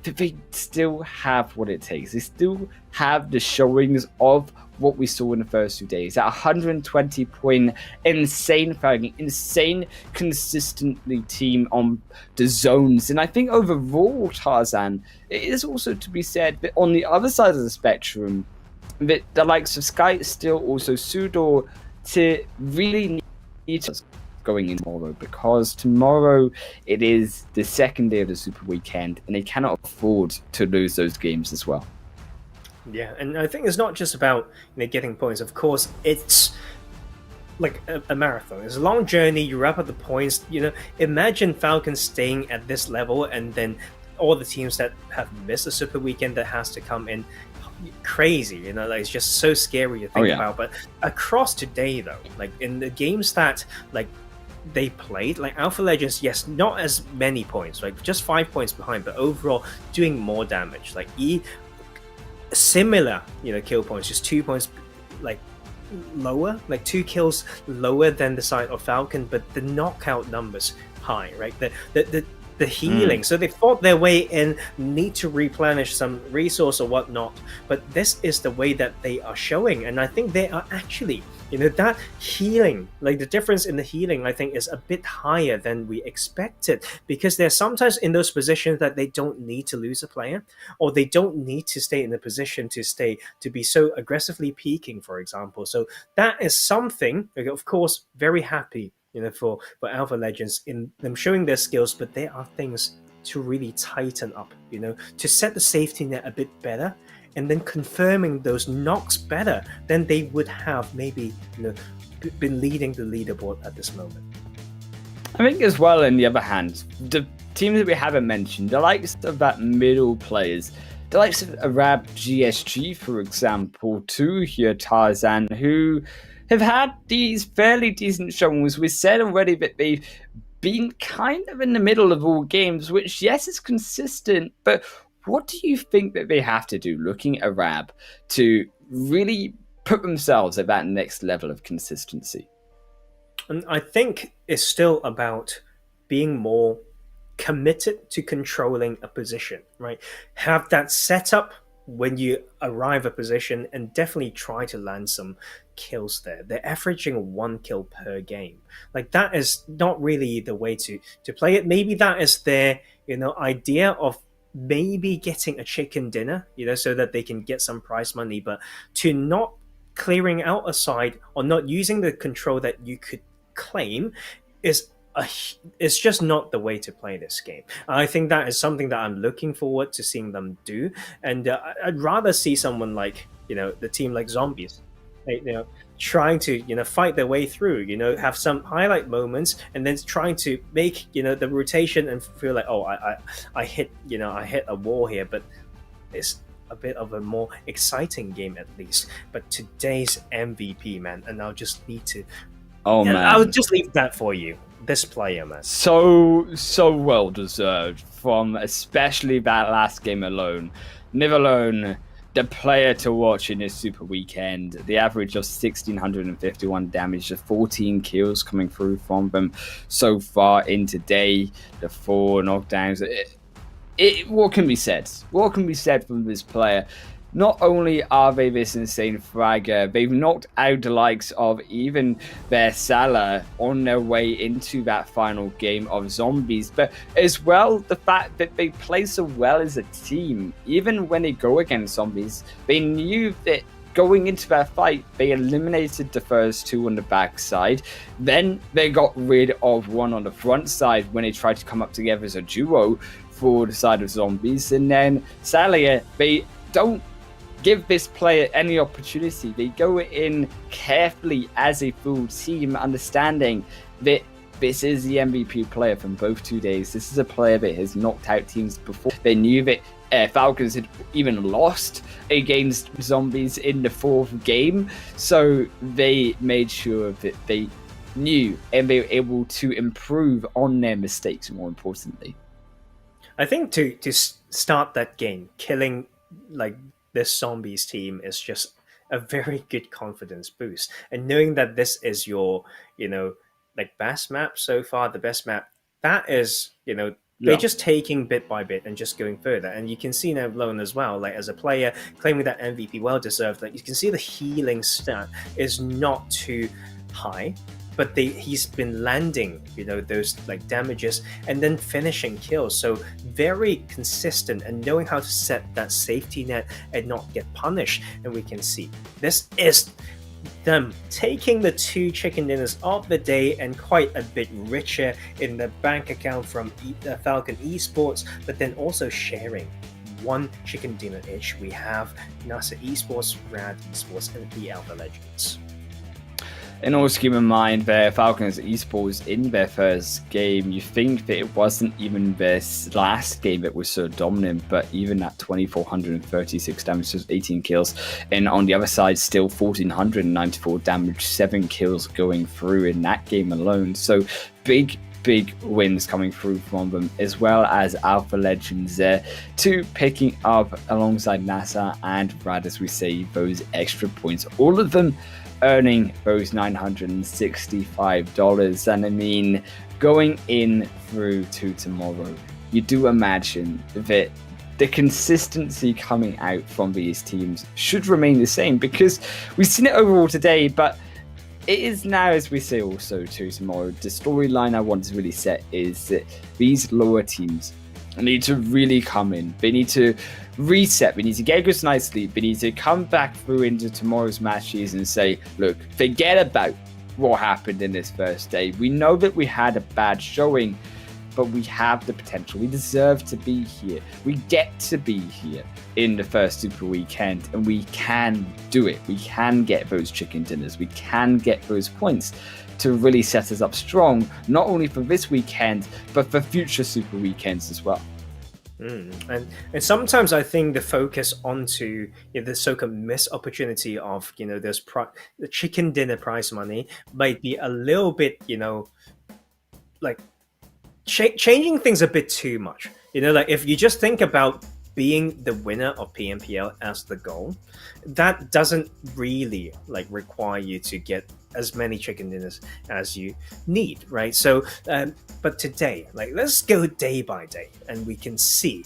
that they still have what it takes. They still have the showings of what we saw in the first 2 days. That 120 point, insane fragging, insane consistently team on the zones. And I think overall, Tarzan, it is also to be said that on the other side of the spectrum, that the likes of SCYTES, still also SUDOR, to really need us going in tomorrow, because tomorrow it is the second day of the Super Weekend, and they cannot afford to lose those games as well. Yeah, and I think it's not just about getting points. Of course, it's like a marathon. It's a long journey. You wrap up the points. Imagine Falcons staying at this level, and then all the teams that have missed the Super Weekend that has to come in. Crazy, like it's just so scary to think about. But across today, though, like in the games that like they played, like Alpha Legends, yes, not as many points, like just 5 points behind, but overall doing more damage. Like similar, kill points, just 2 points, like lower, like 2 kills lower than the side of Falcon, but the knockout numbers high, right? The healing. So they fought their way in, need to replenish some resource or whatnot, but this is the way that they are showing, and I think they are actually, that healing, like the difference in the healing, I think is a bit higher than we expected, because they're sometimes in those positions that they don't need to lose a player, or they don't need to stay in a position to be so aggressively peaking, for example. So that is something, of course, very happy for Alpha Legends in them showing their skills, but there are things to really tighten up, to set the safety net a bit better, and then confirming those knocks better than they would have maybe been leading the leaderboard at this moment. I think as well, on the other hand, the teams that we haven't mentioned, the likes of that middle players, the likes of Arab GSG, for example, too, here, Tarzan, who have had these fairly decent showings. We said already that they've been kind of in the middle of all games, which, yes, is consistent, but what do you think that they have to do, looking at Arab, to really put themselves at that next level of consistency? And I think it's still about being more committed to controlling a position, right? Have that setup when you arrive a position, and definitely try to land some kills there. They're averaging 1 kill per game. Like, that is not really the way to play it. Maybe that is their idea of maybe getting a chicken dinner, so that they can get some prize money, but to not clearing out a side or not using the control that you could claim it's just not the way to play this game. I think that is something that I'm looking forward to seeing them do, and I'd rather see someone like the team like Zombies, trying to fight their way through, have some highlight moments, and then trying to make the rotation and feel like, oh, I hit a wall here, but it's a bit of a more exciting game at least. But today's MVP, man, and I'll just need to man, I'll just leave that for you. This player, man, so well deserved from especially that last game alone. Niv alone, the player to watch in this Super Weekend. The average of 1,651 damage, the 14 kills coming through from them so far in today. The 4 knockdowns. What can be said? What can be said from this player? Not only are they this insane fragger, they've knocked out the likes of even their Salah on their way into that final game of Zombies, but as well the fact that they play so well as a team. Even when they go against Zombies, they knew that going into that fight, they eliminated the first 2 on the backside. Then they got rid of 1 on the front side when they tried to come up together as a duo for the side of Zombies. And then Salah, they don't give this player any opportunity. They go in carefully as a full team, understanding that this is the MVP player from both 2 days. This is a player that has knocked out teams before. They knew that Falcons had even lost against Zombies in the 4th game, so they made sure that they knew and they were able to improve on their mistakes, more importantly. I think to start that game, killing like this Zombies team is just a very good confidence boost. And knowing that this is your, like best map so far, the best map, that is, they're just taking bit by bit and just going further. And you can see now Lone as well, like as a player claiming that MVP, well deserved. Like you can see the healing stat is not too high, but he's been landing, those like damages and then finishing kills. So very consistent and knowing how to set that safety net and not get punished. And we can see this is them taking the 2 chicken dinners of the day and quite a bit richer in the bank account from Falcon Esports, but then also sharing 1 chicken dinner each. We have NASR Esports, Rad Esports, and the Alpha Legends. And also keep in mind that Falcons Esports in their first game, you think that it wasn't even their last game that was so dominant, but even at 2,436 damage, just 18 kills. And on the other side, still 1,494 damage, 7 kills going through in that game alone. So big wins coming through from them, as well as Alpha Legends there, too, picking up alongside NASR and Brad, as we say, those extra points. All of them earning those $965. And I mean, going in through to tomorrow, you do imagine that the consistency coming out from these teams should remain the same, because we've seen it overall today, but it is now, as we say also to tomorrow, the storyline I want to really set is that these lower teams need to really come in. They need to reset. We need to get a good night's sleep. We need to come back through into tomorrow's matches and say, look, forget about what happened in this first day. We know that we had a bad showing, but we have the potential. We deserve to be here. We get to be here in the first Super Weekend, and we can do it. We can get those chicken dinners. We can get those points to really set us up strong, not only for this weekend, but for future Super Weekends as well. And sometimes I think the focus onto the so-called missed opportunity of there's the chicken dinner prize money might be a little bit like changing things a bit too much. Like if you just think about being the winner of PMPL as the goal, that doesn't really require you to get as many chicken dinners as you need, right? So but today, let's go day by day, and we can see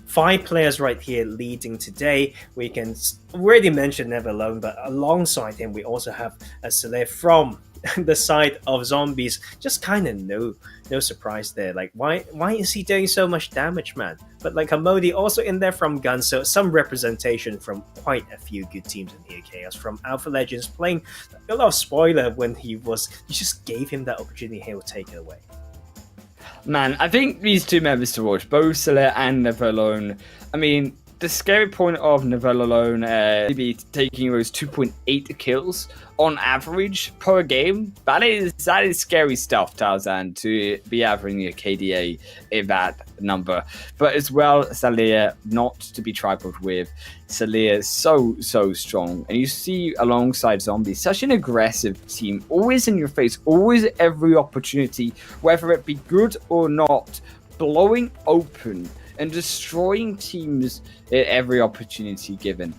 5 players right here leading today. We can already mention Never Alone, but alongside him we also have a Saleh from the side of Zombies. Just kind of no surprise there. Why is he doing so much damage, man? But Hamodi also in there from GUNZ, so some representation from quite a few good teams in here. Chaos from Alpha Legends playing a lot of spoiler when you just gave him that opportunity, he'll take it away. Man, I think these two members to watch, both Saleh and Never Alone. I mean, the scary point of Never Alone, maybe taking those 2.8 kills on average per game. That is scary stuff, Tarzan, to be averaging a KDA in that number. But as well, Saleh, not to be trifled with. Saleh is so strong. And you see alongside Zombies, such an aggressive team, always in your face, always every opportunity, whether it be good or not, blowing open and destroying teams at every opportunity given.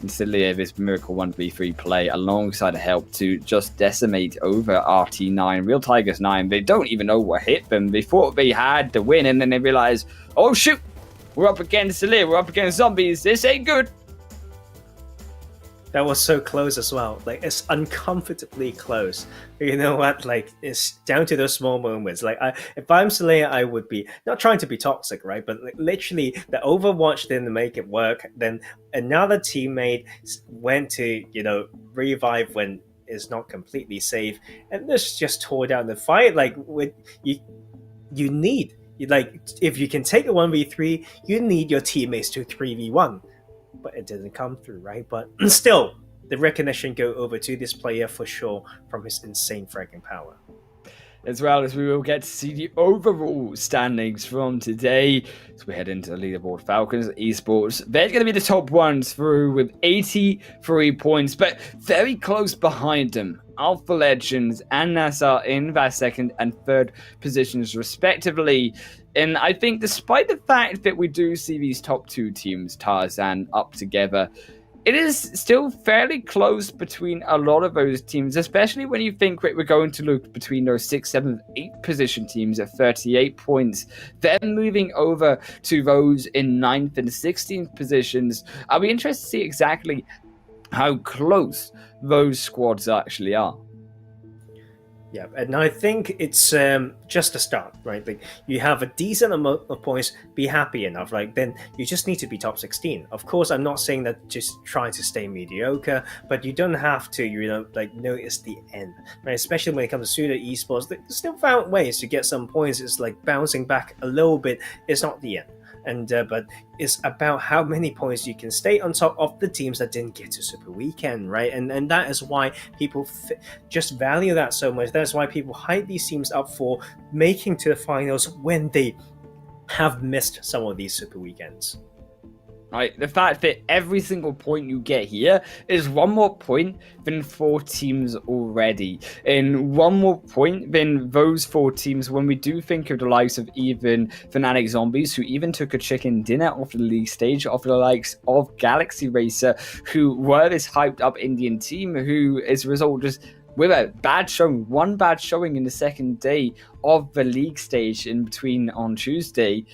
And Saleh, this Miracle 1v3 play alongside a help to just decimate over RT9, Real Tigers 9. They don't even know what hit them. They thought they had the win, and then they realized, oh shoot, we're up against Saleh, we're up against Zombies, this ain't good. That was so close as well. It's uncomfortably close. You know what? It's down to those small moments. If I'm Saleh, I would be not trying to be toxic, right? But literally, the Overwatch didn't make it work. Then another teammate went to revive when it's not completely safe, and this just tore down the fight. You need if you can take a 1v3, you need your teammates to 3v1. But it didn't come through, right? But still, the recognition go over to this player for sure from his insane fragging power. As well as we will get to see the overall standings from today. So we head into the leaderboard. Falcons Esports, they're going to be the top ones through with 83 points, but very close behind them. Alpha Legends and NASR in their second and third positions respectively. And I think despite the fact that we do see these top two teams, Tarzan, up together, it is still fairly close between a lot of those teams, especially when you think that we're going to look between those 6th, 7th, 8th position teams at 38 points, then moving over to those in 9th and 16th positions. I'll be interested to see exactly how close those squads actually are. Yeah, and I think it's just a start, right? You have a decent amount of points, be happy enough. Then you just need to be top 16. Of course, I'm not saying that just try to stay mediocre, but you don't have to, notice the end, right? Especially when it comes to SUDOR Esports, they still found ways to get some points. It's bouncing back a little bit. It's not the end. and but it's about how many points you can stay on top of the teams that didn't get to Super Weekend, right? And that is why people just value that so much. That's why people hype these teams up for making to the finals when they have missed some of these Super Weekends. Right, the fact that every single point you get here is one more point than 4 teams already, and one more point than those 4 teams when we do think of the likes of even Fanatic Zombies, who even took a chicken dinner off the league stage, of the likes of Galaxy Racer, who were this hyped up Indian team, who as a result just with a bad showing, one bad showing in the second day of the league stage in between on Tuesday,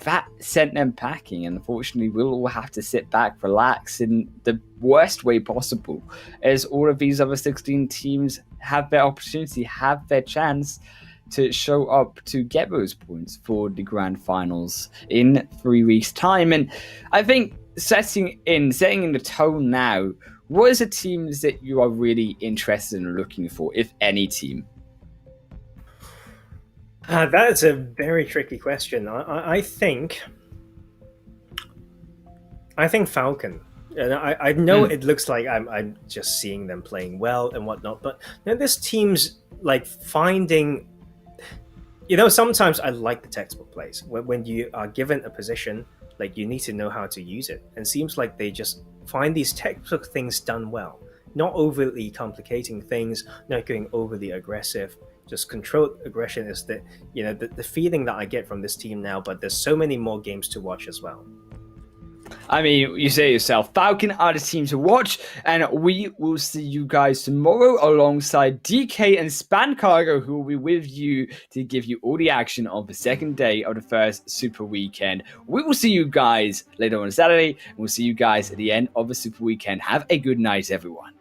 that sent them packing, and unfortunately we'll all have to sit back, relax in the worst way possible, as all of these other 16 teams have their opportunity, have their chance to show up to get those points for the grand finals in 3 weeks' time. And I think setting in the tone now, what is the teams that you are really interested in looking for, if any team? That is a very tricky question. I think Falcon. And I know it looks like I'm just seeing them playing well and whatnot, but this team's like finding. Sometimes I like the textbook plays when you are given a position, like you need to know how to use it, and seems like they just find these textbook things done well, not overly complicating things, not going overly aggressive. Just controlled aggression is the feeling that I get from this team now, but there's so many more games to watch as well. I mean, you say yourself, Falcon are the team to watch, and we will see you guys tomorrow alongside DK and Span Cargo, who will be with you to give you all the action of the second day of the first Super Weekend. We will see you guys later on Saturday, and we'll see you guys at the end of the Super Weekend. Have a good night, everyone.